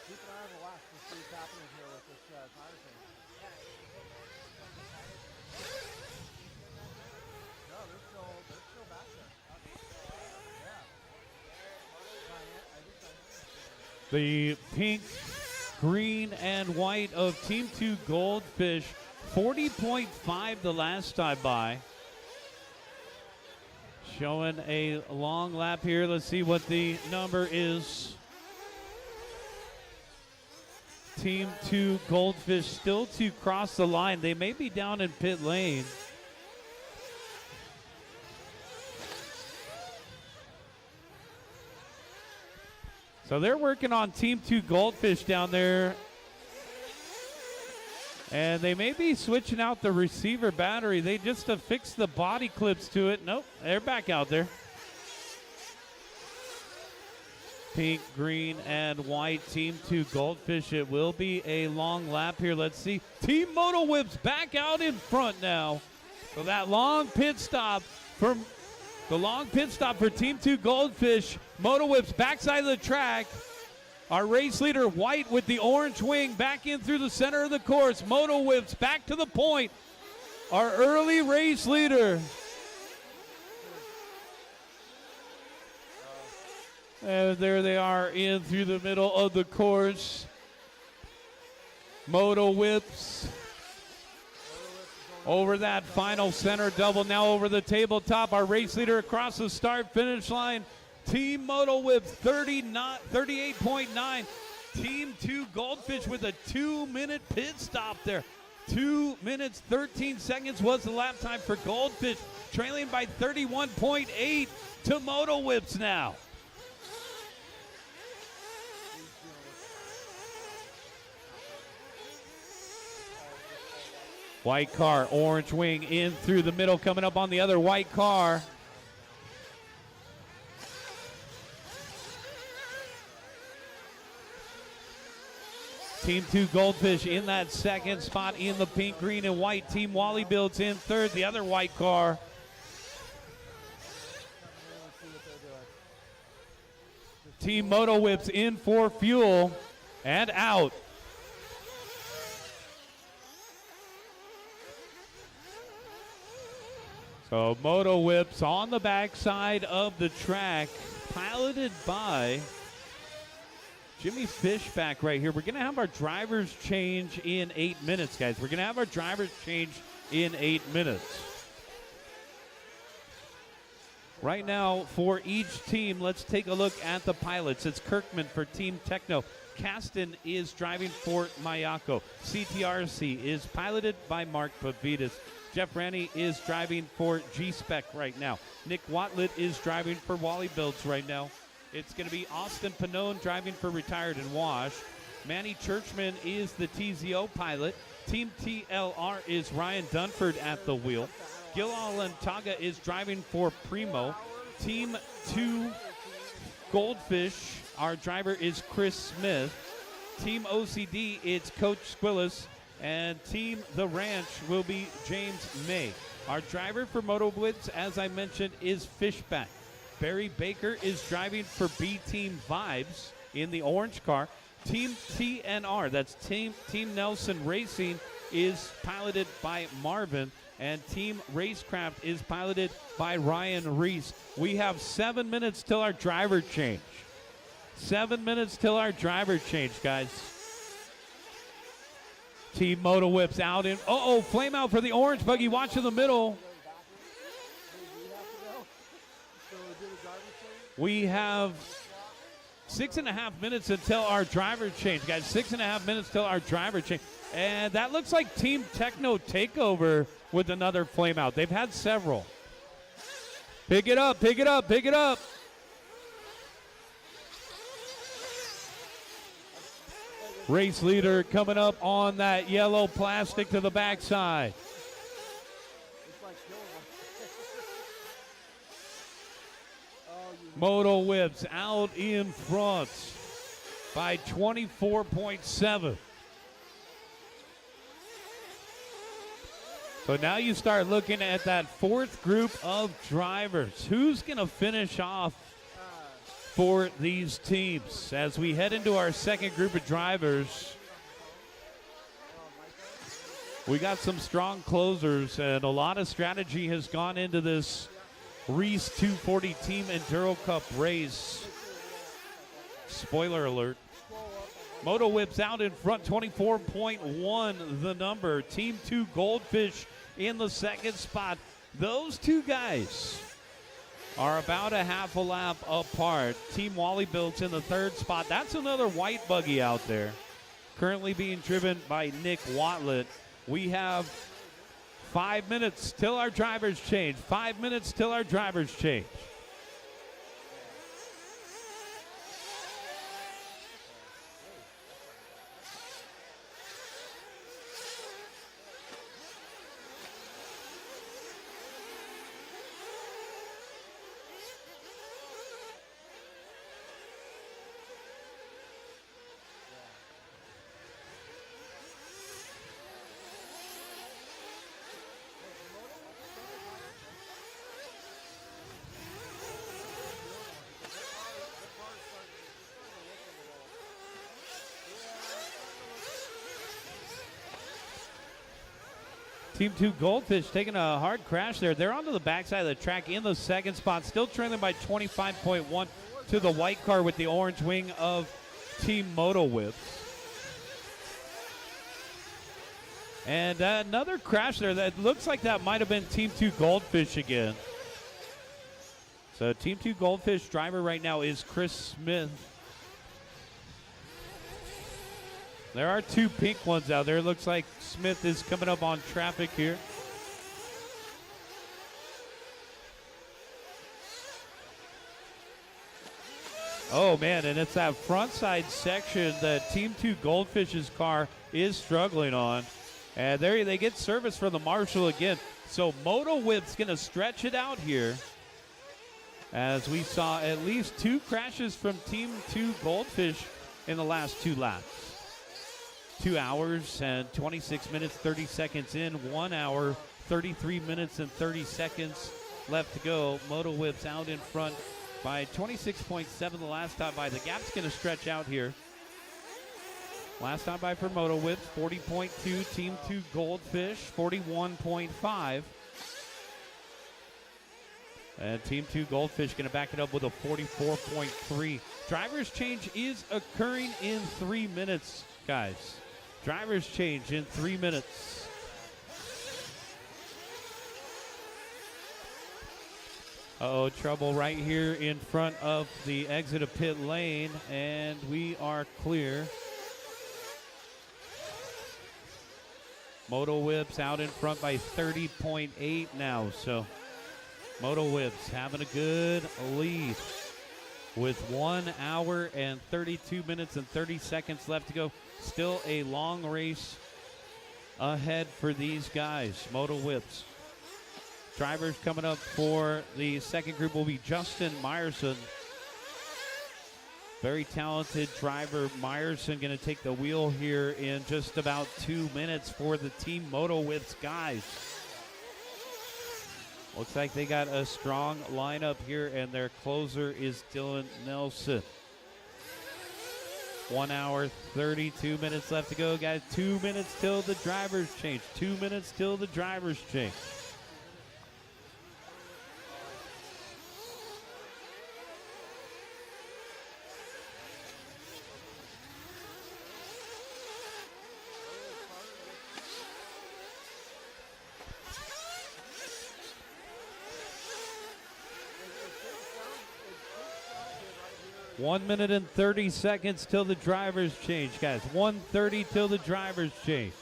Keep an eye on the watch to see what's happening here with this tire change. No, they're still back there. Yeah. The pink, green, and white of Team 2 Goldfish. 40.5 the last time by. Showing a long lap here. Let's see what the number is. Team 2 Goldfish still to cross the line. They may be down in pit lane. So they're working on Team 2 Goldfish down there. And they may be switching out the receiver battery. They just affixed the body clips to it. Nope, they're back out there. Pink, green, and white. Team 2 Goldfish. It will be a long lap here. Let's see. Team Moto Whips back out in front now. So that long pit stop for Team 2 Goldfish. Moto Whips backside of the track. Our race leader, White, with the orange wing, back in through the center of the course. Moto Whips back to the point. Our early race leader. And there they are in through the middle of the course. Moto Whips over that final center double. Now over the tabletop. Our race leader across the start-finish line. Team Moto Whips 38.9. Team 2 Goldfish with a 2-minute pit stop there. 2 minutes, 13 seconds was the lap time for Goldfish, trailing by 31.8 to Moto Whips now. White car, orange wing in through the middle, coming up on the other white car. Team 2 Goldfish in that second spot in the pink, green, and white. Team Wally Builds in third, the other white car. Team Moto Whips in for fuel and out. So Moto Whips on the backside of the track, piloted by Jimmy Fishback right here. We're going to have our drivers change in 8 minutes, guys. We're going to have our drivers change in 8 minutes. Right now, for each team, let's take a look at the pilots. It's Kirkman for Team Techno. Caston is driving for Mayako. CTRC is piloted by Mark Pavitas. Jeff Ranny is driving for G-Spec right now. Nick Watlett is driving for Wally Builds right now. It's going to be Austin Pannone driving for Retired and Wash. Manny Churchman is the TZO pilot. Team TLR is Ryan Dunford at the wheel. Gil Alantaga is driving for Primo. Team 2 Goldfish, our driver is Chris Smith. Team OCD, it's Coach Squillis. And Team The Ranch will be James May. Our driver for Moto Blitz, as I mentioned, is Fishback. Barry Baker is driving for B Team Vibes in the orange car. Team TNR, that's Team Nelson Racing, is piloted by Marvin. And Team Racecraft is piloted by Ryan Reese. We have 7 minutes till our driver change. 7 minutes till our driver change, guys. Team Moto Whips out in. Flame out for the orange buggy. Watch in the middle. We have 6.5 minutes until our driver change, guys. 6.5 minutes till our driver change. And that looks like Team Techno Takeover with another flame out. They've had several. Pick it up, pick it up, pick it up. Race leader coming up on that yellow plastic to the backside. Moto Whips out in front by 24.7. So now you start looking at that fourth group of drivers. Who's going to finish off for these teams as we head into our second group of drivers? We got some strong closers, and a lot of strategy has gone into this Reese 240 Team Enduro Cup race. Spoiler alert. Moto Whips out in front, 24.1 the number. Team 2 Goldfish in the second spot. Those two guys are about a half a lap apart. Team Wally Builds in the third spot. That's another white buggy out there, currently being driven by Nick Watlett. We have 5 minutes till our drivers change. 5 minutes till our drivers change. Team 2 Goldfish taking a hard crash there. They're onto the backside of the track in the second spot, still trailing by 25.1 to the white car with the orange wing of Team Moto Whips. And another crash there. That looks like that might have been Team 2 Goldfish again. So Team 2 Goldfish driver right now is Chris Smith. There are two pink ones out there. It looks like Smith is coming up on traffic here. Oh, man, and it's that front side section that Team 2 Goldfish's car is struggling on. And there they get service from the marshal again. So Moto Whip's going to stretch it out here, as we saw at least 2 crashes from Team 2 Goldfish in the last 2 laps. 2 hours and 26 minutes, 30 seconds in. 1 hour, 33 minutes and 30 seconds left to go. Moto Whip's out in front by 26.7 the last time by. The gap's going to stretch out here. Last time by for Moto Whip, 40.2. Team 2 Goldfish, 41.5. And Team 2 Goldfish going to back it up with a 44.3. Driver's change is occurring in 3 minutes, guys. Driver's change in 3 minutes. Uh-oh, trouble right here in front of the exit of pit lane, and we are clear. Moto Whip's out in front by 30.8 now, so Moto Whip's having a good lead with 1 hour and 32 minutes and 30 seconds left to go. Still a long race ahead for these guys, Moto Whips. Drivers coming up for the second group will be Justin Meyerson. Very talented driver. Meyerson going to take the wheel here in just about 2 minutes for the Team Moto Whips guys. Looks like they got a strong lineup here, and their closer is Dylan Nelson. 1 hour, 32 minutes left to go, guys. 2 minutes till the driver's change. 2 minutes till the driver's change. One minute and 30 seconds till the driver's change, guys. 1:30 till the driver's change.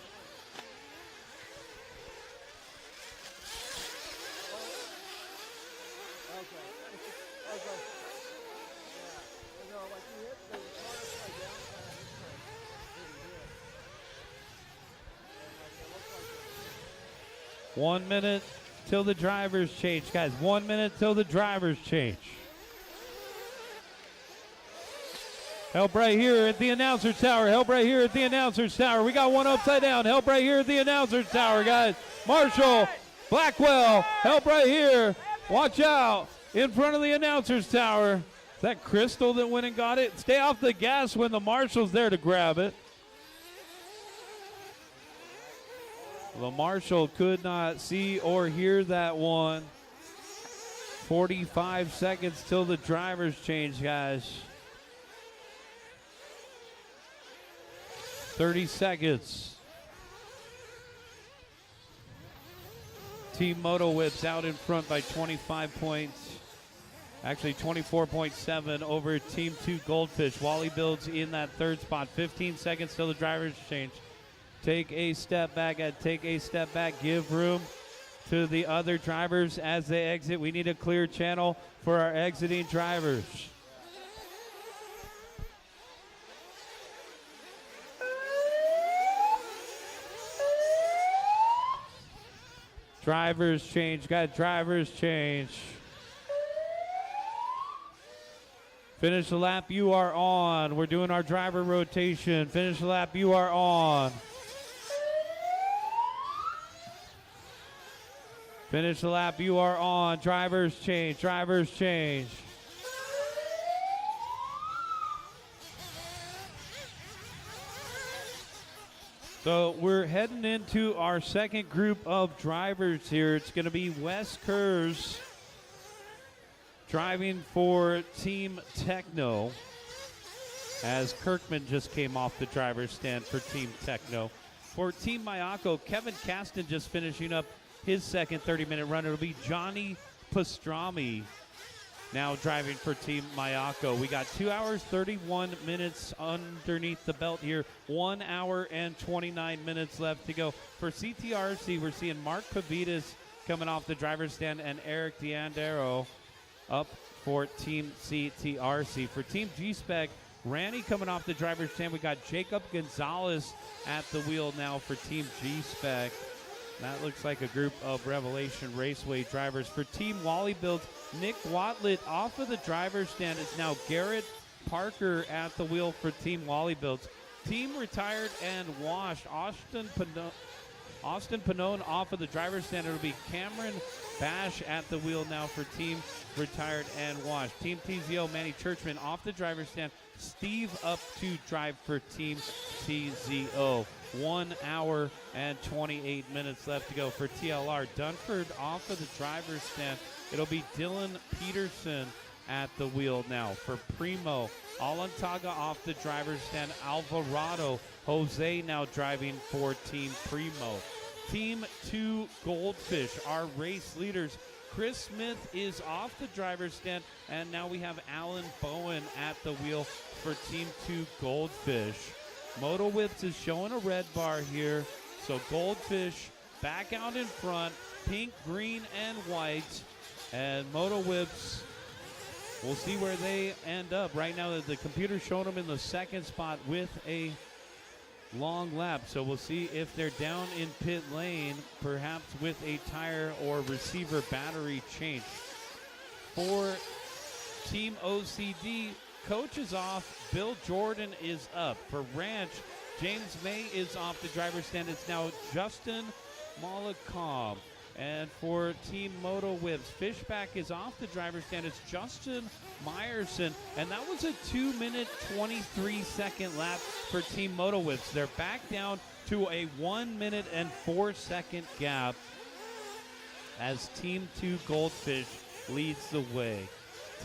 One minute till the driver's change, guys. 1 minute till the driver's change. Help right here at the announcer's tower. Help right here at the announcer's tower. We got one upside down. Help right here at the announcer's tower, guys. Marshall, Blackwell, help right here. Watch out in front of the announcer's tower. Is that Crystal that went and got it? Stay off the gas when the marshal's there to grab it. The marshal could not see or hear that one. 45 seconds till the driver's change, guys. 30 seconds. Team Moto Whips out in front by 25 points. Actually 24.7 over Team 2 Goldfish. Wally Builds in that third spot. 15 seconds till the driver's change. Take a step back. Take a step back. Give room to the other drivers as they exit. We need a clear channel for our exiting drivers. Drivers change, guys, drivers change. Finish the lap, you are on. We're doing our driver rotation. Finish the lap, you are on. Finish the lap, you are on. Drivers change, drivers change. So we're heading into our second group of drivers here. It's going to be Wes Kurz driving for Team Techno, as Kirkman just came off the driver's stand for Team Techno. For Team Mayako, Kevin Caston just finishing up his second 30-minute run. It'll be Johnny Pastrami now driving for Team Mayako. We got 2 hours, 31 minutes underneath the belt here. 1 hour and 29 minutes left to go. For CTRC, we're seeing Mark Pavitas coming off the driver's stand and Eric D'Andero up for Team CTRC. For Team G-Spec, Randy coming off the driver's stand. We got Jacob Gonzalez at the wheel now for Team G-Spec. That looks like a group of Revelation Raceway drivers. For Team Wally Builds, Nick Watlett off of the driver's stand. It's now Garrett Parker at the wheel for Team Wally Builds. Team Retired and Washed, Austin Pannone off of the driver's stand. It'll be Cameron Bash at the wheel now for Team Retired and Washed. Team TZO, Manny Churchman off the driver's stand. Steve up to drive for Team TZO. 1 hour and 28 minutes left to go for TLR. Dunford off of the driver's stand. It'll be Dylan Peterson at the wheel now. For Primo, Alantaga off the driver's stand. Alvarado, Jose now driving for Team Primo. Team 2 Goldfish, our race leaders. Chris Smith is off the driver's stand, and now we have Alan Bowen at the wheel for Team 2 Goldfish. Moto Whips is showing a red bar here, so Goldfish back out in front, pink, green, and white, and Moto Whips, we'll see where they end up. Right now, the computer's showing them in the second spot with a long lap, so we'll see if they're down in pit lane, perhaps with a tire or receiver battery change. For Team OCD, Coach is off, Bill Jordan is up. For Ranch, James May is off the driver's stand. It's now Justin Mollicom. And for Team Moto Whips, Fishback is off the driver's stand. It's Justin Meyerson. And that was a 2-minute, 23-second lap for Team Moto Whips. They're back down to a 1-minute and 4-second gap as Team 2 Goldfish leads the way.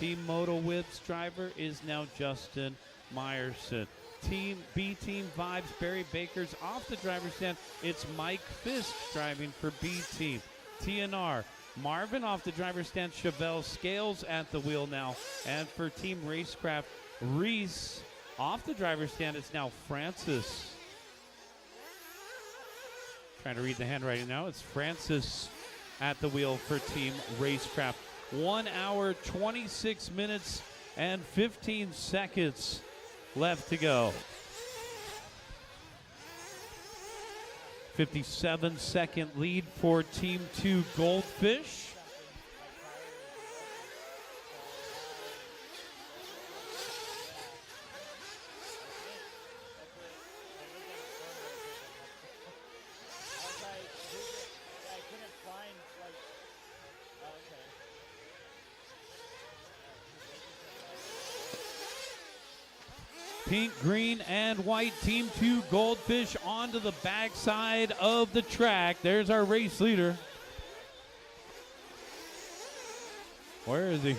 Team Moto Whips driver is now Justin Meyerson. Team B Team Vibes, Barry Baker's off the driver's stand. It's Mike Fisk driving for B Team. TNR, Marvin off the driver's stand. Chevelle Scales at the wheel now. And for Team Racecraft, Reese off the driver's stand. It's now Francis. Trying to read the handwriting now. It's Francis at the wheel for Team Racecraft. 1 hour, 26 minutes, and 15 seconds left to go. 57-second lead for Team 2 Goldfish. Pink, green, and white. Team 2 Goldfish onto the backside of the track. There's our race leader. Where is he?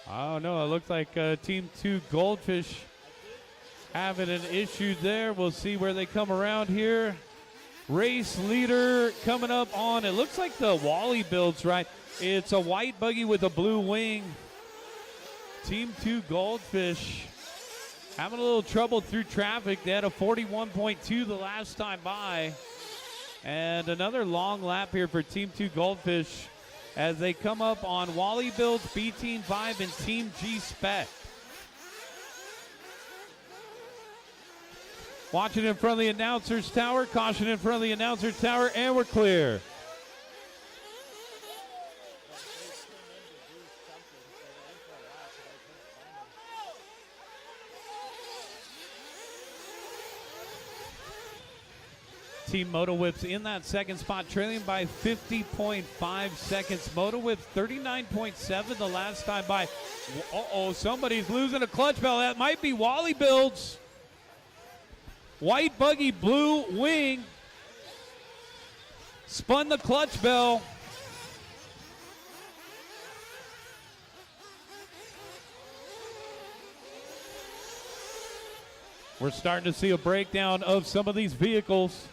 Oh, no, it looks like Team 2 Goldfish having an issue there. We'll see where they come around here. Race leader coming up on, it looks like the Wally Builds, right? It's a white buggy with a blue wing. Team 2 Goldfish having a little trouble through traffic. They had a 41.2 the last time by. And another long lap here for Team 2 Goldfish as they come up on Wally Builds, B Team 5, and Team G-Spec. Watching in front of the announcer's tower. Caution in front of the announcer's tower, and we're clear. Team Moto Whips in that second spot, trailing by 50.5 seconds. Moto Whips 39.7 the last time by. Uh-oh, somebody's losing a clutch bell. That might be Wally Builds. White buggy, blue wing. Spun the clutch bell. We're starting to see a breakdown of some of these vehicles.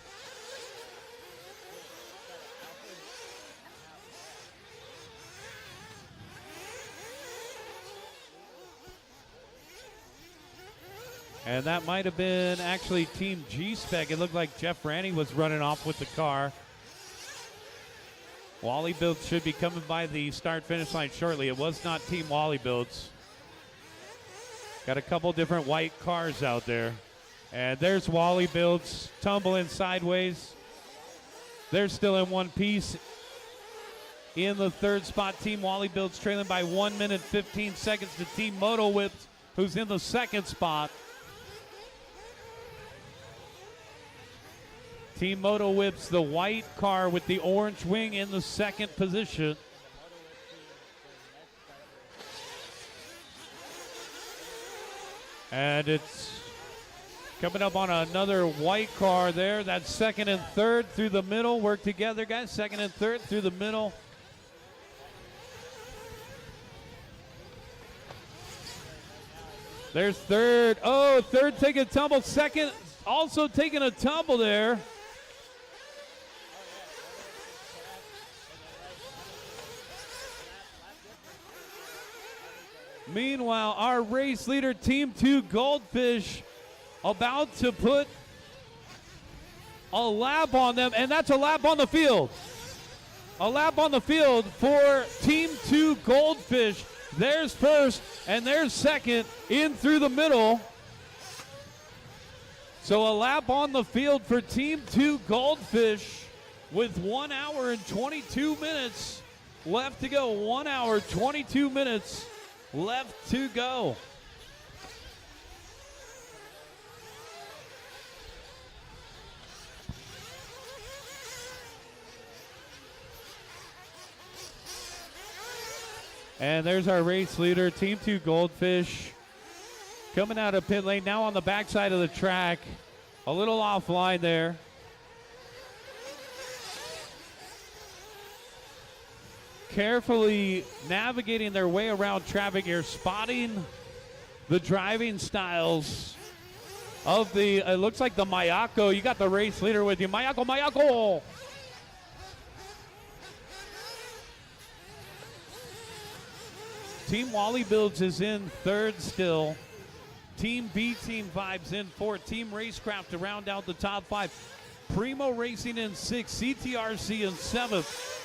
And that might have been actually Team G-Spec. It looked like Jeff Ranny was running off with the car. Wally Builds should be coming by the start-finish line shortly. It was not Team Wally Builds. Got a couple different white cars out there. And there's Wally Builds tumbling sideways. They're still in one piece. In the third spot, Team Wally Builds trailing by 1 minute 15 seconds to Team Moto Whips, who's in the second spot. Team Moto Whips, the white car with the orange wing, in the second position. And it's coming up on another white car there. That's second and third through the middle. Work together, guys. Second and third through the middle. There's third. Oh, third taking a tumble. Second also taking a tumble there. Meanwhile, our race leader, Team 2 Goldfish, about to put a lap on them, and that's a lap on the field. A lap on the field for Team 2 Goldfish. There's first, and there's second, in through the middle. So a lap on the field for Team 2 Goldfish with 1 hour and 22 minutes left to go. 1 hour, 22 minutes left to go. And there's our race leader, Team 2 Goldfish, coming out of pit lane, now on the backside of the track. A little offline there. Carefully navigating their way around traffic here, spotting the driving styles of the, it looks like the Mayako. You got the race leader with you. Mayako! Team Wally Builds is in third still. Team B Team Vibes in fourth. Team Racecraft to round out the top five. Primo Racing in sixth. CTRC in seventh.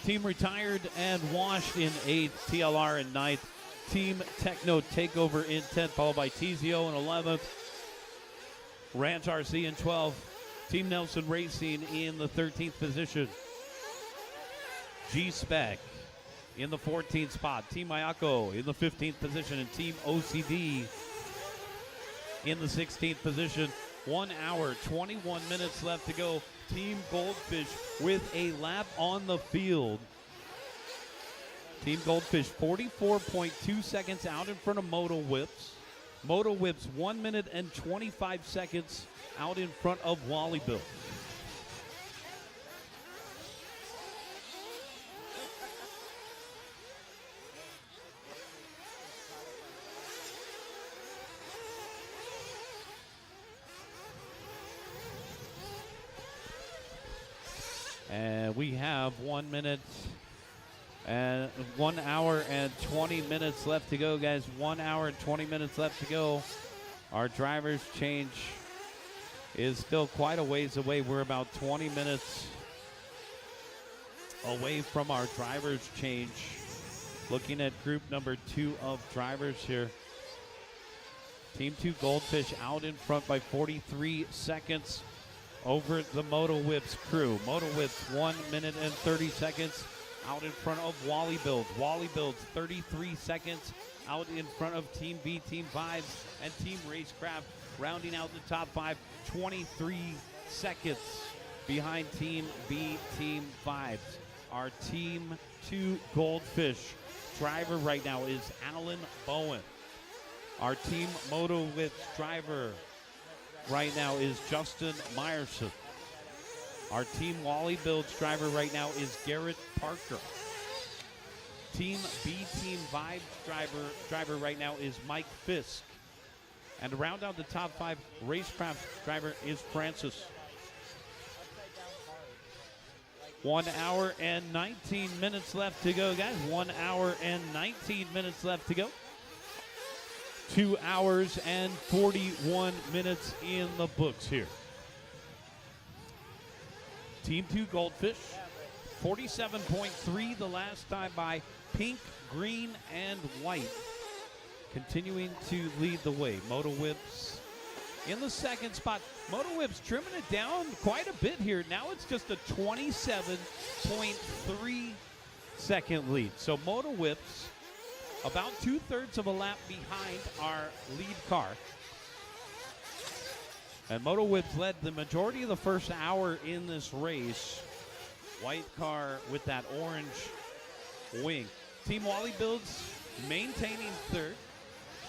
Team Retired and Washed in eighth. TLR in ninth. Team Techno Takeover in 10th, followed by TZO in 11th. Ranch RC in 12th. Team Nelson Racing in the 13th position. G-Spec in the 14th spot. Team Mayako in the 15th position, and Team OCD in the 16th position. 1 hour, 21 minutes left to go. Team Goldfish with a lap on the field. Team Goldfish 44.2 seconds out in front of Moto Whips. Moto Whips 1 minute and 25 seconds out in front of Wally Bill. And we have 1 minute and 1 hour and 20 minutes left to go, guys. 1 hour and 20 minutes left to go. Our driver's change is still quite a ways away. We're about 20 minutes away from our driver's change. Looking at group number 2 of drivers here. Team 2 Goldfish out in front by 43 seconds over the Moto Whips crew. Moto Whips 1 minute and 30 seconds out in front of Wally Builds. Wally Builds 33 seconds out in front of Team B, Team Vibes, and Team Racecraft, rounding out the top 5, 23 seconds behind Team B, Team Vibes. Our Team 2 Goldfish driver right now is Alan Bowen. Our Team Moto Whips driver right now is Justin Meyerson. Our Team Wally Builds driver right now is Garrett Parker. Team B Team Vibes driver right now is Mike Fisk. And to round out the top 5, Racecraft driver is Francis. 1 hour and 19 minutes left to go, guys. 1 hour and 19 minutes left to go. 2 hours and 41 minutes in the books here. Team 2 Goldfish, 47.3 the last time by pink, green, and white. continuing to lead the way. Moto Whips in the second spot. Moto Whips trimming it down quite a bit here. Now it's just a 27.3 second lead. So Moto Whips about 2/3 of a lap behind our lead car. And Moto Whips led the majority of the first hour in this race. White car with that orange wing. Team Wally Builds maintaining third.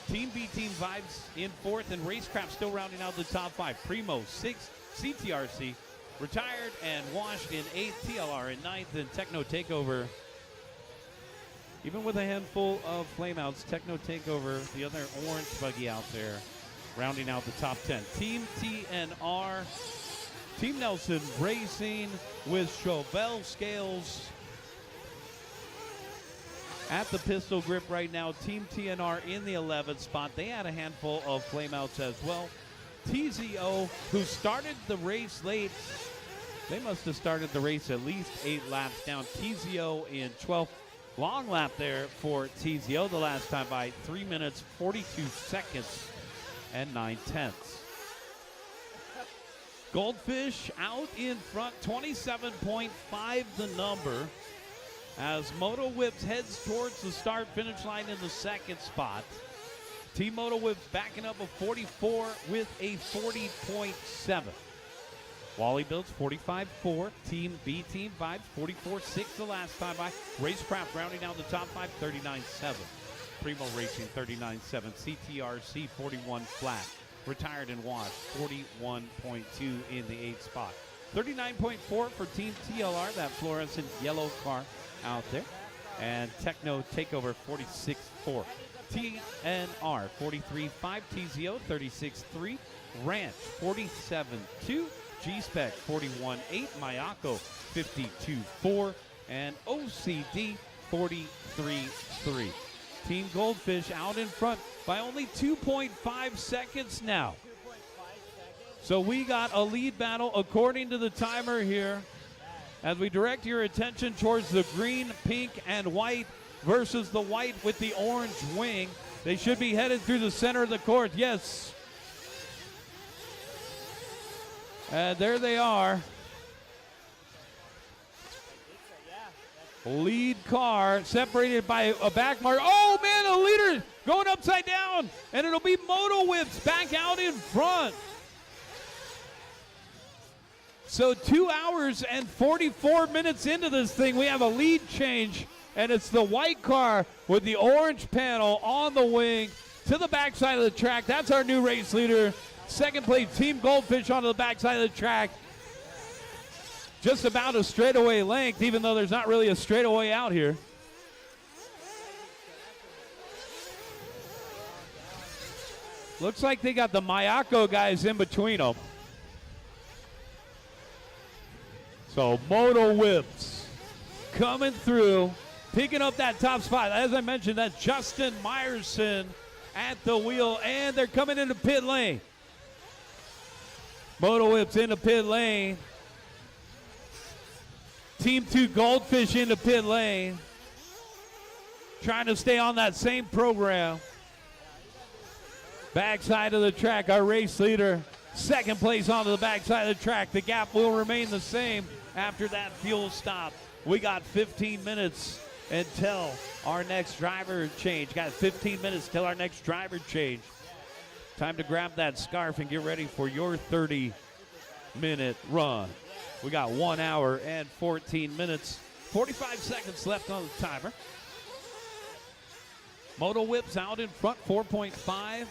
Team B Team Vibes in fourth, and Racecraft still rounding out the top five. Primo, sixth. CTRC retired and washed in eighth. TLR in ninth, and Techno Takeover. Even with a handful of flameouts, Techno Takeover, the other orange buggy out there, rounding out the top 10. Team TNR, Team Nelson Racing with Chauvel Scales at the pistol grip right now. Team TNR in the 11th spot. They had a handful of flameouts as well. TZO, who started the race late, they must have started the race at least 8 laps down. TZO in 12th. Long lap there for TZO the last time by 3 minutes, 42 seconds, and 9/10. Goldfish out in front, 27.5 the number, as Moto Whips heads towards the start-finish line in the second spot. Team Moto Whips backing up a 44 with a 40.7. Wally Builds 45.4. Team B Team Vibes 44.6 the last time by. Racecraft rounding out the top five, 39.7. Primo Racing 39.7. CTRC 41 flat. Retired and washed 41.2 in the 8th spot. 39.4 for Team TLR, that fluorescent yellow car out there. And Techno Takeover 46.4. TNR 43.5. TZO 36.3. Ranch 47.2. G-Spec 41.8. Mayako 52.4. And OCD 43.3. Team Goldfish out in front by only 2.5 seconds now. So we got a lead battle according to the timer here, as we direct your attention towards the green, pink, and white versus the white with the orange wing. They should be headed through the center of the court. Yes. And there they are. Lead car separated by a back mark. Oh, man, the leader going upside down. And it'll be Moto Whips back out in front. So 2 hours and 44 minutes into this thing, we have a lead change. And it's the white car with the orange panel on the wing to the backside of the track. That's our new race leader. Second place, Team Goldfish onto the backside of the track. Just about a straightaway length, even though there's not really a straightaway out here. Looks like they got the Mayako guys in between them. So Moto Whips coming through, picking up that top spot. As I mentioned, that's Justin Meyerson at the wheel, and they're coming into pit lane. Moto Whips into pit lane. Team 2 Goldfish into pit lane. Trying to stay on that same program. Backside of the track, our race leader. Second place onto the backside of the track. The gap will remain the same after that fuel stop. We got 15 minutes until our next driver change. Got 15 minutes till our next driver change. Time to grab that scarf and get ready for your 30-minute run. We got 1 hour and 14 minutes, 45 seconds left on the timer. Moto Whips out in front, 4.5.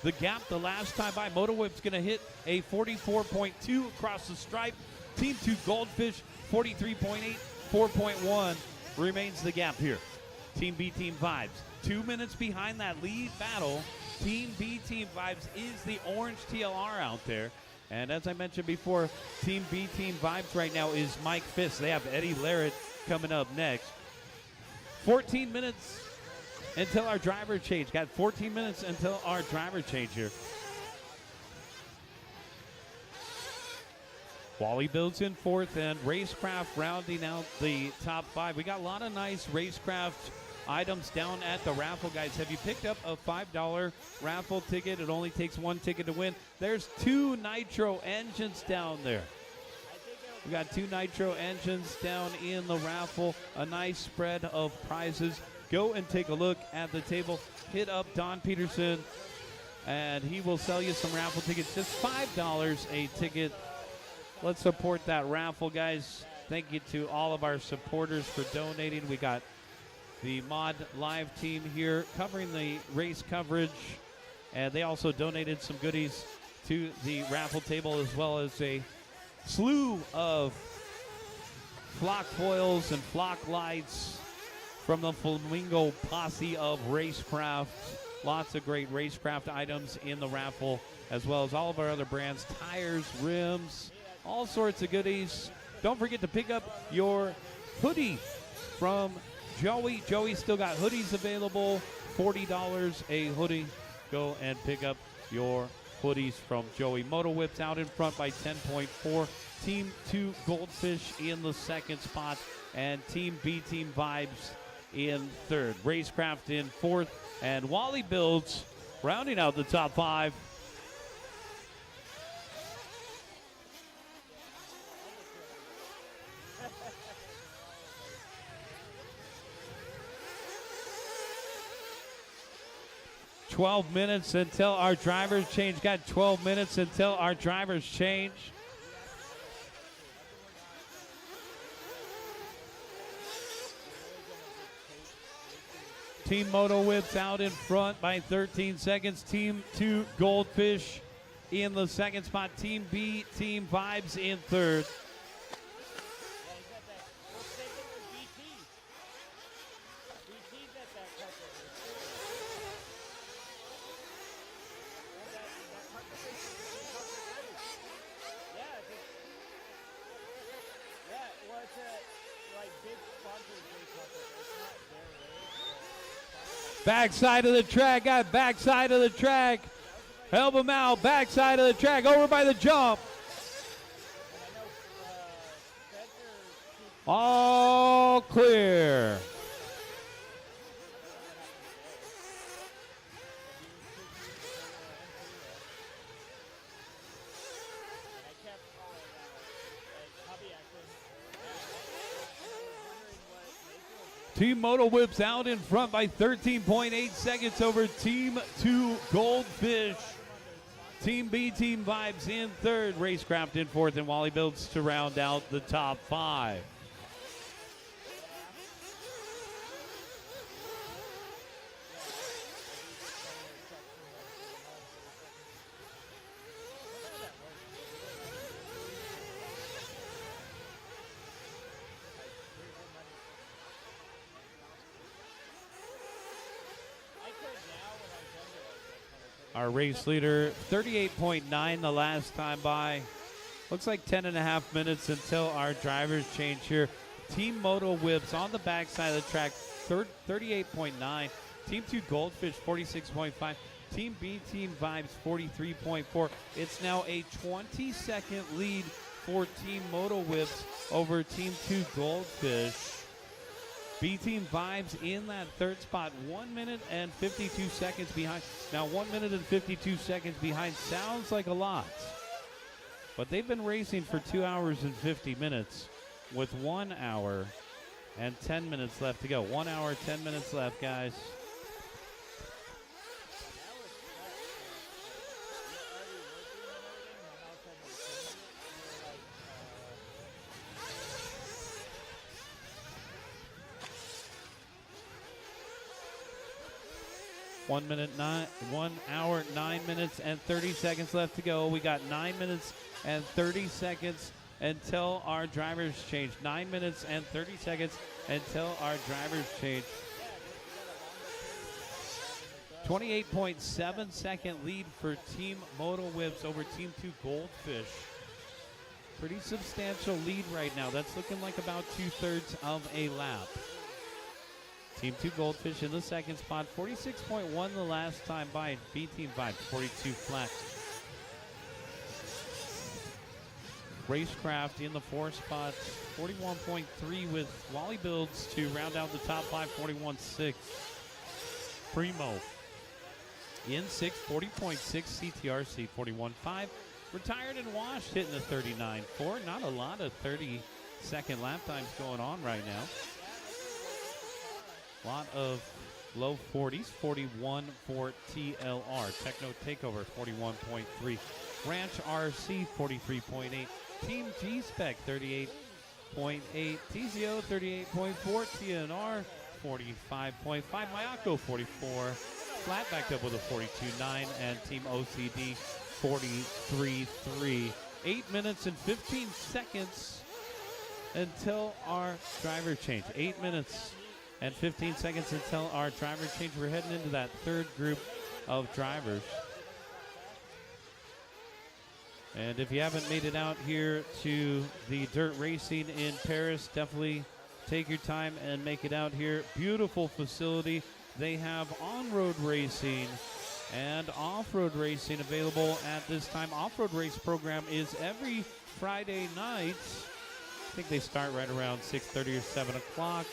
The gap the last time by. Moto Whip's going to hit a 44.2 across the stripe. Team 2 Goldfish, 43.8, 4.1 remains the gap here. Team B Team Vibes, 2 minutes behind that lead battle. Team B Team Vibes is the orange TLR out there. And as I mentioned before, Team B Team Vibes right now is Mike Fisk. They have Eddie Larrett coming up next. 14 minutes until our driver change. Got 14 minutes until our driver change here. Wally Builds in fourth, and Racecraft rounding out the top five. We got a lot of nice Racecraft items down at the raffle, guys. Have you picked up a $5 raffle ticket? It only takes one ticket to win. There's 2 Nitro engines down there. We got 2 Nitro engines down in the raffle. A nice spread of prizes. Go and take a look at the table. Hit up Don Peterson, and he will sell you some raffle tickets. Just $5 a ticket. Let's support that raffle, guys. Thank you to all of our supporters for donating. We got the Mod Live team here covering the race coverage, and they also donated some goodies to the raffle table, as well as a slew of flock foils and flock lights from the Flamingo Posse of Racecraft. Lots of great Racecraft items in the raffle, as well as all of our other brands, tires, rims, all sorts of goodies. Don't forget to pick up your hoodie from Joey. Joey still got hoodies available, $40 a hoodie. Go and pick up your hoodies from Joey. Moto Whips out in front by 10.4. Team 2 Goldfish in the second spot, and Team B Team Vibes in third. Racecraft in fourth, and Wally Builds rounding out the top 5. $12 minutes until our drivers change. Got 12 minutes until our drivers change. Team Moto Whips out in front by 13 seconds. Team 2 Goldfish in the second spot. Team B Team Vibes in third. Backside of the track, got backside of the track. Help him out, backside of the track, over by the jump. All clear. Team Moto Whips out in front by 13.8 seconds over Team 2 Goldfish. Team B Team Vibes in third. Racecraft in fourth, and Wally Builds to round out the top 5. Our race leader, 38.9 the last time by. Looks like 10.5 minutes until our drivers change here. Team Moto Whips on the backside of the track, 38.9. Team 2 Goldfish, 46.5. Team B Team Vibes, 43.4. It's now a 20-second lead for Team Moto Whips over Team 2 Goldfish. B Team Vibes in that third spot, 1 minute and 52 seconds behind. Now 1 minute and 52 seconds behind sounds like a lot, but they've been racing for 2 hours and 50 minutes with 1 hour and 10 minutes left to go. 1 hour, 10 minutes left, guys. One hour, 9 minutes, and 30 seconds left to go. We got 9 minutes and 30 seconds until our drivers change. 9 minutes and 30 seconds until our drivers change. 28.7 second lead for Team Moto Whips over Team 2 Goldfish. Pretty substantial lead right now. That's looking like about 2/3 of a lap. Team 2 Goldfish in the second spot, 46.1 the last time by. B Team Vibes, 42 flat. Racecraft in the 4 spots, 41.3 with Wally Builds to round out the top 5, 41.6. Primo in 6, 40.6. CTRC 41.5. Retired and washed hitting the 39.4. Not a lot of 30-second lap times going on right now. A lot of low 40s, 41 for TLR. Techno Takeover 41.3. Ranch RC 43.8. Team G-Spec 38.8. TZO 38.4. TNR 45.5. Mayako 44. Flat backed up with a 42.9. And Team OCD 43.3. 8 minutes and 15 seconds until our driver change. 8 minutes and 15 seconds until our driver change. We're heading into that third group of drivers. And if you haven't made it out here to the dirt racing in Perris, definitely take your time and make it out here. Beautiful facility. They have on-road racing and off-road racing available at this time. Off-road race program is every Friday night. I think they start right around 6:30 or 7 o'clock.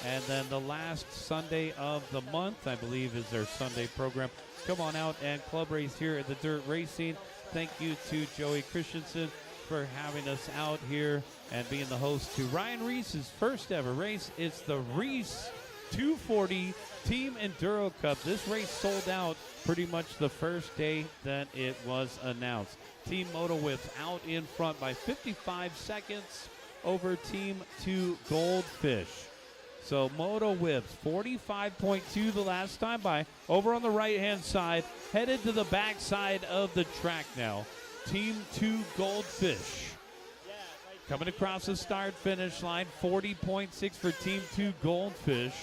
And then the last Sunday of the month, I believe, is their Sunday program. Come on out and club race here at the Dirt Racing. Thank you to Joey Christensen for having us out here and being the host to Ryan Reese's first ever race. It's the Reese 240 Team Enduro Cup. This race sold out pretty much the first day that it was announced. Team Moto Whips out in front by 55 seconds over Team 2 Goldfish. So Moto Whips 45.2 the last time by. Over on the right-hand side, headed to the back side of the track now. Team 2 Goldfish. Coming across the start-finish line, 40.6 for Team 2 Goldfish.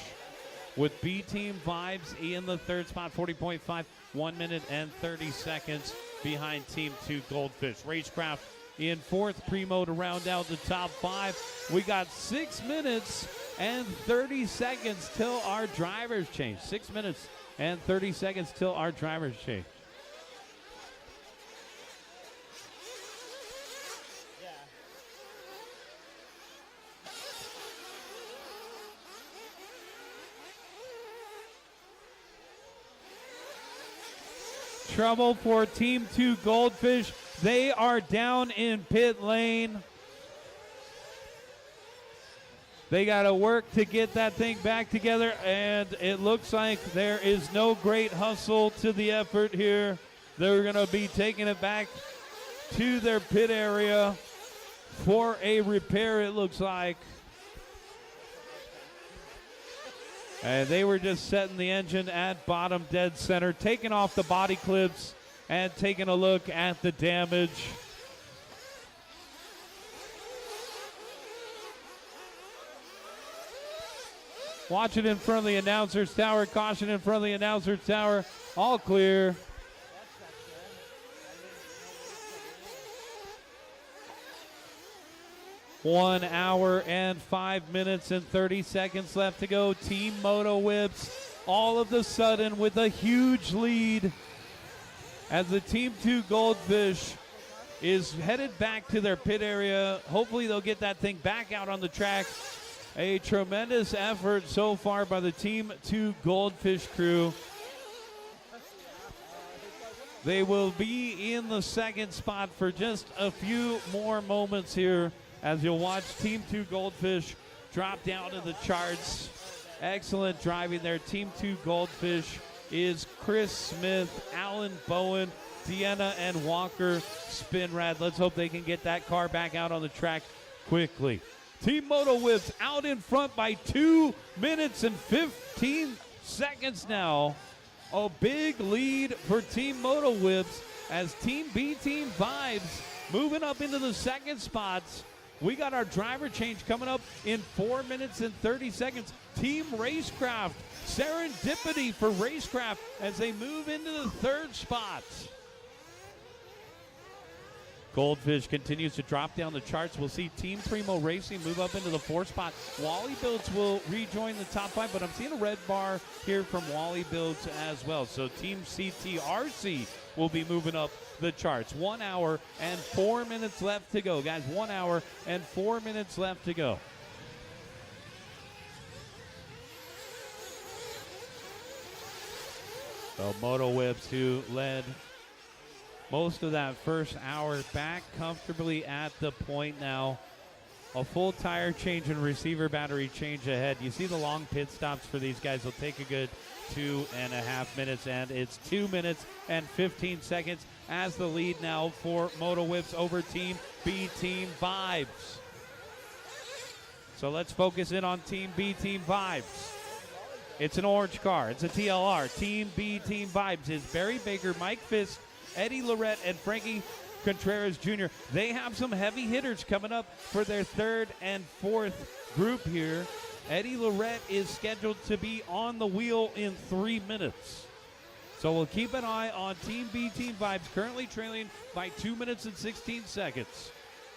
With B-Team Vibes in the third spot, 40.5, 1 minute and 30 seconds behind Team 2 Goldfish. Racecraft in fourth, Primo to round out the top 5. We got 6 minutes and 30 seconds till our drivers change. 6 minutes and 30 seconds till our drivers change. Trouble for Team 2 Goldfish. They are down in pit lane. They got to work to get that thing back together, and it looks like there is no great hustle to the effort here. They're going to be taking it back to their pit area for a repair, it looks like. And they were just setting the engine at bottom dead center, taking off the body clips and taking a look at the damage. Watch it in front of the announcer's tower. Caution in front of the announcer's tower. All clear. 1 hour and 5 minutes and 30 seconds left to go. Team Moto Whips all of a sudden with a huge lead as the Team 2 Goldfish is headed back to their pit area. Hopefully they'll get that thing back out on the track. A tremendous effort so far by the Team 2 Goldfish crew. They will be in the second spot for just a few more moments here as you'll watch Team 2 Goldfish drop down in the charts. Excellent driving there. Team 2 Goldfish is Chris Smith, Alan Bowen, Deanna and Walker Spinrad. Let's hope they can get that car back out on the track quickly. Team Moto Whips out in front by 2 minutes and 15 seconds now. A big lead for Team Moto Whips as Team B Team Vibes moving up into the second spots. We got our driver change coming up in 4 minutes and 30 seconds. Team Racecraft, serendipity for Racecraft as they move into the third spot. Goldfish continues to drop down the charts. We'll see Team Primo Racing move up into the 4th spot. Wally Builds will rejoin the top 5, but I'm seeing a red bar here from Wally Builds as well. So Team CTRC will be moving up the charts. 1 hour and 4 minutes left to go, guys. 1 hour and 4 minutes left to go. So Moto Whips, who led most of that first hour, back comfortably at the point now. A full tire change and receiver battery change ahead. You see the long pit stops for these guys. They'll take a good 2.5 minutes, and it's 2 minutes and 15 seconds as the lead now for Moto Whips over Team B Team Vibes. So let's focus in on Team B Team Vibes. It's an orange car. It's a TLR. Team B Team Vibes is Barry Baker, Mike Fisk, Eddie Lorette, and Frankie Contreras Jr. They have some heavy hitters coming up for their 3rd and 4th group here. Eddie Lorette is scheduled to be on the wheel in 3 minutes. So we'll keep an eye on Team B Team Vibes, currently trailing by 2 minutes and 16 seconds.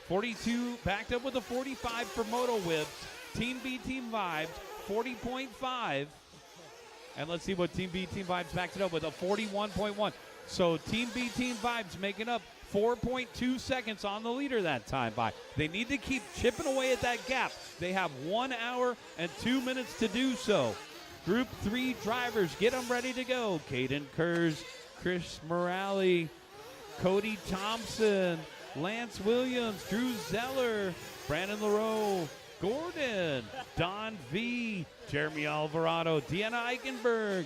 42 backed up with a 45 for Moto Whips. Team B Team Vibes, 40.5. And let's see what Team B Team Vibes backed it up with, a 41.1. So Team B Team Vibes making up 4.2 seconds on the leader that time by. They need to keep chipping away at that gap. They have 1 hour and 2 minutes to do so. Group 3 drivers, get them ready to go. Caden Kurz, Chris Morale, Cody Thompson, Lance Williams, Drew Zeller, Brandon LaRoe, Gordon, Don V, Jeremy Alvarado, Deanna Eichenberger,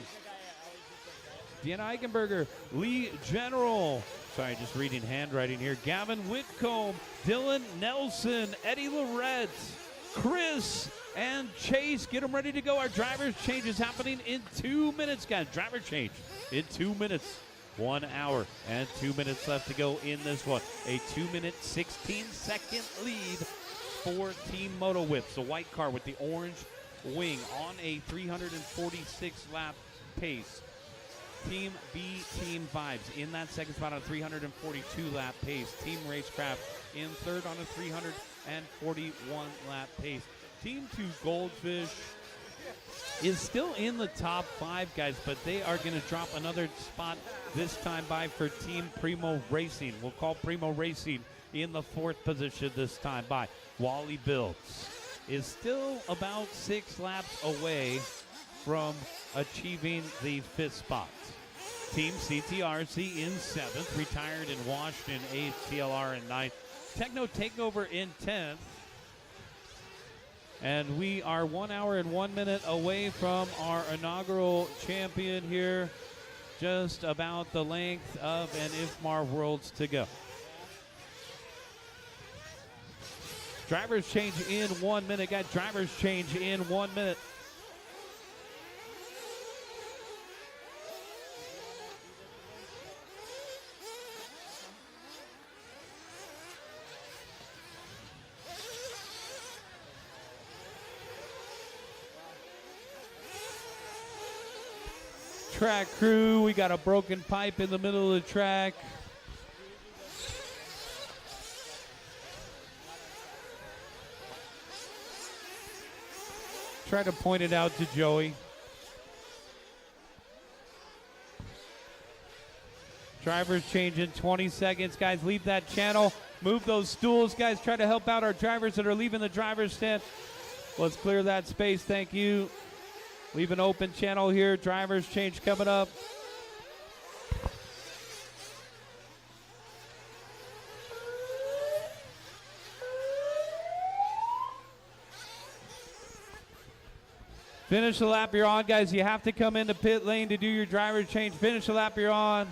Lee General, sorry, just reading handwriting here, Gavin Whitcomb, Dylan Nelson, Eddie Lorette, Chris, and Chase. Get them ready to go. Our driver's change is happening in 2 minutes, guys. Driver change in 2 minutes. 1 hour and 2 minutes left to go in this one. A 2 minute, 16-second lead for Team Moto Whips. The white car with the orange wing on a 346 lap pace. Team B Team Vibes in that second spot on a 342 lap pace. Team Racecraft in 3rd on a 341 lap pace. Team 2 Goldfish is still in the top 5, guys, but they are going to drop another spot this time by for Team Primo Racing. We'll call Primo Racing in the 4th position this time by. Wally Builds is still about 6 laps away from achieving the 5th spot. Team CTRC in 7th, retired and washed in 8th, TLR in 9th, Techno Takeover in 10th. And we are 1 hour and 1 minute away from our inaugural champion here. Just about the length of an IFMAR Worlds to go. Drivers change in 1 minute. Got drivers change in 1 minute. Track crew, we got a broken pipe in the middle of the track. Try to point it out to Joey. Drivers change in 20 seconds. Guys, leave that channel. Move those stools. Guys, try to help out our drivers that are leaving the driver's stand. Let's clear that space. Thank you. Leave an open channel here. Drivers change coming up. Finish the lap you're on, guys. You have to come into pit lane to do your driver's change. Finish the lap you're on.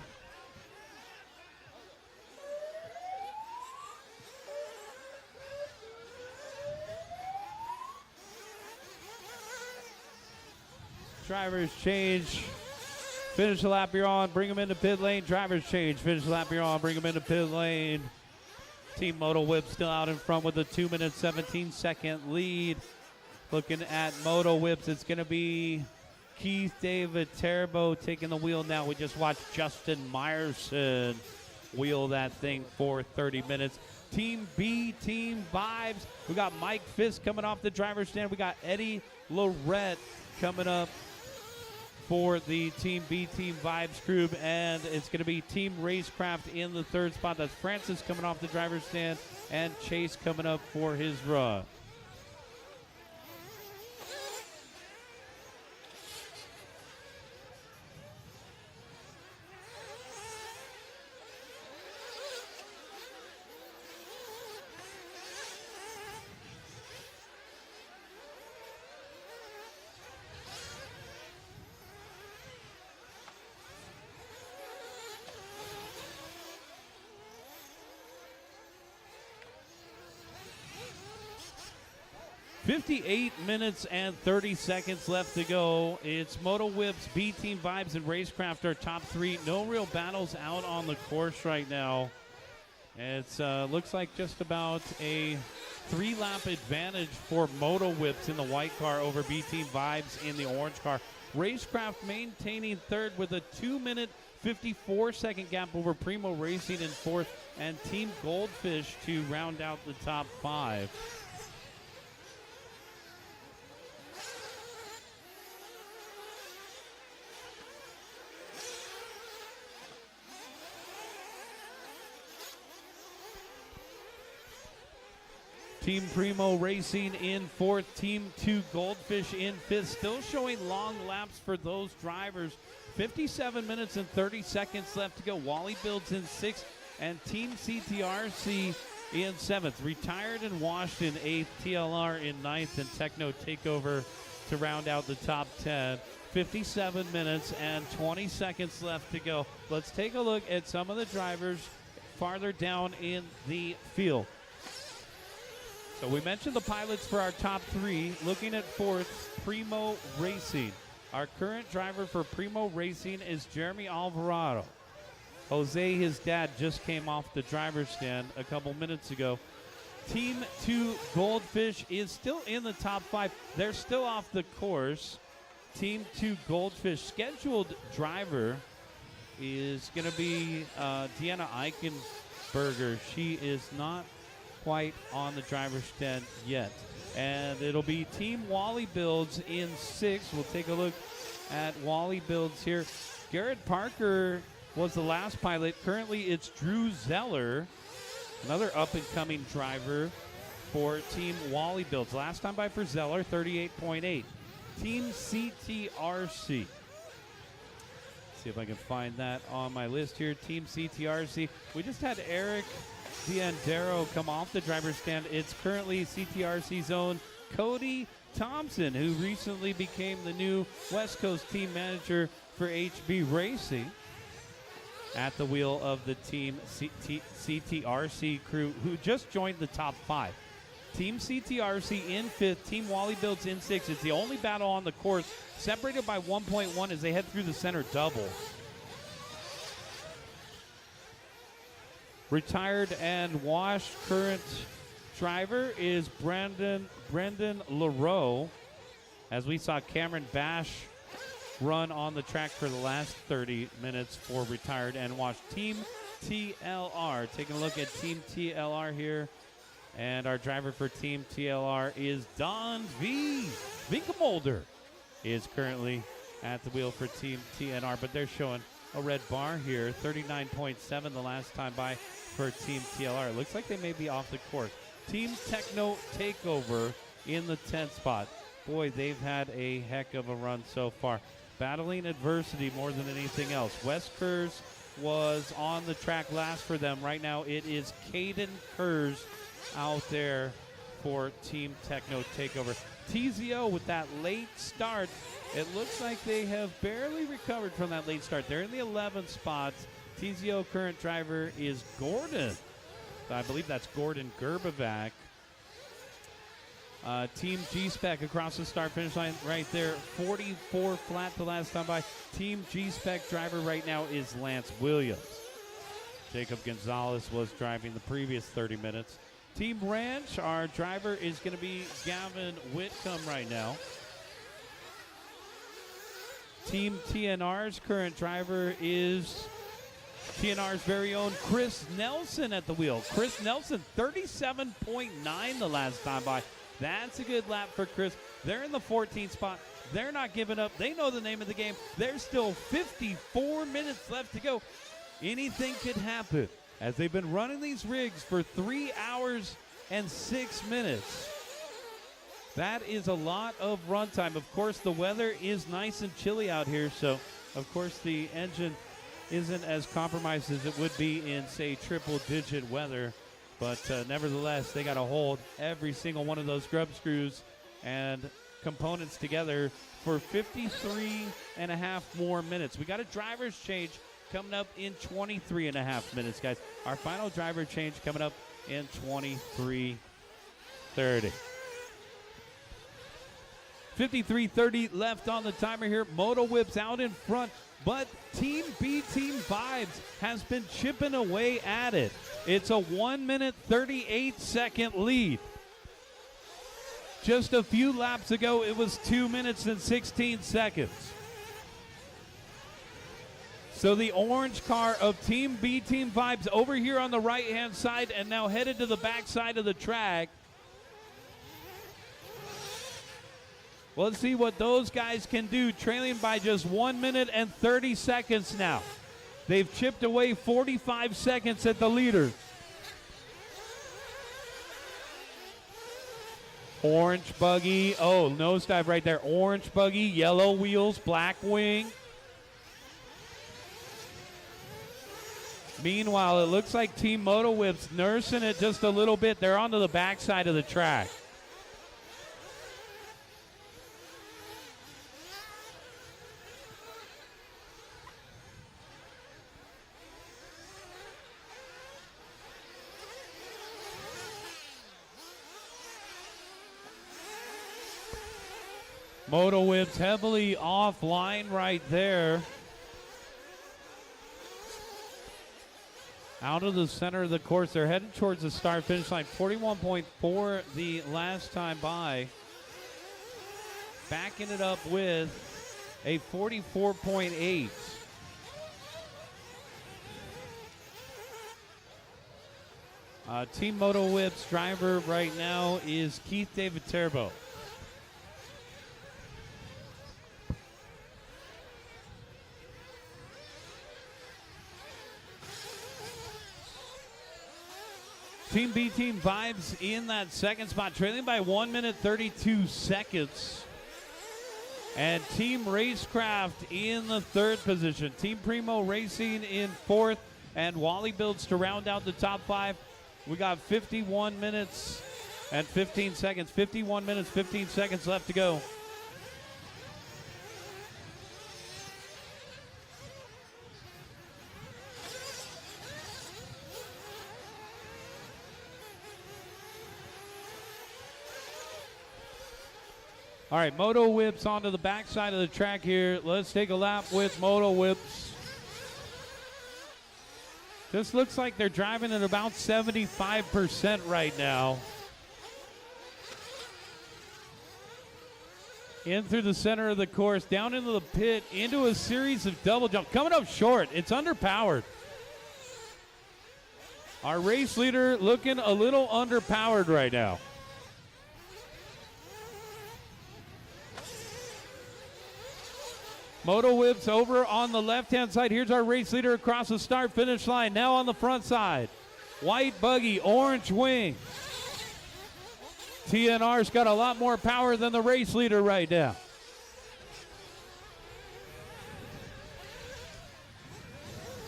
Drivers change. Finish the lap you're on. Bring them into pit lane. Drivers change. Finish the lap you're on. Bring them into pit lane. Team Moto Whip still out in front with a 2 minute 17-second lead. Looking at Moto Whips, it's going to be Keith David Terbo taking the wheel now. We just watched Justin Meyerson wheel that thing for 30 minutes. Team B, Team Vibes. We got Mike Fisk coming off the driver's stand. We got Eddie Lorette coming up for the Team B, Team Vibes crew. And it's going to be Team Racecraft in the third spot. That's Francis coming off the driver's stand and Chase coming up for his run. $58 minutes and 30 seconds left to go. It's Moto Whips, B Team Vibes, and Racecraft are top three. No real battles out on the course right now. It looks like just about a 3-lap advantage for Moto Whips in the white car over B Team Vibes in the orange car. Racecraft maintaining third with a 2-minute 54-second gap over Primo Racing in fourth, and Team Goldfish to round out the top 5. Team Primo Racing in fourth, Team 2 Goldfish in fifth. Still showing long laps for those drivers. 57 minutes and 30 seconds left to go. Wally Builds in sixth, and Team CTRC in seventh. Retired and Washed in eighth, TLR in ninth, and Techno Takeover to round out the top 10. 57 minutes and 20 seconds left to go. Let's take a look at some of the drivers farther down in the field. So we mentioned the pilots for our top three. Looking at fourth, Primo Racing. Our current driver for Primo Racing is Jeremy Alvarado. Jose, his dad, just came off the driver's stand a couple minutes ago. Team 2 Goldfish is still in the top 5. They're still off the course. Team 2 Goldfish scheduled driver is going to be Deanna Eichenberger. She is not quite on the driver's stand yet. And it'll be Team Wally Builds in sixth. We'll take a look at Wally Builds here. Garrett Parker was the last pilot. Currently, it's Drew Zeller, another up-and-coming driver for Team Wally Builds. Last time by for Zeller, 38.8. Team CTRC. See if I can find that on my list here. Team CTRC. We just had Eric Enduro come off the driver's stand. It's currently CTRC's own Cody Thompson, who recently became the new West Coast team manager for HB Racing, at the wheel of the Team CTRC crew, who just joined the top 5. Team CTRC in fifth, Team Wally Builds in sixth. It's the only battle on the course, separated by 1.1 as they head through the center double. Retired and washed current driver is Brendan LaRoe, as we saw Cameron Bash run on the track for the last 30 minutes for retired and washed. Team TLR, taking a look at Team TLR here, and our driver for Team TLR is Don V. Vinkelmolder is currently at the wheel for Team TNR, but they're showing a red bar here, 39.7 the last time by for Team TLR. It looks like they may be off the course. Team Techno Takeover in the 10th spot. Boy, they've had a heck of a run so far. Battling adversity more than anything else. Wes Kurz was on the track last for them. Right now it is Caden Kurz out there for Team Techno Takeover. TZO with that late start. It looks like they have barely recovered from that late start. They're in the 11th spot. TZO current driver is Gordon. I believe that's Gordon Gerbovac. Team G-Spec across the start-finish line right there. 44 flat the last time by. Team G-Spec driver right now is Lance Williams. Jacob Gonzalez was driving the previous 30 minutes. Team Ranch, our driver is going to be Gavin Whitcomb right now. Team TNR's current driver is TNR's very own Chris Nelson at the wheel. Chris Nelson, 37.9 the last time by. That's a good lap for Chris. They're in the 14th spot. They're not giving up. They know the name of the game. There's still 54 minutes left to go. Anything could happen as they've been running these rigs for 3 hours and 6 minutes. That is a lot of run time. Of course, the weather is nice and chilly out here, so of course the engine isn't as compromised as it would be in, say, triple-digit weather. But nevertheless, they got to hold every single one of those grub screws and components together for 53 and a half more minutes. We got a driver's change coming up in 23 and a half minutes, guys. Our final driver change coming up in 23:30. 53:30 left on the timer here. Moto Whip's out in front, but Team B Team Vibes has been chipping away at it. It's a 1 minute 38 second lead. Just a few laps ago, it was 2 minutes and 16 seconds. So the orange car of Team B Team Vibes over here on the right-hand side and now headed to the back side of the track. Let's see what those guys can do, trailing by just 1 minute and 30 seconds now. They've chipped away 45 seconds at the leader. Orange Buggy, oh, nosedive right there. Orange Buggy, yellow wheels, black wing. Meanwhile, it looks like Team Moto Whip's nursing it just a little bit. They're onto the backside of the track. Moto Whip's heavily offline right there. Out of the center of the course. They're heading towards the start finish line. 41.4 the last time by. Backing it up with a 44.8. Team Moto Whip's driver right now is Keith David Terbo. Team B Team Vibes in that second spot, trailing by 1 minute 32 seconds. And Team Racecraft in the third position. Team Primo Racing in fourth. And Wally Builds to round out the top five. We got 51 minutes and 15 seconds. 51 minutes, 15 seconds left to go. All right, Moto Whips onto the backside of the track here. Let's take a lap with Moto Whips. This looks like they're driving at about 75% right now. In through the center of the course, down into the pit, into a series of double jumps. Coming up short, it's underpowered. Our race leader looking a little underpowered right now. Moto Whips over on the left-hand side. Here's our race leader across the start-finish line. Now on the front side. White Buggy, orange wing. TNR's got a lot more power than the race leader right now.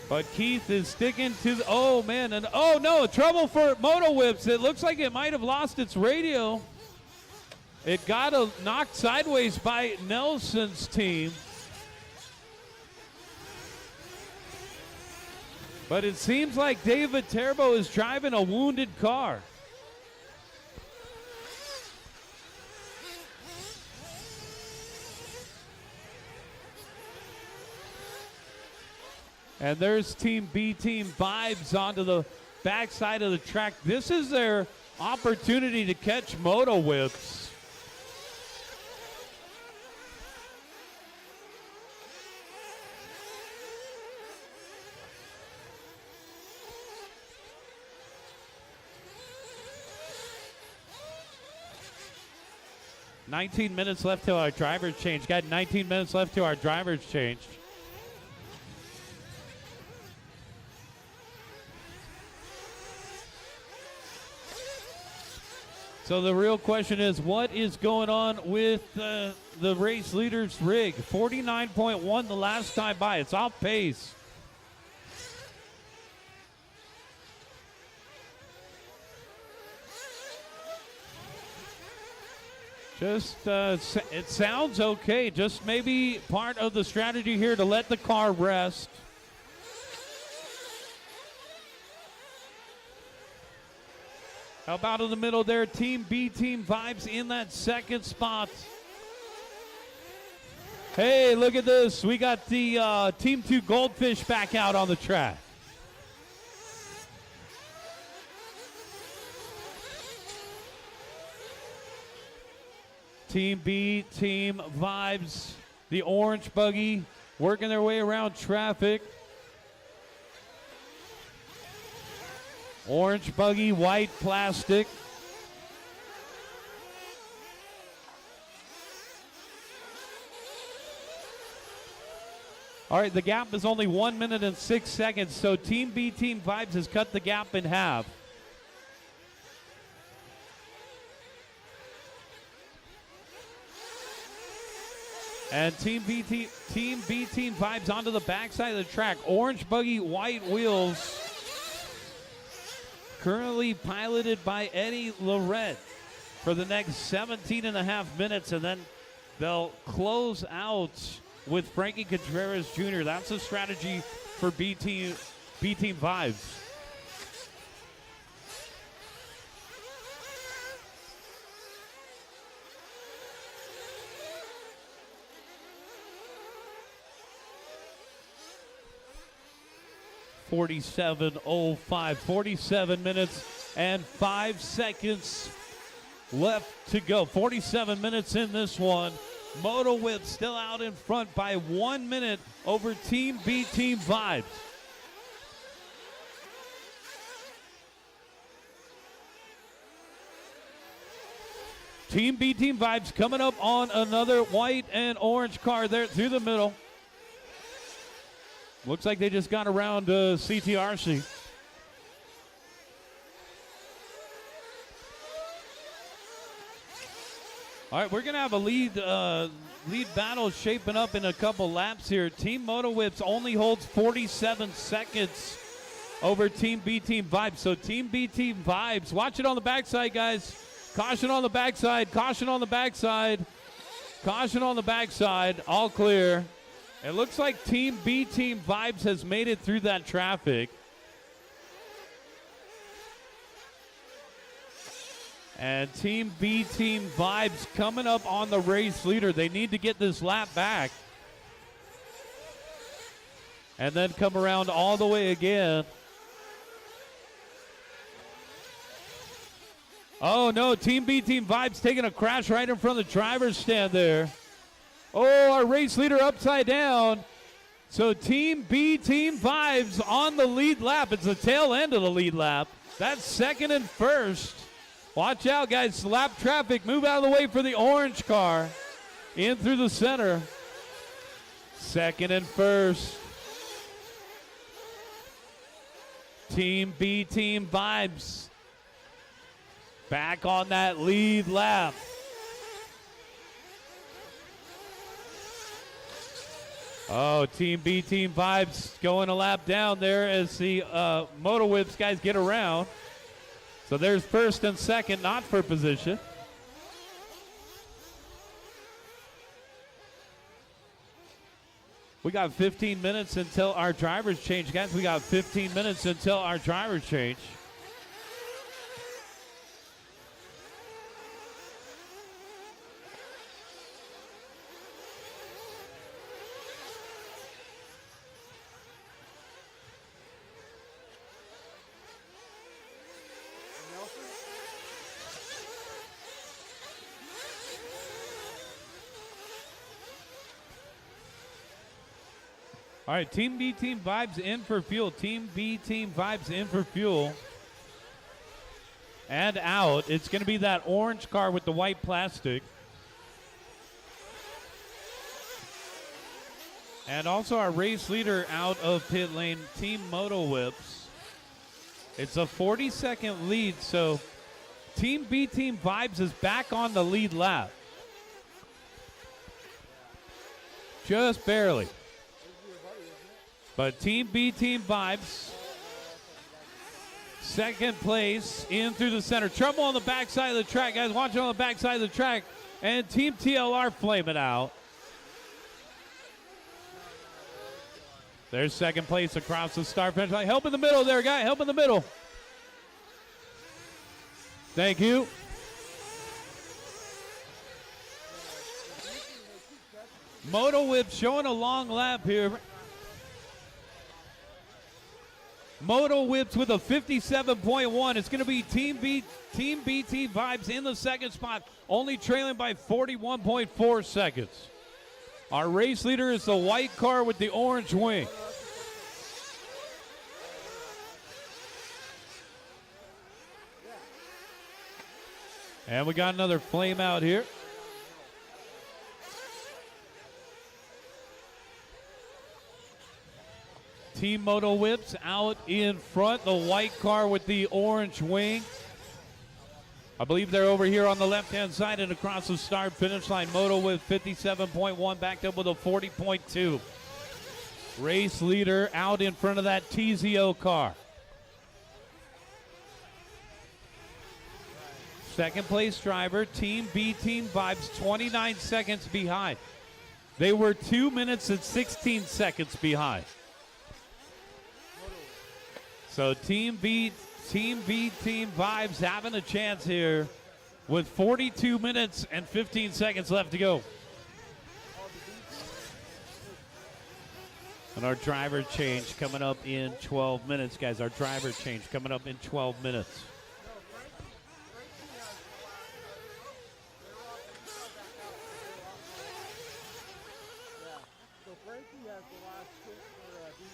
But Keith is sticking to the, oh man, and oh no, trouble for Moto Whips. It looks like it might have lost its radio. It got knocked sideways by Nelson's team. But it seems like David Terbo is driving a wounded car. And there's Team B Team Vibes onto the backside of the track. This is their opportunity to catch Moto Whips. 19 minutes left till our driver's change. Got 19 minutes left till our driver's change. So the real question is, what is going on with the race leader's rig? 49.1 the last time by. It's off pace. Just, it sounds okay. Just maybe part of the strategy here to let the car rest. How about in the middle there? Team B, Team Vibes in that second spot. Hey, look at this. We got the Team 2 Goldfish back out on the track. Team B, Team Vibes, the orange buggy, working their way around traffic. Orange buggy, white plastic. All right, the gap is only 1 minute and 6 seconds, so Team B, Team Vibes has cut the gap in half. And Team B, Team Vibes onto the backside of the track. Orange buggy, white wheels. Currently piloted by Eddie Lorette for the next 17 and a half minutes, and then they'll close out with Frankie Contreras Jr. That's a strategy for B Team Vibes. .47.05, 47 minutes and 5 seconds left to go. 47 minutes in this one. Moto Whip still out in front by 1 minute over Team B, Team Vibes. Team B, Team Vibes coming up on another white and orange car there through the middle. Looks like they just got around CTRC. All right, we're going to have a lead battle shaping up in a couple laps here. Team Moto Whips only holds 47 seconds over Team B, Team Vibes. So Team B, Team Vibes, watch it on the backside, guys. Caution on the backside, caution on the backside, caution on the backside, all clear. It looks like Team B, Team Vibes has made it through that traffic. And Team B, Team Vibes coming up on the race leader. They need to get this lap back. And then come around all the way again. Oh no, Team B, Team Vibes taking a crash right in front of the driver's stand there. Oh, our race leader upside down. So Team B, Team Vibes on the lead lap. It's the tail end of the lead lap. That's second and first. Watch out, guys. Lap traffic. Move out of the way for the orange car. In through the center. Second and first. Team B, Team Vibes. Back on that lead lap. Oh, Team B, Team Vibes going a lap down there as the Moto Whips guys get around. So there's first and second, not for position. We got 15 minutes until our drivers change, guys. We got 15 minutes until our drivers change. All right, Team B, Team Vibes in for fuel. Team B, Team Vibes in for fuel. And out. It's going to be that orange car with the white plastic. And also our race leader out of pit lane, Team Moto Whips. It's a 40-second lead, so Team B Team Vibes is back on the lead lap. Just barely. But Team B Team Vibes, second place in through the center. Trouble on the backside of the track, guys. Watch it on the backside of the track. And Team TLR flaming out. There's second place across the start finish line. Help in the middle there, guy. Help in the middle. Thank you. Moto Whip showing a long lap here. Moto Whips with a 57.1. It's going to be Team BT Vibes in the second spot, only trailing by 41.4 seconds. Our race leader is the white car with the orange wing. And we got another flame out here. Team Moto Whips out in front, the white car with the orange wing. I believe they're over here on the left-hand side and across the start finish line. Moto with 57.1, backed up with a 40.2. Race leader out in front of that TZO car. Second place driver, Team B Team Vibes, 29 seconds behind. They were 2 minutes and 16 seconds behind. So Team B Team Vibes having a chance here with 42 minutes and 15 seconds left to go. And our driver change coming up in 12 minutes, guys. Our driver change coming up in 12 minutes. So Frankie has the last stint for BT.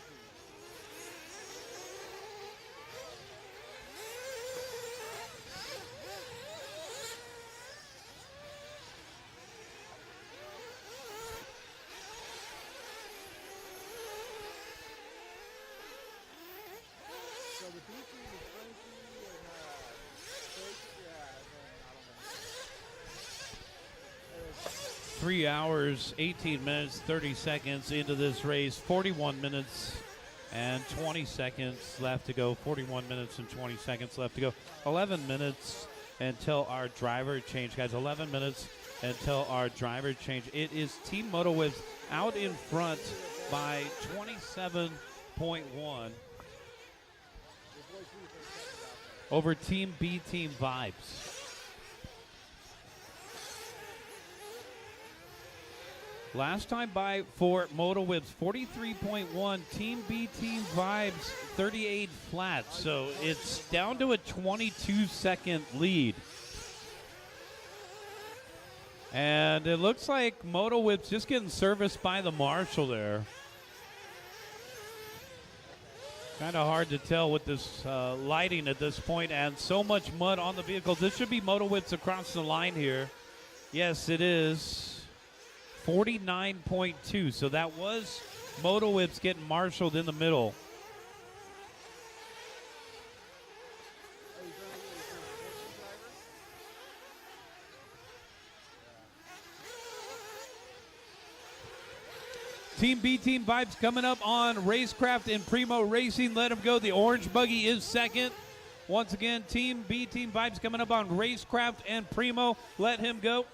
So the B team is Frankie and Frankie, and then I don't know. 3 hours, 18 minutes, 30 seconds into this race. 41 minutes and 20 seconds left to go. 41 minutes and 20 seconds left to go. 11 minutes until our driver change, guys. 11 minutes until our driver change. It is Team Moto Whips out in front by 27.1 over Team B Team Vibes. Last time by for Moto Whips, 43.1. Team B Team Vibes, 38 flat. So it's down to a 22-second lead. And it looks like Moto Whips just getting serviced by the marshal there. Kind of hard to tell with this lighting at this point and so much mud on the vehicles. This should be Moto Whips across the line here. Yes, it is. 49.2. So that was Moto Whips getting marshaled in the middle. Team B Team Vibes coming up on Racecraft and Primo Racing. Let them go. The orange buggy is second. Once again, Team B Team Vibes coming up on Racecraft and Primo. Let him go.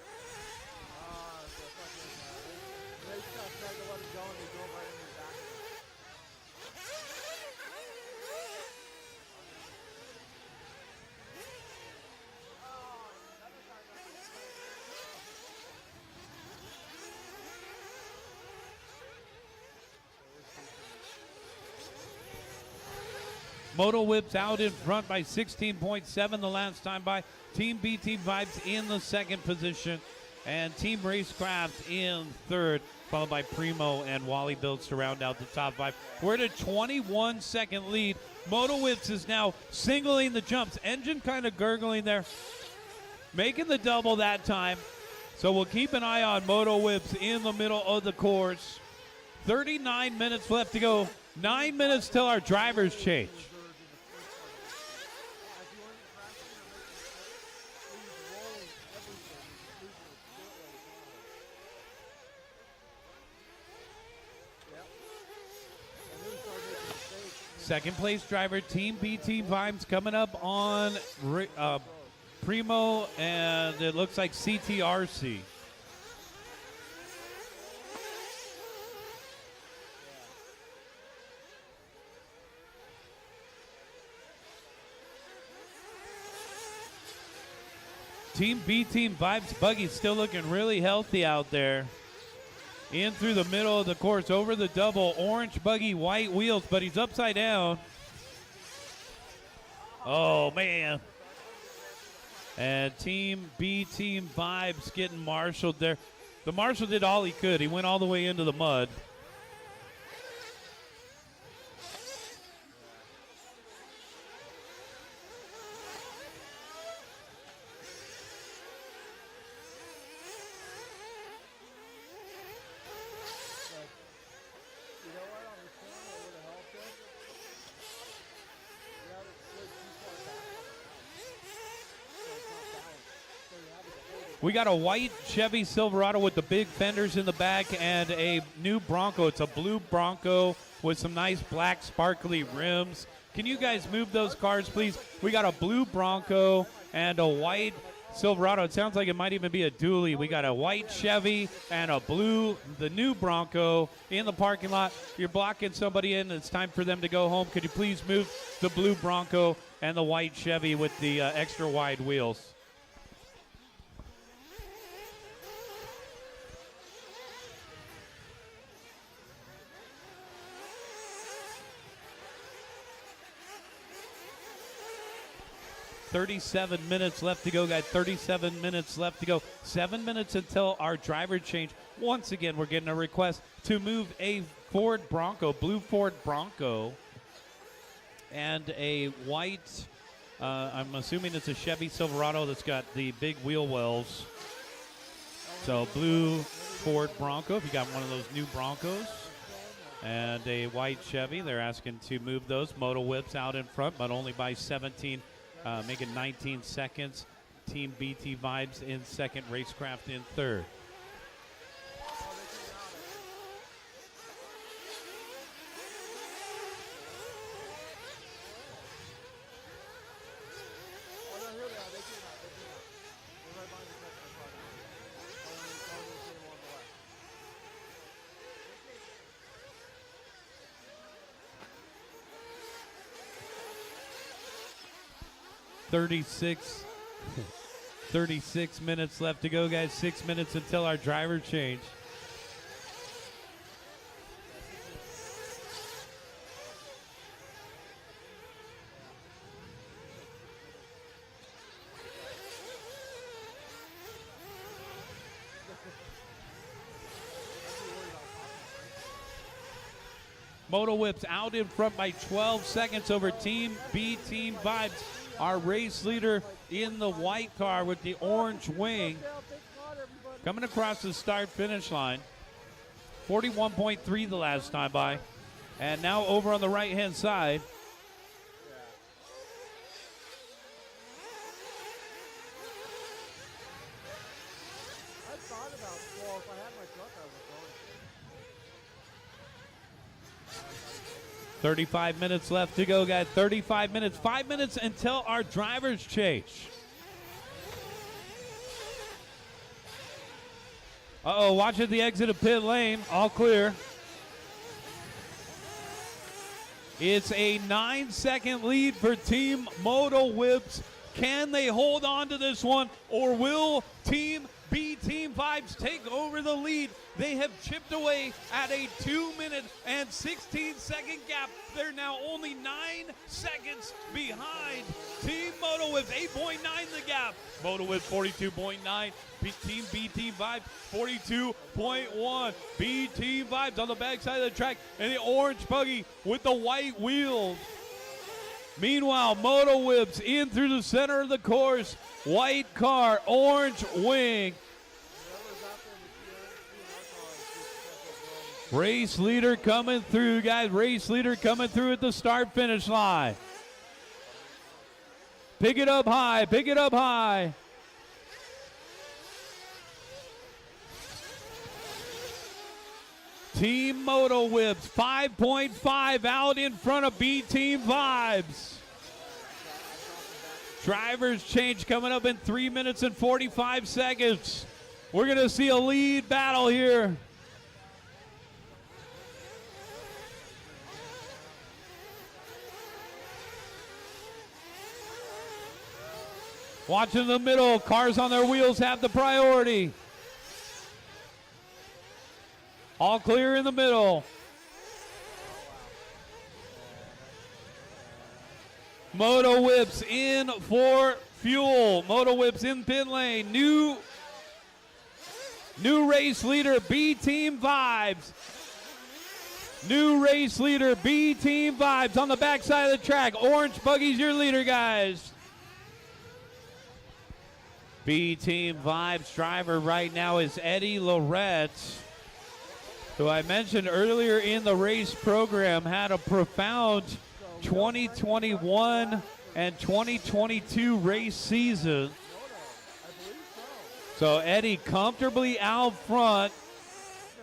Moto Whips out in front by 16.7 the last time by. Team B Team Vibes in the second position. And Team Racecraft in third, followed by Primo and Wally Builds to round out the top five. We're at a 21-second lead. Moto Whips is now singling the jumps. Engine kind of gurgling there. Making the double that time. So we'll keep an eye on Moto Whips in the middle of the course. 39 minutes left to go. 9 minutes till our drivers change. Second place driver, Team BT Vibes, coming up on Primo, and it looks like CTRC. Team B Team Vibes Buggy still looking really healthy out there. In through the middle of the course, over the double, orange buggy, white wheels, but he's upside down. Oh, man. And Team B Team Vibes getting marshaled there. The marshal did all he could. He went all the way into the mud. We got a white Chevy Silverado with the big fenders in the back and a new Bronco. It's a blue Bronco with some nice black sparkly rims. Can you guys move those cars, please? We got a blue Bronco and a white Silverado. It sounds like it might even be a dually. We got a white Chevy and a blue, the new Bronco in the parking lot. You're blocking somebody in. It's time for them to go home. Could you please move the blue Bronco and the white Chevy with the extra wide wheels? .37 minutes left to go, guys. 37 minutes left to go. 7 minutes until our driver change. Once again, we're getting a request to move a Ford Bronco, blue Ford Bronco, and a white, I'm assuming it's a Chevy Silverado that's got the big wheel wells. So blue Ford Bronco, if you got one of those new Broncos, and a white Chevy. They're asking to move those. Moto Whips out in front, but only by 17. Making 19 seconds. Team BT Vibes in second, Racecraft in third. Thirty-six minutes left to go, guys. 6 minutes until our driver change. Moto Whips out in front by 12 seconds over Team B Team Vibes. Our race leader in the white car with the orange wing coming across the start-finish line. 41.3 the last time by. And now over on the right-hand side. I thought about, well, if I had my truck, I was going to. 35 minutes left to go, guys. 35 minutes. 5 minutes until our drivers change. Uh-oh, watch at the exit of pit lane. All clear. It's a 9-second lead for Team Moto Whips. Can they hold on to this one, or will Team B Team Vibes take over the lead? They have chipped away at a 2-minute and 16-second gap. They're now only 9 seconds behind Team Moto Whips. 8.9 the gap. Moto Whips 42.9. Team B Team Vibes 42.1. B Team Vibes on the backside of the track, and the orange buggy with the white wheels. Meanwhile, Moto Whips in through the center of the course. White car, orange wing. Race leader coming through, guys. Race leader coming through at the start-finish line. Pick it up high. Pick it up high. Team Moto Whips, 5.5 out in front of B Team Vibes. Drivers change coming up in 3 minutes and 45 seconds. We're going to see a lead battle here. Watching the middle, cars on their wheels have the priority. All clear in the middle. Moto Whips in for fuel. Moto Whips in pit lane. New race leader, B Team Vibes. New race leader, B Team Vibes on the backside of the track. Orange Buggy's your leader, guys. B Team Vibes driver right now is Eddie Lorette, who I mentioned earlier in the race program had a profound 2021 and 2022 race season. So Eddie comfortably out front.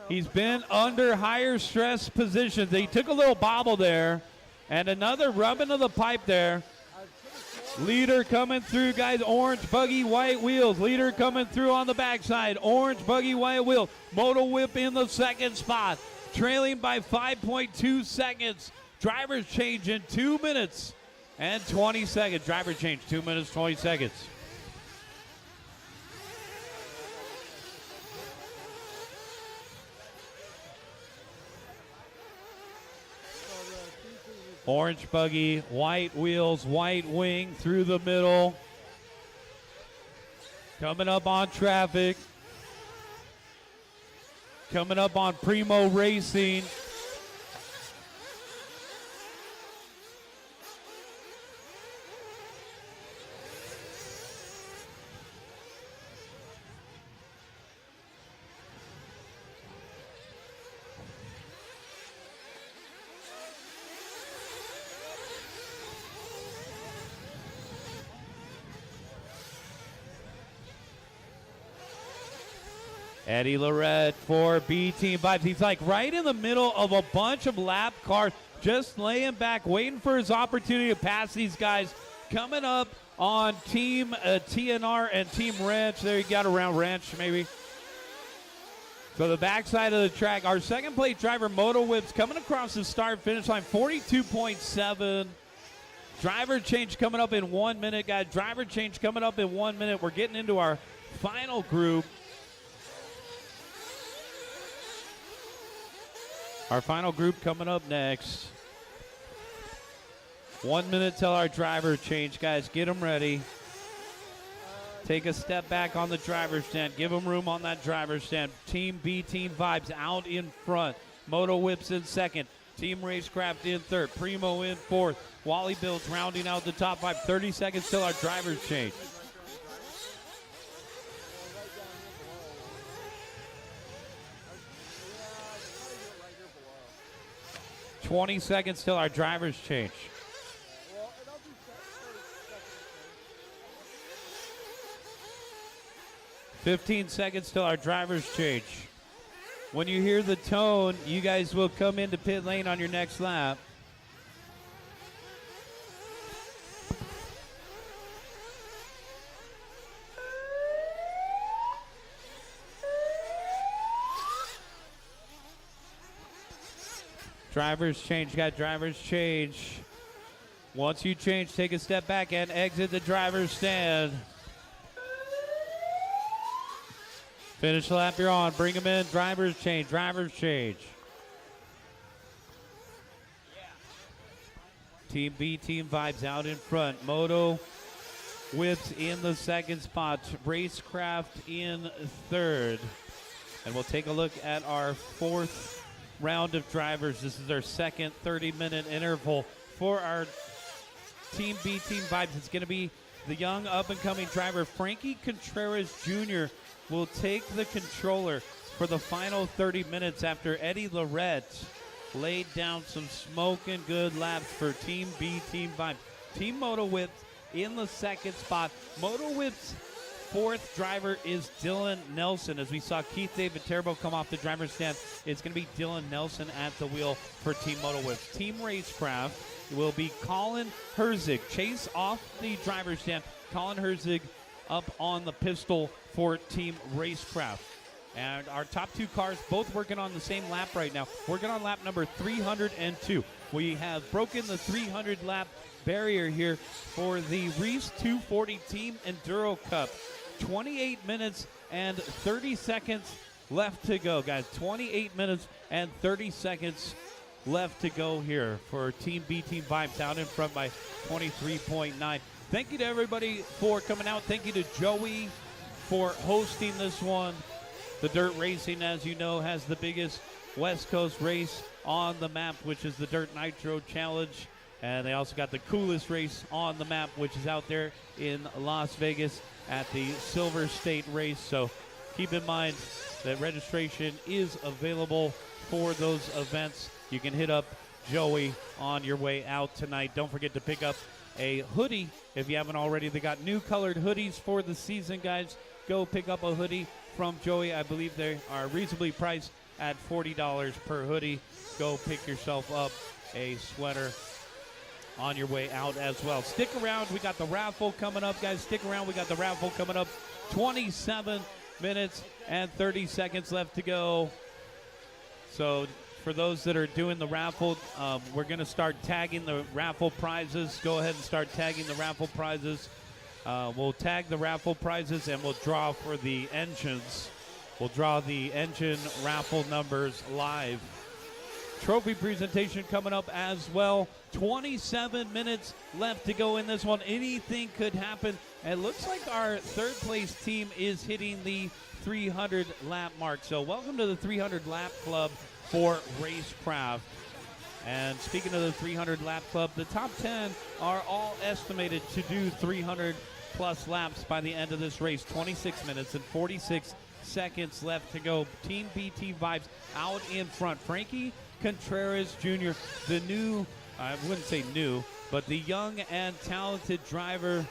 He's been under higher stress positions. He took a little bobble there and another rubbing of the pipe there. Leader coming through, guys. Orange Buggy, white wheels. Leader coming through on the backside. Orange Buggy, white wheel. Moto Whip in the second spot. Trailing by 5.2 seconds. Drivers change in 2 minutes and 20 seconds. Driver change, 2 minutes, 20 seconds. Orange Buggy, white wheels, white wing through the middle. Coming up on traffic. Coming up on Primo Racing. Eddie Lorette for B Team Vibes. He's like right in the middle of a bunch of lap cars, just laying back, waiting for his opportunity to pass these guys. Coming up on Team TNR and Team Ranch. There you got around Ranch, maybe. So the backside of the track, our second place driver, Moto Whips, coming across the start-finish line, 42.7. Driver change coming up in 1 minute, guys. Driver change coming up in 1 minute. We're getting into our final group. Our final group coming up next. 1 minute till our driver change, guys. Get them ready. Take a step back on the driver's stand. Give them room on that driver's stand. Team B, Team Vibes out in front. Moto Whips in second. Team Racecraft in third. Primo in fourth. Wally Bills rounding out the top five. 30 seconds till our driver's change. 20 seconds till our drivers change. 15 seconds till our drivers change. When you hear the tone, you guys will come into pit lane on your next lap. Drivers change, got drivers change. Once you change, take a step back and exit the driver's stand. Finish the lap you're on, bring them in, drivers change, drivers change. Team B, Team Vibes out in front. Moto Whips in the second spot. Racecraft in third. And we'll take a look at our fourth round of drivers. This is our second 30-minute interval for our Team B, Team Vibes. It's going to be the young up-and-coming driver, Frankie Contreras Jr. will take the controller. for the final 30 minutes after Eddie Lorette laid down some smoking good laps for Team B, Team Vibe. Team Moto Whips in the second spot. Moto Whips fourth driver is Dylan Nelson. As we saw Keith David Turbo come off the driver's stand, it's going to be Dylan Nelson at the wheel for Team Moto Whips. Team Racecraft will be Colin Herzig. Chase off the driver's stand. Colin Herzig up on the pistol for Team Racecraft. And our top two cars both working on the same lap right now. Working on lap number 302. We have broken the 300 lap barrier here for the Reese 240 Team Enduro Cup. 28 minutes and 30 seconds left to go, guys. 28 minutes and 30 seconds left to go here for Team B, Team Vibes out in front by 23.9. Thank you to everybody for coming out. Thank you to Joey for hosting this one. The Dirt Racing, as you know, has the biggest West Coast race on the map, which is the Dirt Nitro Challenge. And they also got the coolest race on the map, which is out there in Las Vegas at the Silver State Race. So keep in mind that registration is available for those events. You can hit up Joey on your way out tonight. Don't forget to pick up a hoodie if you haven't already. They got new colored hoodies for the season, guys. Go pick up a hoodie from Joey. I believe they are reasonably priced at $40 per hoodie. Go pick yourself up a sweater on your way out as well. Stick around. We got the raffle coming up, guys. Stick around. We got the raffle coming up. 27 minutes and 30 seconds left to go. So for those that are doing the raffle, we're going to start tagging the raffle prizes. Go ahead and start tagging the raffle prizes. We'll tag the raffle prizes and we'll draw for the engines. We'll draw the engine raffle numbers live. Trophy presentation coming up as well. 27 minutes left to go in this one. Anything could happen. And it looks like our third place team is hitting the 300 lap mark. So welcome to the 300 lap club for Racecraft. And speaking of the 300 lap club, the top 10 are all estimated to do 300 plus laps by the end of this race. 26 minutes and 46 seconds left to go. Team BT Vibes out in front. Frankie Contreras Jr., the new, I wouldn't say new, but the young and talented driver.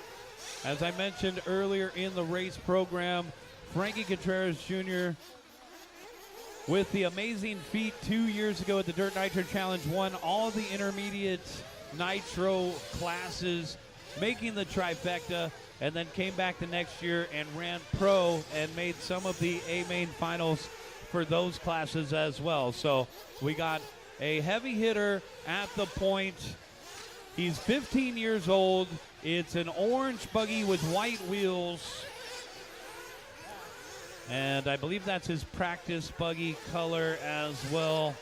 As I mentioned earlier in the race program, Frankie Contreras Jr., with the amazing feat 2 years ago at the Dirt Nitro Challenge, won all the intermediate Nitro classes, making the trifecta, and then came back the next year and ran pro and made some of the A-main finals for those classes as well. So we got a heavy hitter at the point. He's 15 years old. It's an orange buggy with white wheels. And I believe that's his practice buggy color as well.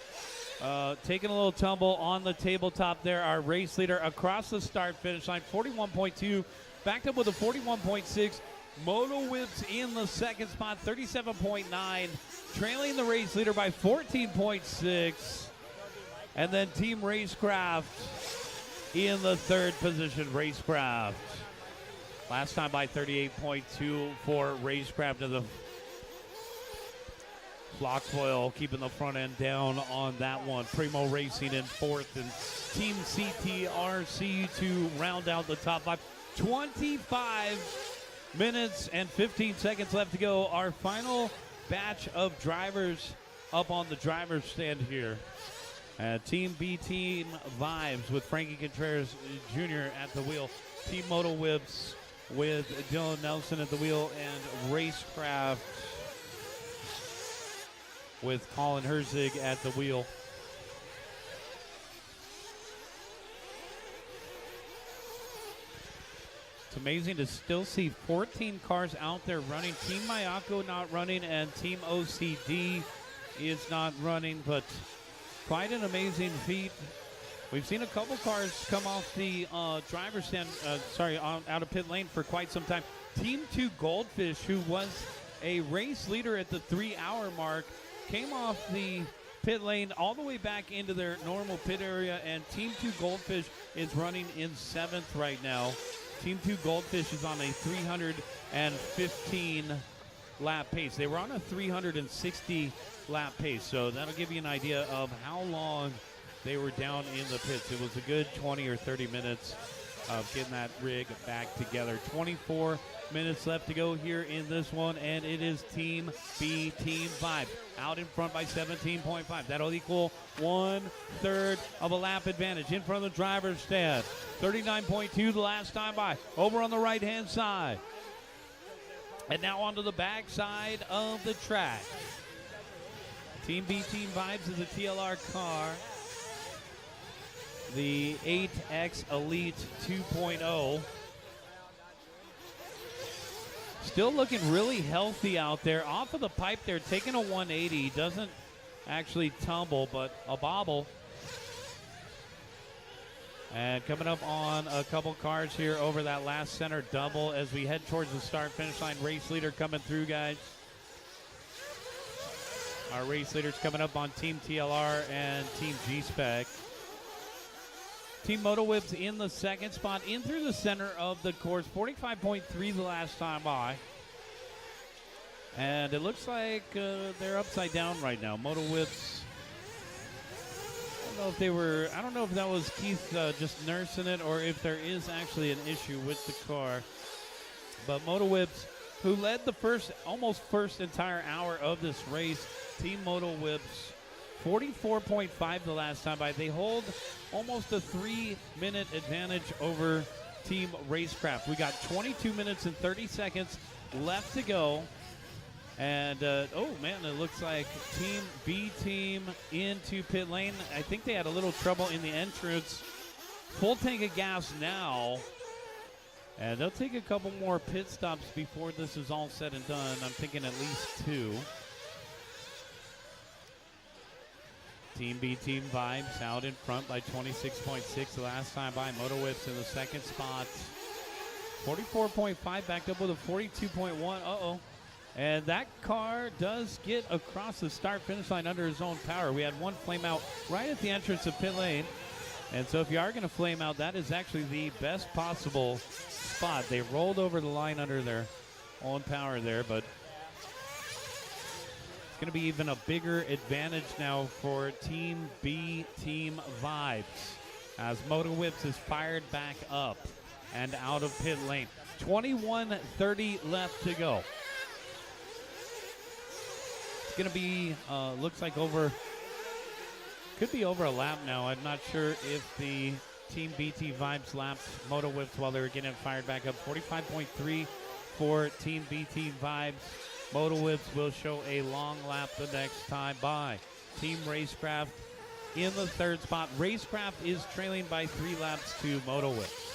Taking a little tumble on the tabletop there. Our race leader across the start-finish line, 41.2, backed up with a 41.6. Moto Whips in the second spot, 37.9, trailing the race leader by 14.6. And then Team Racecraft in the third position, Racecraft. Last time by 38.2 for Racecraft of the Flockfoil keeping the front end down on that one. Primo Racing in fourth, and Team CTRC to round out the top five. 25 minutes and 15 seconds left to go. Our final batch of drivers up on the driver's stand here. Team B, Team Vibes with Frankie Contreras Jr. at the wheel. Team Moto Whips with Dylan Nelson at the wheel, and Racecraft with Colin Herzig at the wheel. It's amazing to still see 14 cars out there running. Team Mayako not running, and Team OCD is not running, but quite an amazing feat. We've seen a couple cars come off the driver's stand, out of pit lane for quite some time. Team 2 Goldfish, who was a race leader at the 3-hour mark, came off the pit lane all the way back into their normal pit area, and Team 2 Goldfish is running in 7th right now. Team 2 Goldfish is on a 315 lap pace. They were on a 360 lap pace, so that'll give you an idea of how long they were down in the pits. It was a good 20 or 30 minutes of getting that rig back together. 24 minutes left to go here in this one, and it is Team B, Team Vibe, out in front by 17.5. That'll equal 1/3 of a lap advantage in front of the driver's stand. 39.2 the last time by. Over on the right-hand side. And now onto the back side of the track. Team B, Team Vibes is a TLR car. The 8X Elite 2.0. Still looking really healthy out there. Off of the pipe there, taking a 180. Doesn't actually tumble, but a bobble. And coming up on a couple cars here over that last center double as we head towards the start-finish line. Race leader coming through, guys. Our race leaders coming up on Team TLR and Team G-Spec. Team Moto Whips in the second spot, in through the center of the course. 45.3 the last time by. And it looks like they're upside down right now. Moto Whips, I don't know if that was Keith just nursing it or if there is actually an issue with the car. But Moto Whips, who led the almost first entire hour of this race, Team Moto Whips, 44.5 the last time by. They hold almost a 3-minute advantage over Team Racecraft. We got 22 minutes and 30 seconds left to go. And, oh, man, it looks like Team B team into pit lane. I think they had a little trouble in the entrance. Full tank of gas now. And they'll take a couple more pit stops before this is all said and done. I'm thinking at least 2. Team B, Team Vibes out in front by 26.6 the last time by. Moto Whips in the second spot. 44.5 backed up with a 42.1. Uh-oh. And that car does get across the start-finish line under his own power. We had one flame out right at the entrance of pit lane. And so if you are going to flame out, that is actually the best possible spot. They rolled over the line under their own power there, but it's going to be even a bigger advantage now for Team B, Team Vibes, as Moto Whips is fired back up and out of pit lane. 21:30 left to go. It's going to be, looks like could be over a lap now. I'm not sure if the Team BT Vibes lapped Moto Whips while they were getting fired back up. 45.3 for Team BT Vibes. Moto Whips will show a long lap the next time by. Team Racecraft in the third spot. Racecraft is trailing by 3 laps to Moto Whips.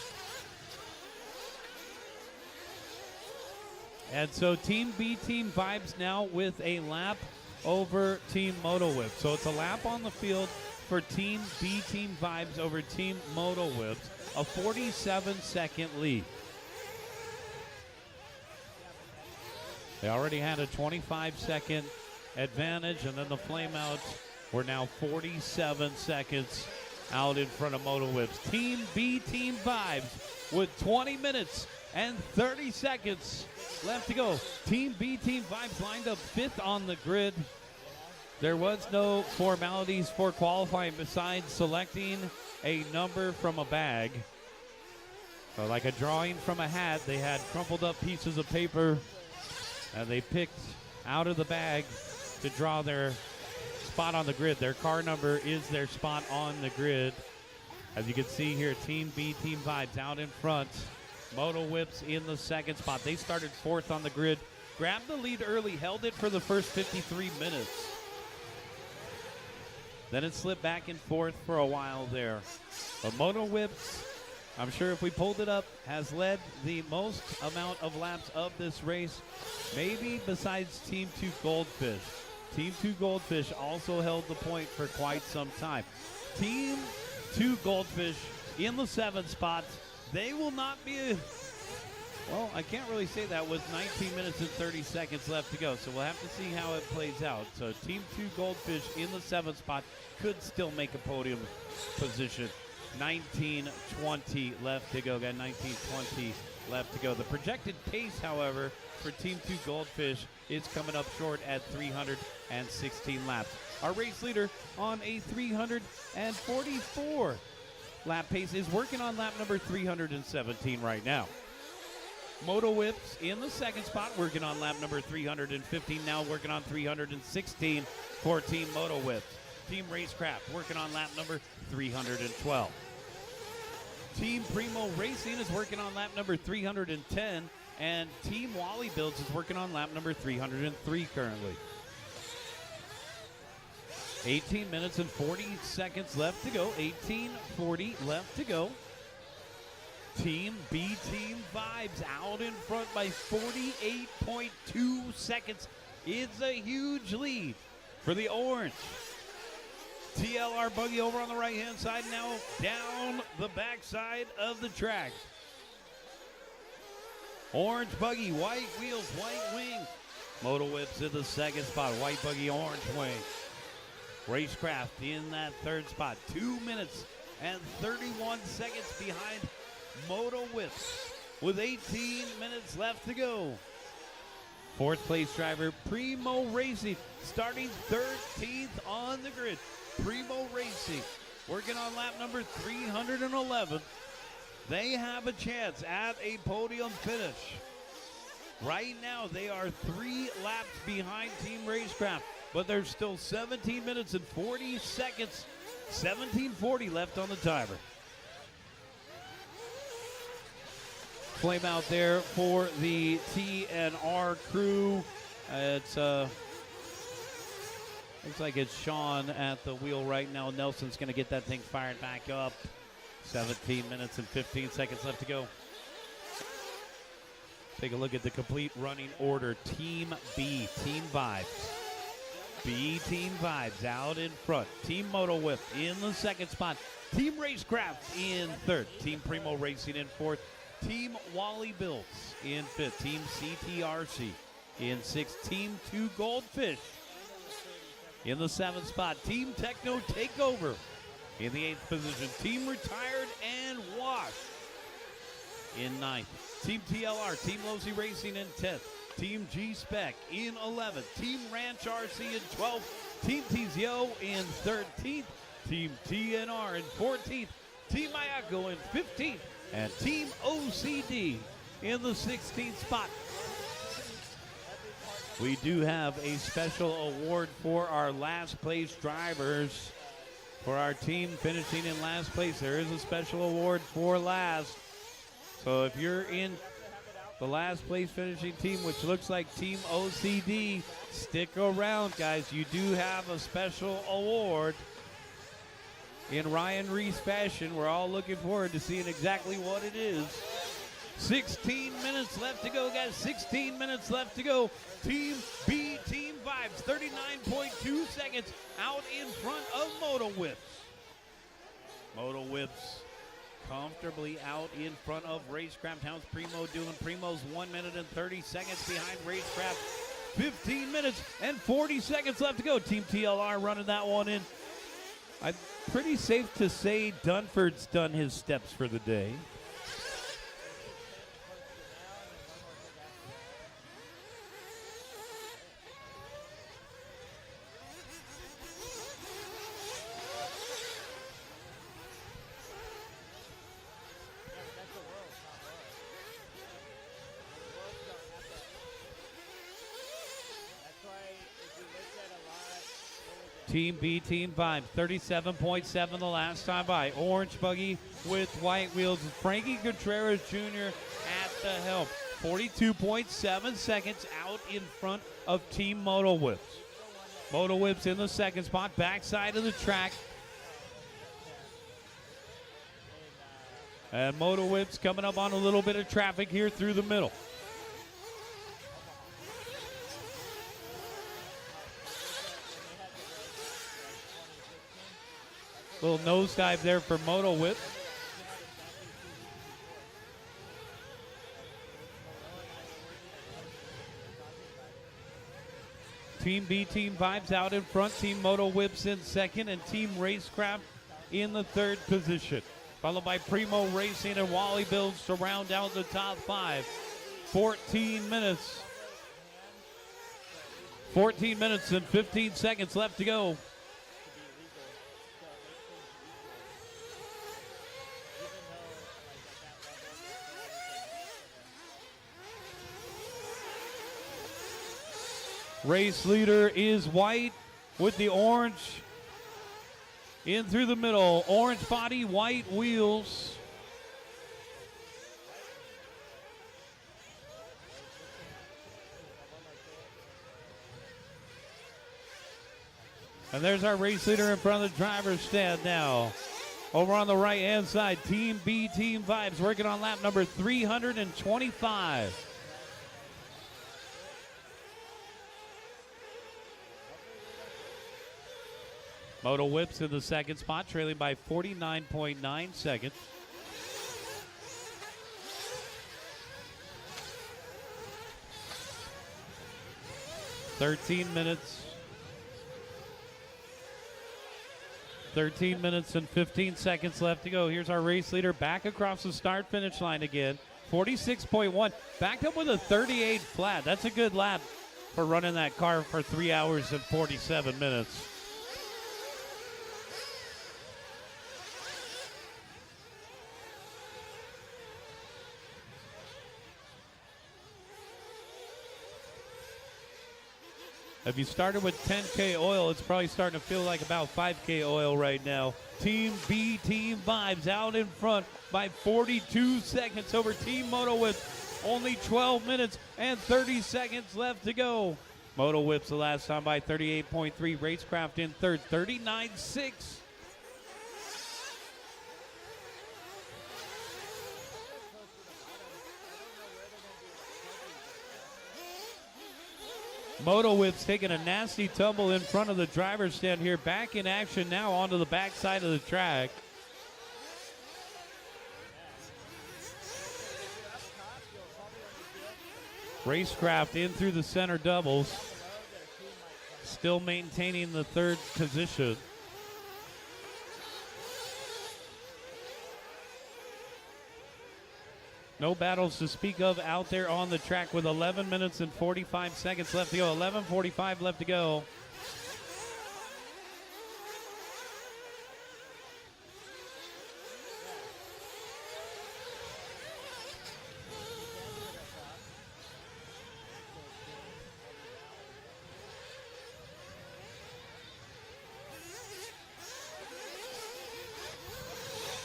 And so Team B Team Vibes now with a lap over Team Moto Whip. So it's a lap on the field for Team B Team Vibes over Team Moto Whips. A 47-second lead. They already had a 25-second advantage, and then the flameouts were now 47 seconds out in front of Moto Whips. Team B Team Vibes with 20 minutes and 30 seconds left to go. Team B Team Vibes lined up 5th on the grid. There was no formalities for qualifying besides selecting a number from a bag. So like a drawing from a hat, they had crumpled up pieces of paper and they picked out of the bag to draw their spot on the grid. Their car number is their spot on the grid. As you can see here, Team B Team Vibes out in front. Moto Whips in the second spot. They started 4th on the grid, grabbed the lead early, held it for the first 53 minutes. Then it slipped back and forth for a while there. But Moto Whips, I'm sure if we pulled it up, has led the most amount of laps of this race, maybe besides Team 2 Goldfish. Team 2 Goldfish also held the point for quite some time. Team 2 Goldfish in the 7th spot. They will not be, well, I can't really say that with 19 minutes and 30 seconds left to go. So we'll have to see how it plays out. So Team 2 Goldfish in the 7th spot could still make a podium position. 19:20 left to go. Got 19:20 left to go. The projected pace, however, for Team 2 Goldfish is coming up short at 316 laps. Our race leader on a 344 lap pace is working on lap number 317 right now. Moto Whips in the second spot, working on lap number 315, now working on 316 for Team Moto Whips. Team Racecraft working on lap number 312. Team Primo Racing is working on lap number 310, and Team Wally Builds is working on lap number 303 currently. 18 minutes and 40 seconds left to go. 18:40 left to go. Team B Team Vibes out in front by 48.2 seconds. It's a huge lead for the orange. TLR Buggy over on the right-hand side, now down the backside of the track. Orange Buggy, white wheels, white wing. Moto Whips in the second spot, white buggy, orange wing. Racecraft in that third spot, 2 minutes and 31 seconds behind Moto Whips with 18 minutes left to go. Fourth place driver, Primo Racing, starting 13th on the grid. Primo Racing, working on lap number 311. They have a chance at a podium finish. Right now, they are 3 laps behind Team Racecraft, but there's still 17 minutes and 40 seconds, 17:40 left on the timer. Flame out there for the TNR crew. Looks like it's Sean at the wheel right now. Nelson's going to get that thing fired back up. 17 minutes and 15 seconds left to go. Take a look at the complete running order. Team B, Team Vibes. B Team Vibes out in front. Team Moto Whip in the second spot. Team Racecraft in third. Team Primo Racing in fourth. Team Wally Builds in fifth. Team CTRC in sixth. Team 2 Goldfish in the seventh spot. Team Techno Takeover in the 8th position. Team Retired and Wash in 9th. Team TLR, Team Losi Racing in 10th. Team G-Spec in 11th. Team Ranch RC in 12th. Team TZO in 13th. Team TNR in 14th. Team Ayako in 15th. And Team OCD in the 16th spot. We do have a special award for our last place drivers. For our team finishing in last place, there is a special award for last. So if you're in the last place finishing team, which looks like Team OCD, stick around, guys. You do have a special award. In Ryan Reese fashion, we're all looking forward to seeing exactly what it is. 16 minutes left to go, guys. 16 minutes left to go. Team B, Team Vibes, 39.2 seconds out in front of Moto Whips. Moto Whips comfortably out in front of Racecraft. How's Primo doing? Primo's 1 minute and 30 seconds behind Racecraft. 15 minutes and 40 seconds left to go. Team TLR running that one in. I'm pretty safe to say Dunford's done his steps for the day. Team B, Team Vibes, 37.7 the last time by. Orange Buggy with white wheels. Frankie Contreras Jr. at the helm. 42.7 seconds out in front of Team Moto Whips. Moto Whips in the second spot, backside of the track. And Moto Whips coming up on a little bit of traffic here through the middle. Little nosedive there for Moto Whip. Team B, Team Vibes out in front. Team Moto Whips in second. And Team Racecraft in the third position. Followed by Primo Racing and Wally Builds to round out the top 5. 14 minutes 14 minutes and 15 seconds left to go. to be illegal to make things equal, even though like at that level, Race leader is white with the orange in through the middle. Orange body, white wheels. And there's our race leader in front of the driver's stand now. Over on the right-hand side, Team B, Team Vibes, working on lap number 325. Moto Whips in the second spot, trailing by 49.9 seconds. Thirteen minutes and 15 seconds left to go. Here's our race leader back across the start-finish line again. 46.1, backed up with a 38 flat. That's a good lap for running that car for 3 hours and 47 minutes. If you started with 10K oil, it's probably starting to feel like about 5K oil right now. Team B, Team Vibes out in front by 42 seconds over Team Moto with only 12 minutes and 30 seconds left to go. Moto Whips the last time by 38.3. Racecraft in third, 39.6. Moto Whips taking a nasty tumble in front of the driver's stand here. Back in action now onto the back side of the track. Racecraft in through the center doubles. Still maintaining the third position. No battles to speak of out there on the track with 11 minutes and 45 seconds left to go. 11:45 left to go.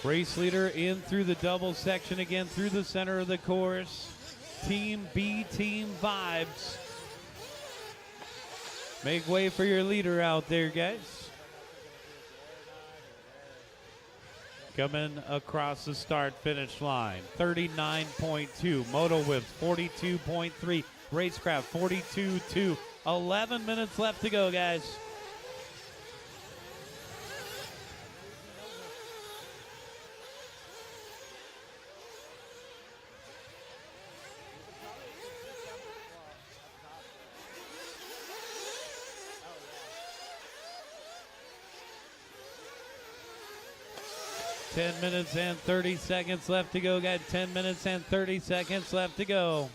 Race leader in through the double section again, through the center of the course. Team B, Team Vibes. Make way for your leader out there, guys. Coming across the start-finish line. 39.2. Moto Whips, 42.3. Racecraft, 42.2. 11 minutes left to go, guys. Oh, yeah. 10 minutes and 30 seconds left to go. Got 10 minutes and 30 seconds left to go.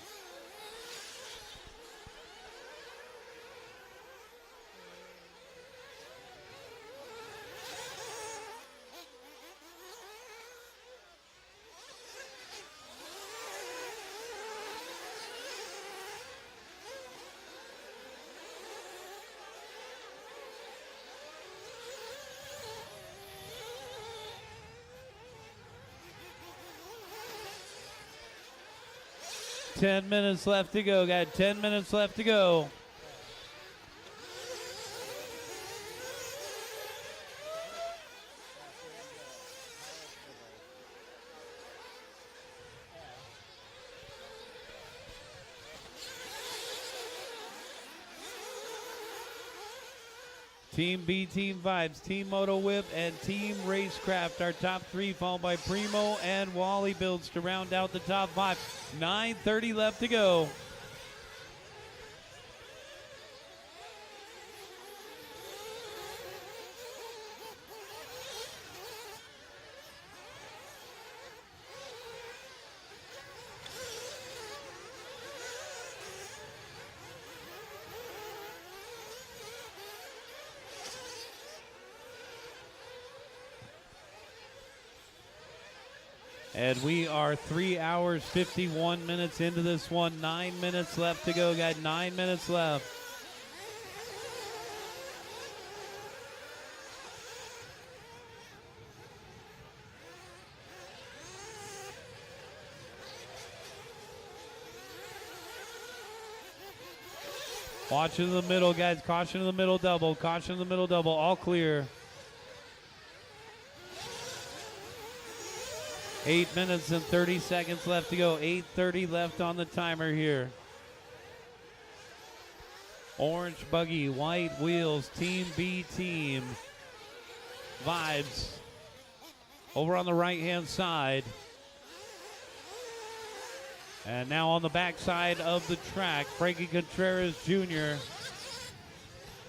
Ten minutes left to go. Got 10 minutes left to go. Team B, Team Vibes, Team Moto Whip, and Team Racecraft. Our top three, followed by Primo and Wally Builds to round out the top five. 9:30 left to go. And we are 3 hours, 51 minutes into this one. 9 minutes left to go. Got 9 minutes left. Watch in the middle, guys. Caution in the middle double. Caution in the middle double. All clear. 8 minutes and 30 seconds left to go. 8:30 left on the timer here. Orange buggy, white wheels, Team B team. Vibes. Over on the right-hand side. And now on the backside of the track, Frankie Contreras Jr.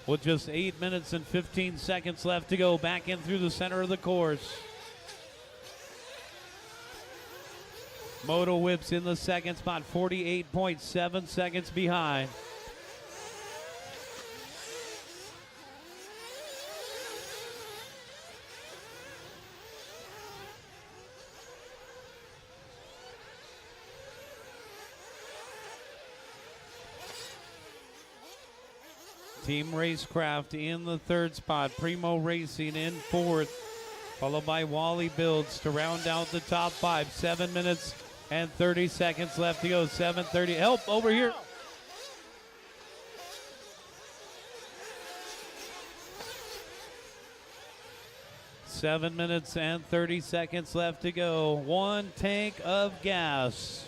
with just 8 minutes and 15 seconds left to go. Back in through the center of the course. Moto Whips in the second spot, 48.7 seconds behind. Team Racecraft in the third spot. Primo Racing in fourth, followed by Wally Builds to round out the top five. 7 minutes and 30 seconds left to go. 7:30. Help over here. Seven minutes and 30 seconds left to go. One tank of gas.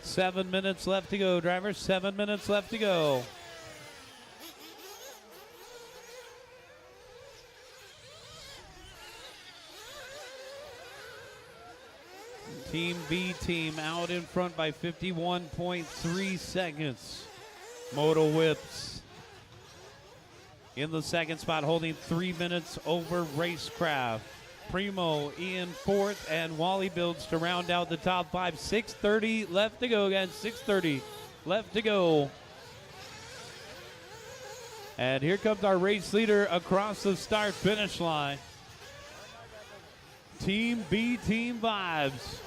Seven minutes left to go, drivers. 7 minutes left to go. Team B team out in front by 51.3 seconds. Moto Whips in the second spot, holding 3 minutes over Racecraft. Primo in fourth, and Wally Builds to round out the top five. 6:30 left to go, guys. 6:30 left to go. And here comes our race leader across the start-finish line. Team B team vibes.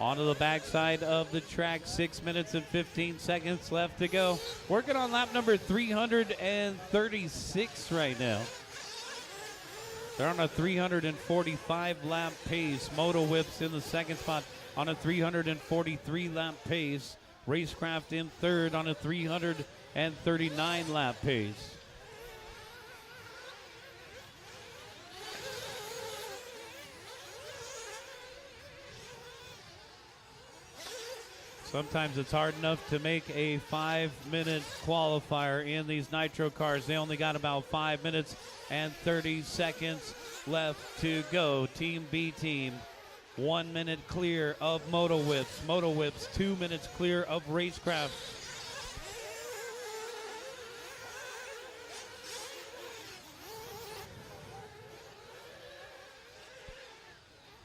Onto the backside of the track, 6 minutes and 15 seconds left to go. Working on lap number 336 right now. They're on a 345 lap pace. Moto Whips in the second spot on a 343 lap pace. Racecraft in third on a 339 lap pace. Sometimes it's hard enough to make a 5-minute qualifier in these Nitro cars. They only got about 5 minutes and 30 seconds left to go. Team B team, 1 minute clear of Moto Whips. Moto Whips, 2 minutes clear of Racecraft.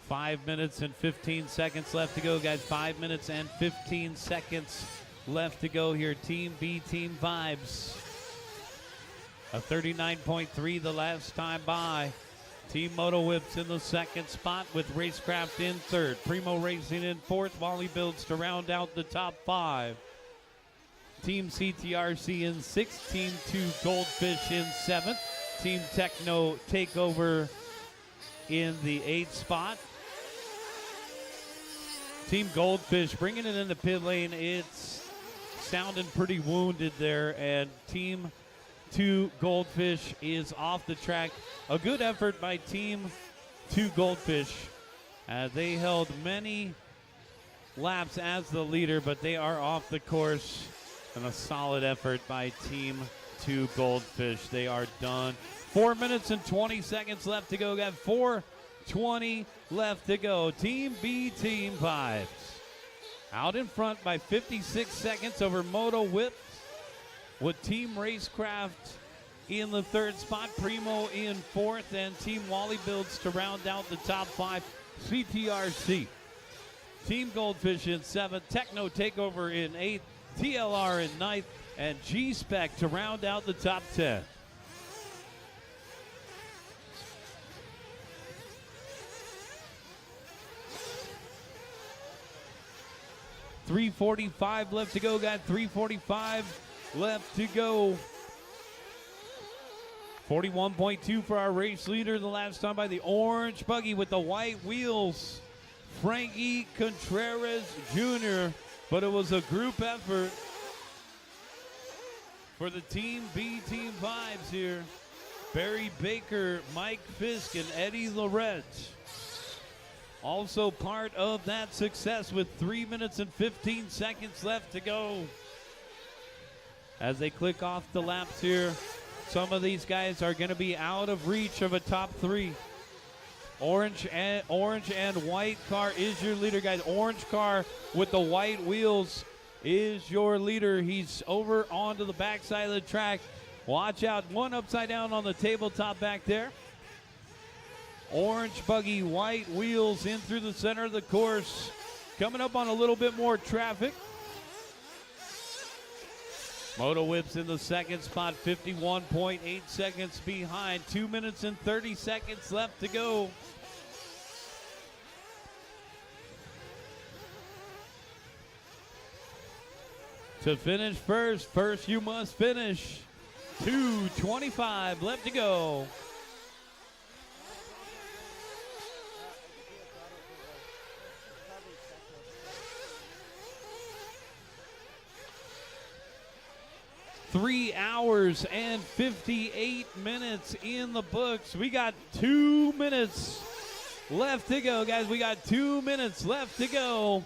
Five minutes and 15 seconds left to go, guys. 5 minutes and 15 seconds left to go here. Team B team vibes. A 39.3 the last time by. Team Moto Whips in the second spot with Racecraft in third. Primo Racing in fourth. Wally Builds to round out the top five. Team CTRC in sixth. Team 2 Goldfish in seventh. Team Techno Takeover in the eighth spot. Team Goldfish bringing it in the pit lane. It's sounding pretty wounded there, and Team 2 Goldfish is off the track. A good effort by Team 2 Goldfish. They held many laps as the leader, but they are off the course. And a solid effort by Team 2 Goldfish. They are done. 4 minutes and 20 seconds left to go. Got 4:20 left to go. Team B team vibes. Out in front by 56 seconds over Moto Whips, with Team Racecraft in the third spot, Primo in fourth, and Team Wally Builds to round out the top five. CTRC, Team Goldfish in seventh, Techno Takeover in eighth, TLR in ninth, and G-Spec to round out the top 10. .345 left to go, guys. 3:45 left to go. 41.2 for our race leader. The last time by the orange buggy with the white wheels, Frankie Contreras Jr. But it was a group effort for the Team B Team Vibes here. Barry Baker, Mike Fisk, and Eddie Lorette. Also part of that success with 3 minutes and 15 seconds left to go. As they click off the laps here, some of these guys are going to be out of reach of a top three. Orange and white car is your leader, guys. Orange car with the white wheels is your leader. He's over onto the backside of the track. Watch out, one upside down on the tabletop back there. Orange buggy, white wheels in through the center of the course. Coming up on a little bit more traffic. Moto Whips in the second spot, 51.8 seconds behind. 2 minutes and 30 seconds left to go. To finish first you must finish. 2:25 left to go. Three hours and 58 minutes in the books. We got 2 minutes left to go, guys. We got 2 minutes left to go.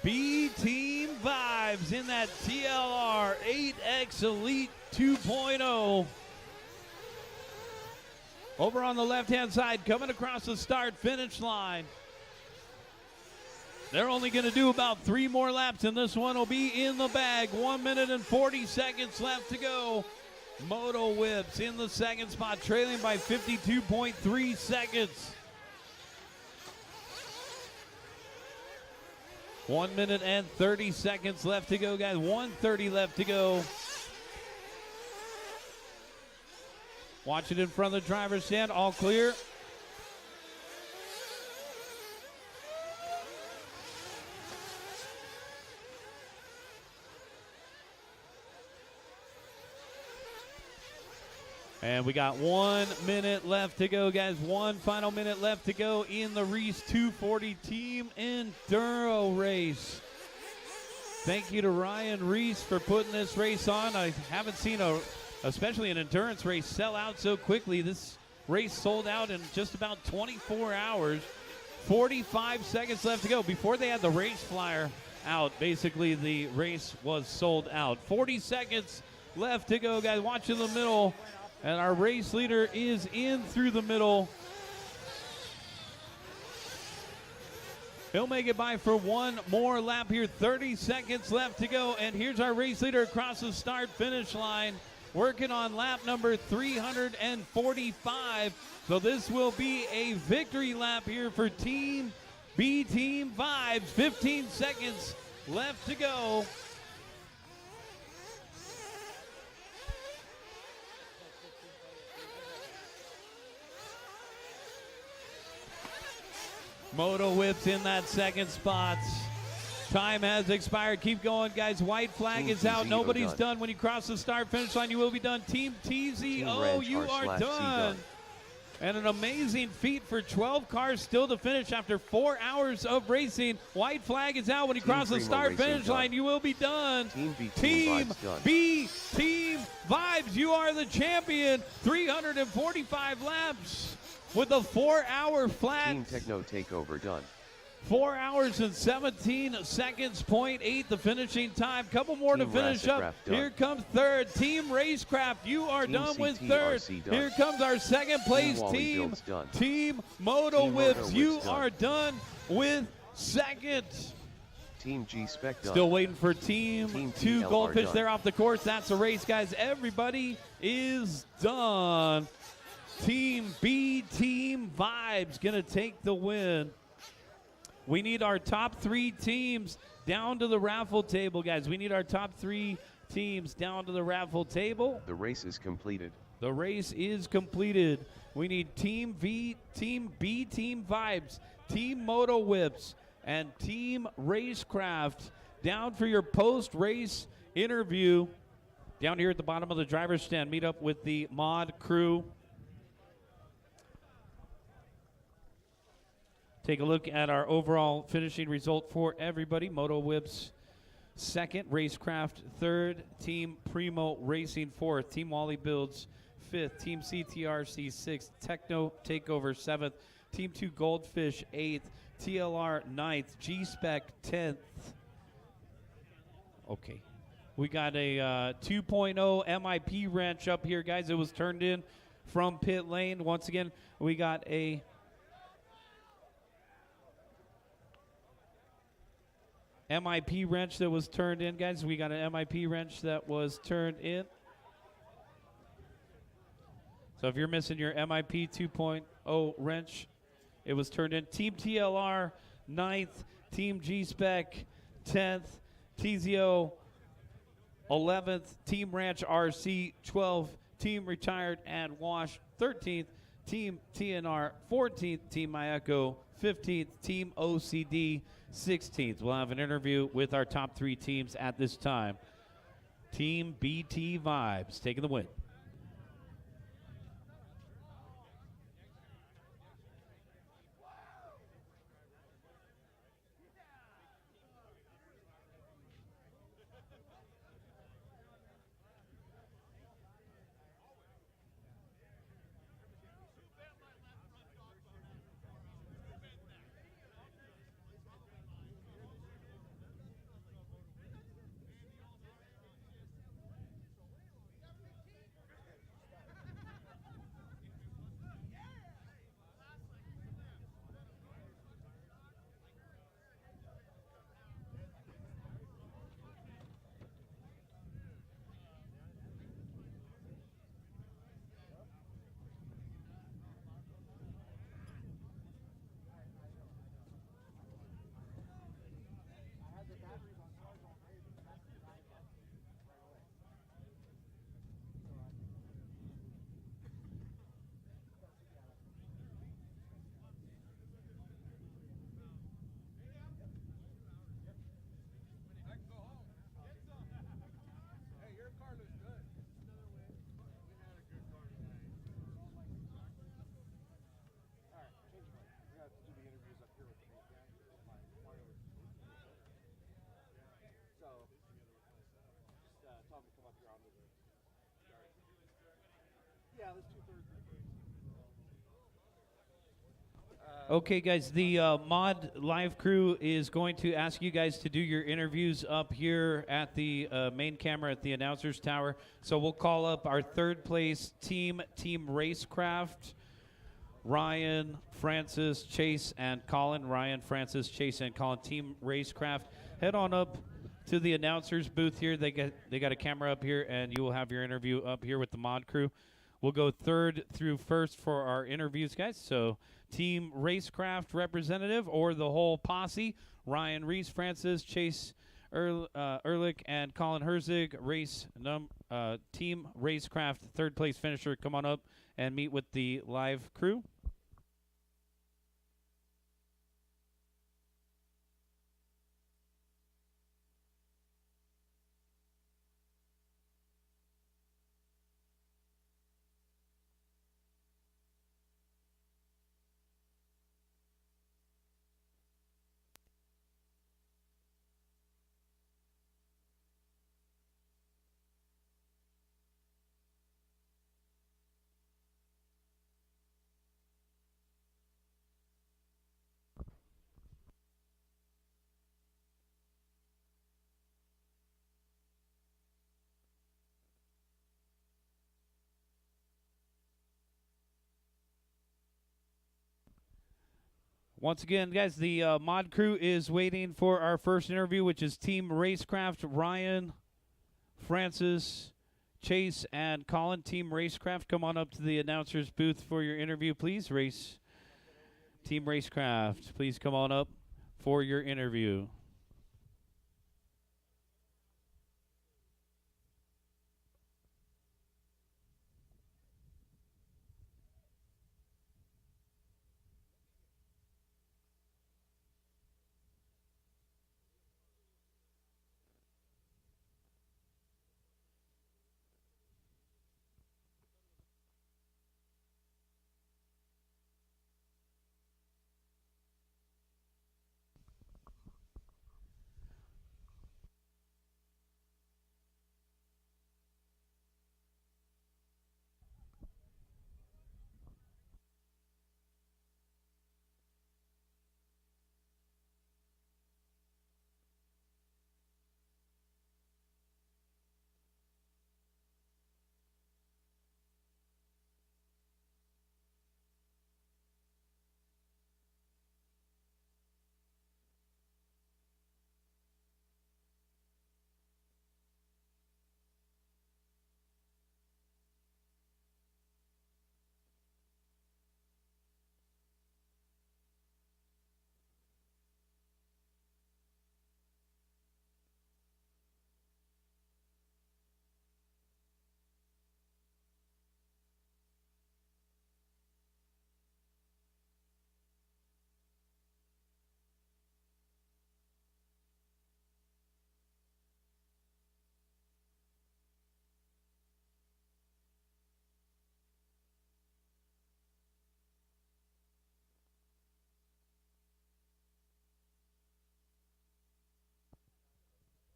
B Team Vibes in that TLR 8X Elite 2.0. Over on the left-hand side, coming across the start-finish line. They're only going to do about 3 more laps, and this one will be in the bag. 1 minute and 40 seconds left to go. Moto Whips in the second spot, trailing by 52.3 seconds. 1 minute and 30 seconds left to go, guys. 1:30 left to go. Watch it in front of the driver's stand. All clear. And we got 1 minute left to go, guys. One final minute left to go in the Reese 240 Team Enduro race. Thank you to Ryan Reese for putting this race on. I haven't seen especially an endurance race, sell out so quickly. This race sold out in just about 24 hours. 45 seconds left to go. Before they had the race flyer out, basically the race was sold out. 40 seconds left to go, guys. Watch in the middle. And our race leader is in through the middle. He'll make it by for one more lap here. 30 seconds left to go. And here's our race leader across the start-finish line, working on lap number 345. So this will be a victory lap here for Team B Team Vibes. 15 seconds left to go. Moto Whips in that second spot. Time has expired. Keep going, guys. White flag is out. Nobody's done. When you cross the start-finish line, you will be done. Team TZO, you are done. And an amazing feat for 12 cars still to finish after 4 hours of racing. White flag is out. When you cross the start-finish line, you will be done. Team B Team Vibes, you are the champion. 345 laps. With a 4-hour flat. Team Techno Takeover done. 4 hours and 17 seconds, 0.8 the finishing time. Couple more Team to finish up. Here comes third. Team Racecraft, you are done with third. Here comes our second place team. Team Moto Whips, you are done with second. Team G Spec done. Still waiting for Team Team 2 TLR Goldfish done. there off the course. That's a race, guys. Everybody is done. Team B, Team Vibes, going to take the win. We need our top 3 teams down to the raffle table, guys. We need our top 3 teams down to the raffle table. The race is completed. The race is completed. We need Team V, Team B, Team Vibes, Team Moto Whips, and Team Racecraft down for your post-race interview. Down here at the bottom of the driver's stand, meet up with the mod crew. Take a look at our overall finishing result for everybody. Moto Whips second, Racecraft third, Team Primo Racing fourth, Team Wally Builds fifth, Team CTRC sixth, Techno Takeover seventh, Team 2 Goldfish eighth, TLR ninth, G-Spec 10th. Okay. We got a 2.0 MIP wrench up here, guys. It was turned in from pit lane. Once again, we got a MIP wrench that was turned in, guys. We got an MIP wrench that was turned in. So if you're missing your MIP 2.0 wrench, it was turned in. Team TLR 9th, Team G-Spec 10th, TZO 11th, Team Ranch RC 12th, Team Retired and Wash 13th, Team TNR 14th, Team Mayako 15th, Team OCD 16th. We'll have an interview with our top 3 teams at this time. Team BT Vibes taking the win. Okay, guys, the mod live crew is going to ask you guys to do your interviews up here at the main camera at the announcer's tower. So we'll call up our third place team, Team Racecraft, Ryan, Francis, Chase, and Colin. Ryan, Francis, Chase, and Colin, Team Racecraft. Head on up to the announcer's booth here. They got a camera up here, and you will have your interview up here with the mod crew. We'll go third through first for our interviews, guys. So Team Racecraft representative or the whole posse, Ryan, Reese, Francis, Chase, Ehrlich, and Colin Herzig. Team Racecraft third place finisher, come on up and meet with the live crew. Once again, guys, the mod crew is waiting for our first interview, which is Team Racecraft. Ryan, Francis, Chase, and Colin. Team Racecraft, come on up to the announcer's booth for your interview, please. Team Racecraft, please come on up for your interview.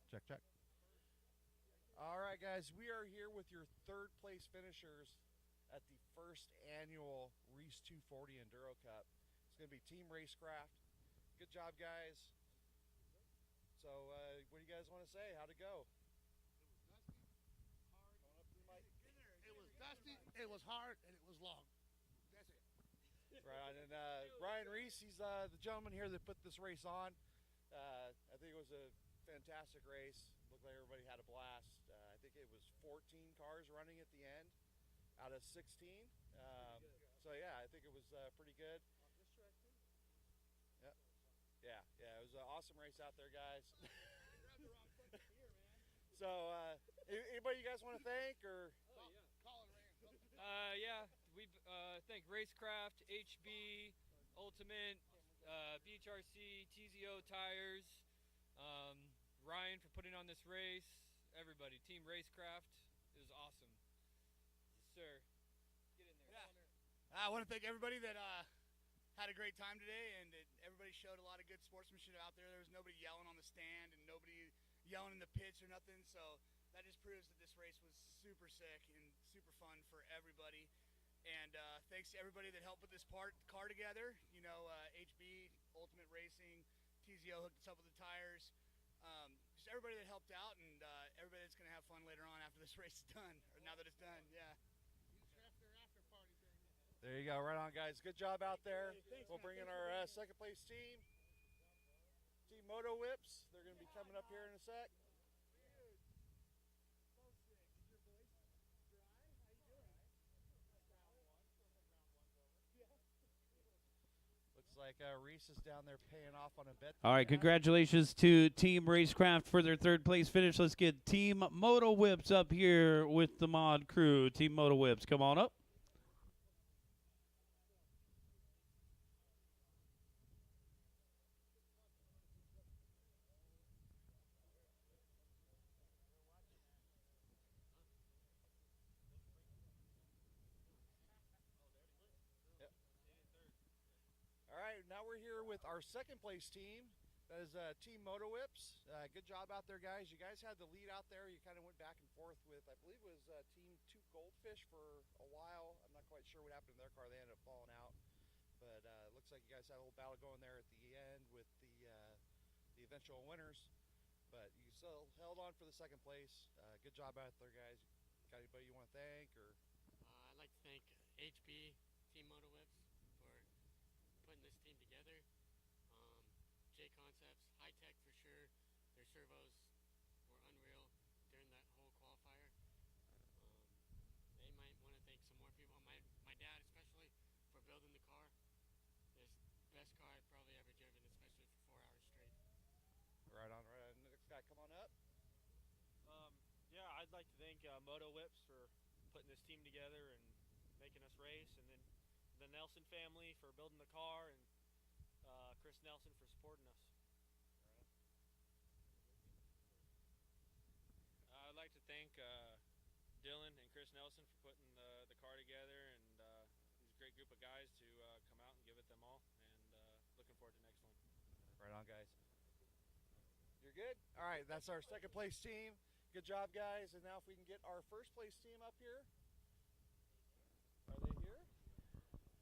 Check, check. All right, guys, we are here with your third place finishers at the first annual Reese 240 Enduro Cup. It's going to be Team Racecraft. Good job, guys. So, what do you guys want to say? How'd it go? It was dusty, it was hard, and it was long. That's it. Right, and Ryan Reese, he's the gentleman here that put this race on. I think it was a fantastic race. Looked like everybody had a blast. I think it was 14 cars running at the end out of 16. So yeah, I think it was pretty good. Yeah, it was an awesome race out there, guys. So, anybody you guys want to thank or? Yeah, we thank Racecraft, HB, Ultimate, BHRC, TZO Tires, Ryan for putting on this race, everybody. Team Racecraft, it was awesome. Yes, sir. Get in there. Yeah. I want to thank everybody that had a great time today, and everybody showed a lot of good sportsmanship out there. There was nobody yelling on the stand and nobody yelling in the pits or nothing, so that just proves that this race was super sick and super fun for everybody. And thanks to everybody that helped put this car together. You know, HB, Ultimate Racing, TZO hooked us up with the tires. Just everybody that helped out, and everybody that's going to have fun later on after this race is done, or now that it's done, yeah. There you go, right on, guys. Good job out there. We'll bring in our second place team, Team Moto Whips. They're going to be coming up here in a sec. Looks like Reese is down there paying off on a bet. All right, congratulations to Team Racecraft for their third place finish. Let's get Team Moto Whips up here with the mod crew. Team Moto Whips, come on up. All right, now we're here with our second place team. That is Team Moto Whips. Good job out there, guys. You guys had the lead out there. You kind of went back and forth with, I believe it was Team 2 Goldfish for a while. I'm not quite sure what happened to their car. They ended up falling out. But it looks like you guys had a little battle going there at the end with the eventual winners. But you still held on for the second place. Good job out there, guys. Got anybody you want to thank? Or I'd like to thank HB, Team Moto Whips, for putting this team together. servos were unreal during that whole qualifier. They might want to thank some more people. My dad especially for building the car. It's the best car I've probably ever driven, especially for 4 hours straight. Right on, right on. Next guy, come on up. Yeah, I'd like to thank Moto Whips for putting this team together and making us race, and then the Nelson family for building the car, and Chris Nelson for supporting us. I'd like to thank Dylan and Chris Nelson for putting the car together, and these great group of guys to come out and give it them all, and looking forward to next one. Right on, guys. You're good? All right, that's our second place team. Good job, guys. And now if we can get our first place team up here. Are they here?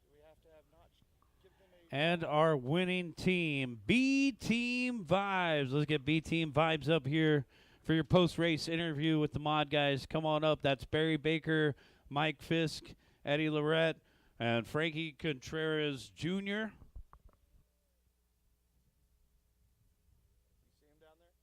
Do we have to have Notch give them a... And our winning team, B Team Vibes. Let's get B Team Vibes up here for your post-race interview with the mod guys. Come on up. That's Barry Baker, Mike Fisk, Eddie Lorette, and Frankie Contreras Jr. You see him down there?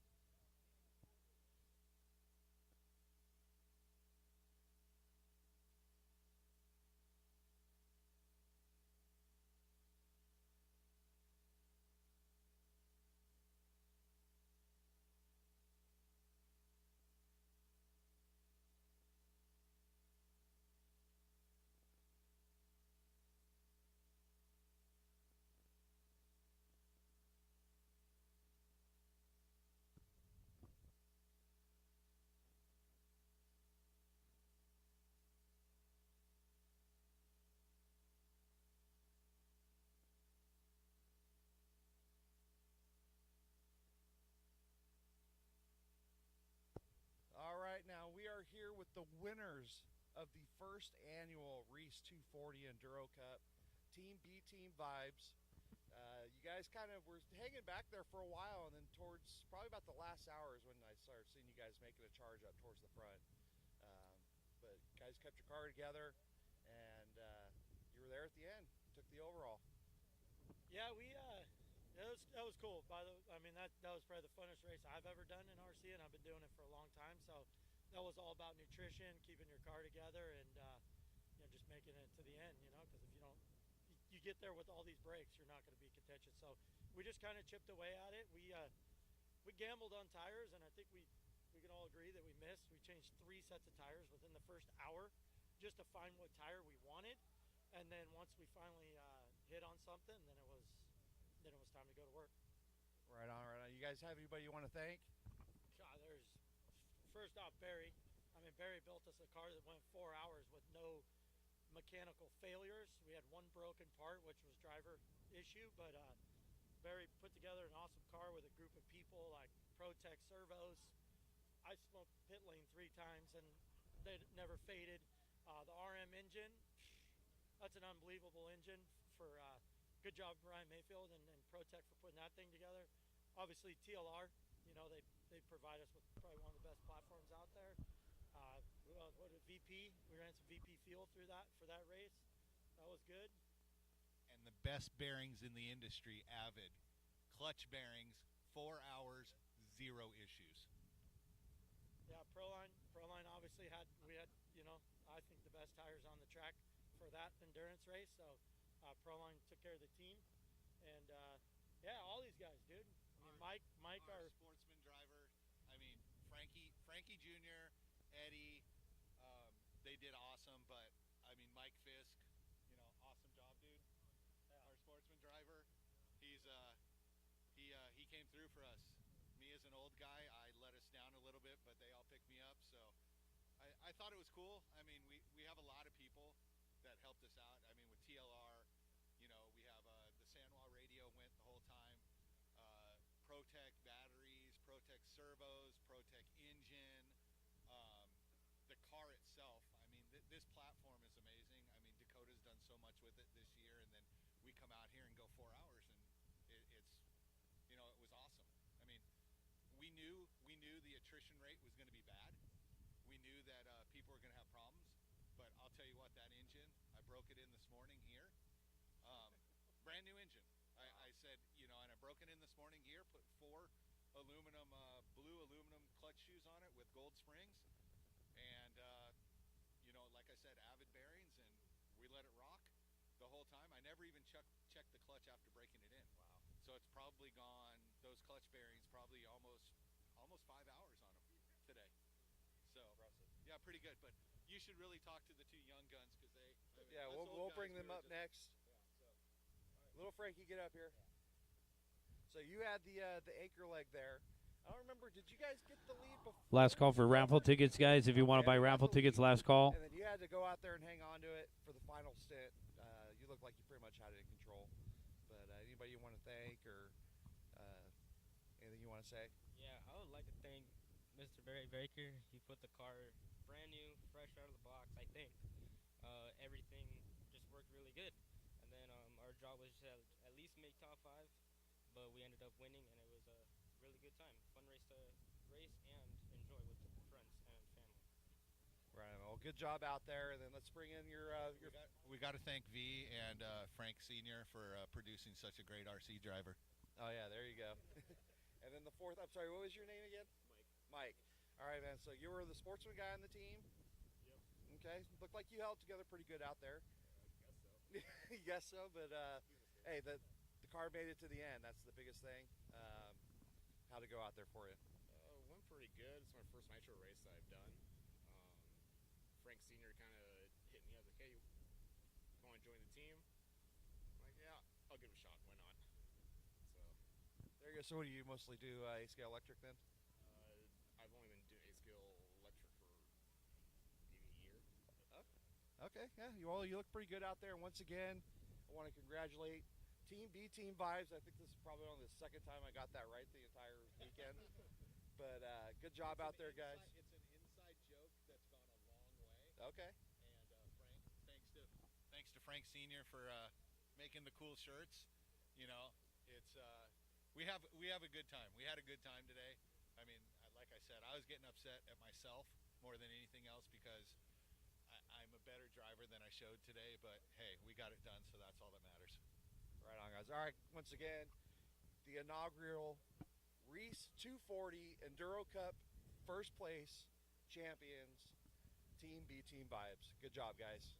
All right, now we are here with the winners of the first annual Reese 240 Enduro Cup, Team B Team Vibes. You guys kind of were hanging back there for a while, and then towards probably about the last hour is when I started seeing you guys making a charge up towards the front. But you guys kept your car together, and you were there at the end, took the overall. Yeah, that was cool. I mean, that was probably the funnest race I've ever done in RC, and I've been doing it for a long time. So that was all about nutrition, keeping your car together, and just making it to the end. Because if you don't, you get there with all these breaks, you're not going to be contentious. So we just kind of chipped away at it. We gambled on tires, and I think we can all agree that we missed. We changed 3 sets of tires within the first hour just to find what tire we wanted, and then once we finally hit on something, then it was time to go to work. Right on, right on. You guys have anybody you want to thank? God, there's first off Barry. I mean, Barry built us a car that went 4 hours with no mechanical failures. We had one broken part, which was driver issue, but Barry put together an awesome car with a group of people like ProTech servos. I smoked pit lane 3 times and they never faded. The RM engine, that's an unbelievable engine. For good job Ryan Mayfield and ProTech for putting that thing together. Obviously TLR, they provide us with probably one of the best platforms out there. What did VP? We ran some VP fuel through that for that race. That was good. And the best bearings in the industry, Avid. Clutch bearings, 4 hours, 0 issues. Yeah, Proline obviously we had I think the best tires on the track for that endurance race. So Proline took care of the team, and yeah, all these guys, dude. I mean, Mike, our sportsman driver. I mean, Frankie Jr., Eddie, they did awesome. But I mean, Mike Fisk, awesome job, dude. Our sportsman driver, he came through for us. Me as an old guy, I let us down a little bit, but they all picked me up. So I thought it was cool. I mean, we have a lot of people that helped us out. I mean, with TLR, we have the Sanwa radio went the whole time. ProTech batteries, ProTech servos, ProTech engine, the car itself. I mean, this platform is amazing. I mean, Dakota's done so much with it this year, and then we come out here and go 4 hours, and it's it was awesome. I mean, we knew the attrition rate was going to be bad. We knew that people were going to have problems, but I'll tell you what, that engine, I broke it in this morning here. Brand new engine. I said, and I broke it in this morning here, put 4 aluminum blue clutch shoes on it with gold springs. And, you know, like I said, avid bearings, and we let it rock the whole time. I never even checked the clutch after breaking it in. Wow. So it's probably gone, those clutch bearings, probably almost 5 hours on them today. So, yeah, pretty good. But you should really talk to the two young guns, because they, I mean, Yeah, we'll bring them up next. Little Frankie, get up here. So you had the anchor leg there. I don't remember, did you guys get the lead before? Last call for raffle tickets, guys. If you want to buy raffle tickets, last call. And then you had to go out there and hang on to it for the final stint. You look like you pretty much had it in control. But anybody you want to thank, or anything you want to say? Yeah, I would like to thank Mr. Barry Baker. He put the car brand new, fresh out of the box, I think. Everything just worked really good. And then our job was to at least make top 5, but we ended up winning, and it was a really good time. Fun race to race and enjoy with friends and family. Right. Well, good job out there. And then let's bring in your. We got to thank V and Frank Sr. for producing such a great RC driver. Oh yeah, there you go. And then the fourth. I'm sorry, what was your name again? Mike. All right, man. So you were the sportsman guy on the team. Yep. Okay. Looked like you held together pretty good out there. I guess so. Guess so, but hey, the car made it to the end. That's the biggest thing. How'd it go out there for you? Went pretty good. It's my first Nitro race that I've done. Frank Sr. kind of hit me up like, hey, you want to join the team? I'm like, yeah, I'll give it a shot. Why not? So there you go. So what do you mostly do? A-scale electric then? I've only been doing A-scale electric for maybe a year. Okay, yeah. You look pretty good out there. And once again, I want to congratulate Team B, Team Vibes. I think this is probably only the second time I got that right the entire weekend. But good job out there, guys. It's an inside joke that's gone a long way. Okay. And thanks to Frank Sr. for making the cool shirts. You know, it's we have a good time. We had a good time today. I mean, like I said, I was getting upset at myself more than anything else, because I'm a better driver than I showed today. But hey, we got it done, so that's all that matters. Right on, guys. All right, once again, the inaugural Reese 240 Enduro Cup first place champions, Team B, Team Vibes. Good job, guys.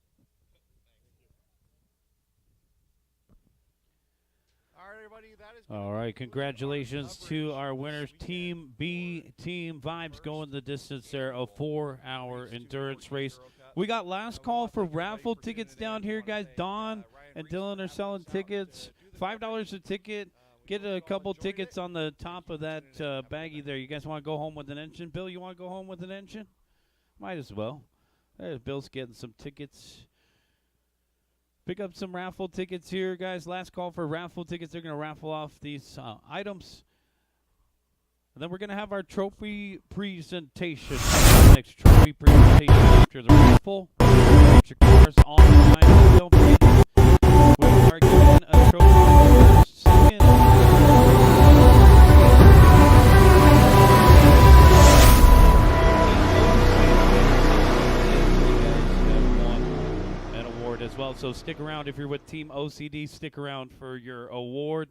All right, everybody. That is All right, congratulations to our winners, Team B, Team Vibes, going the distance there, a 4-hour endurance race. We got last call for raffle tickets down here, guys. Don and Dylan are selling tickets, $5 a ticket. Get a couple tickets on the top of that baggie there. You guys want to go home with an engine? Bill, you want to go home with an engine? Might as well. Bill's getting some tickets. Pick up some raffle tickets here, guys. Last call for raffle tickets. They're going to raffle off these items. And then we're going to have our trophy presentation. Next trophy presentation after the raffle. Get your cars online. Don't forget, we are giving a trophy for second. As well, so stick around. If you're with Team OCD, stick around for your award.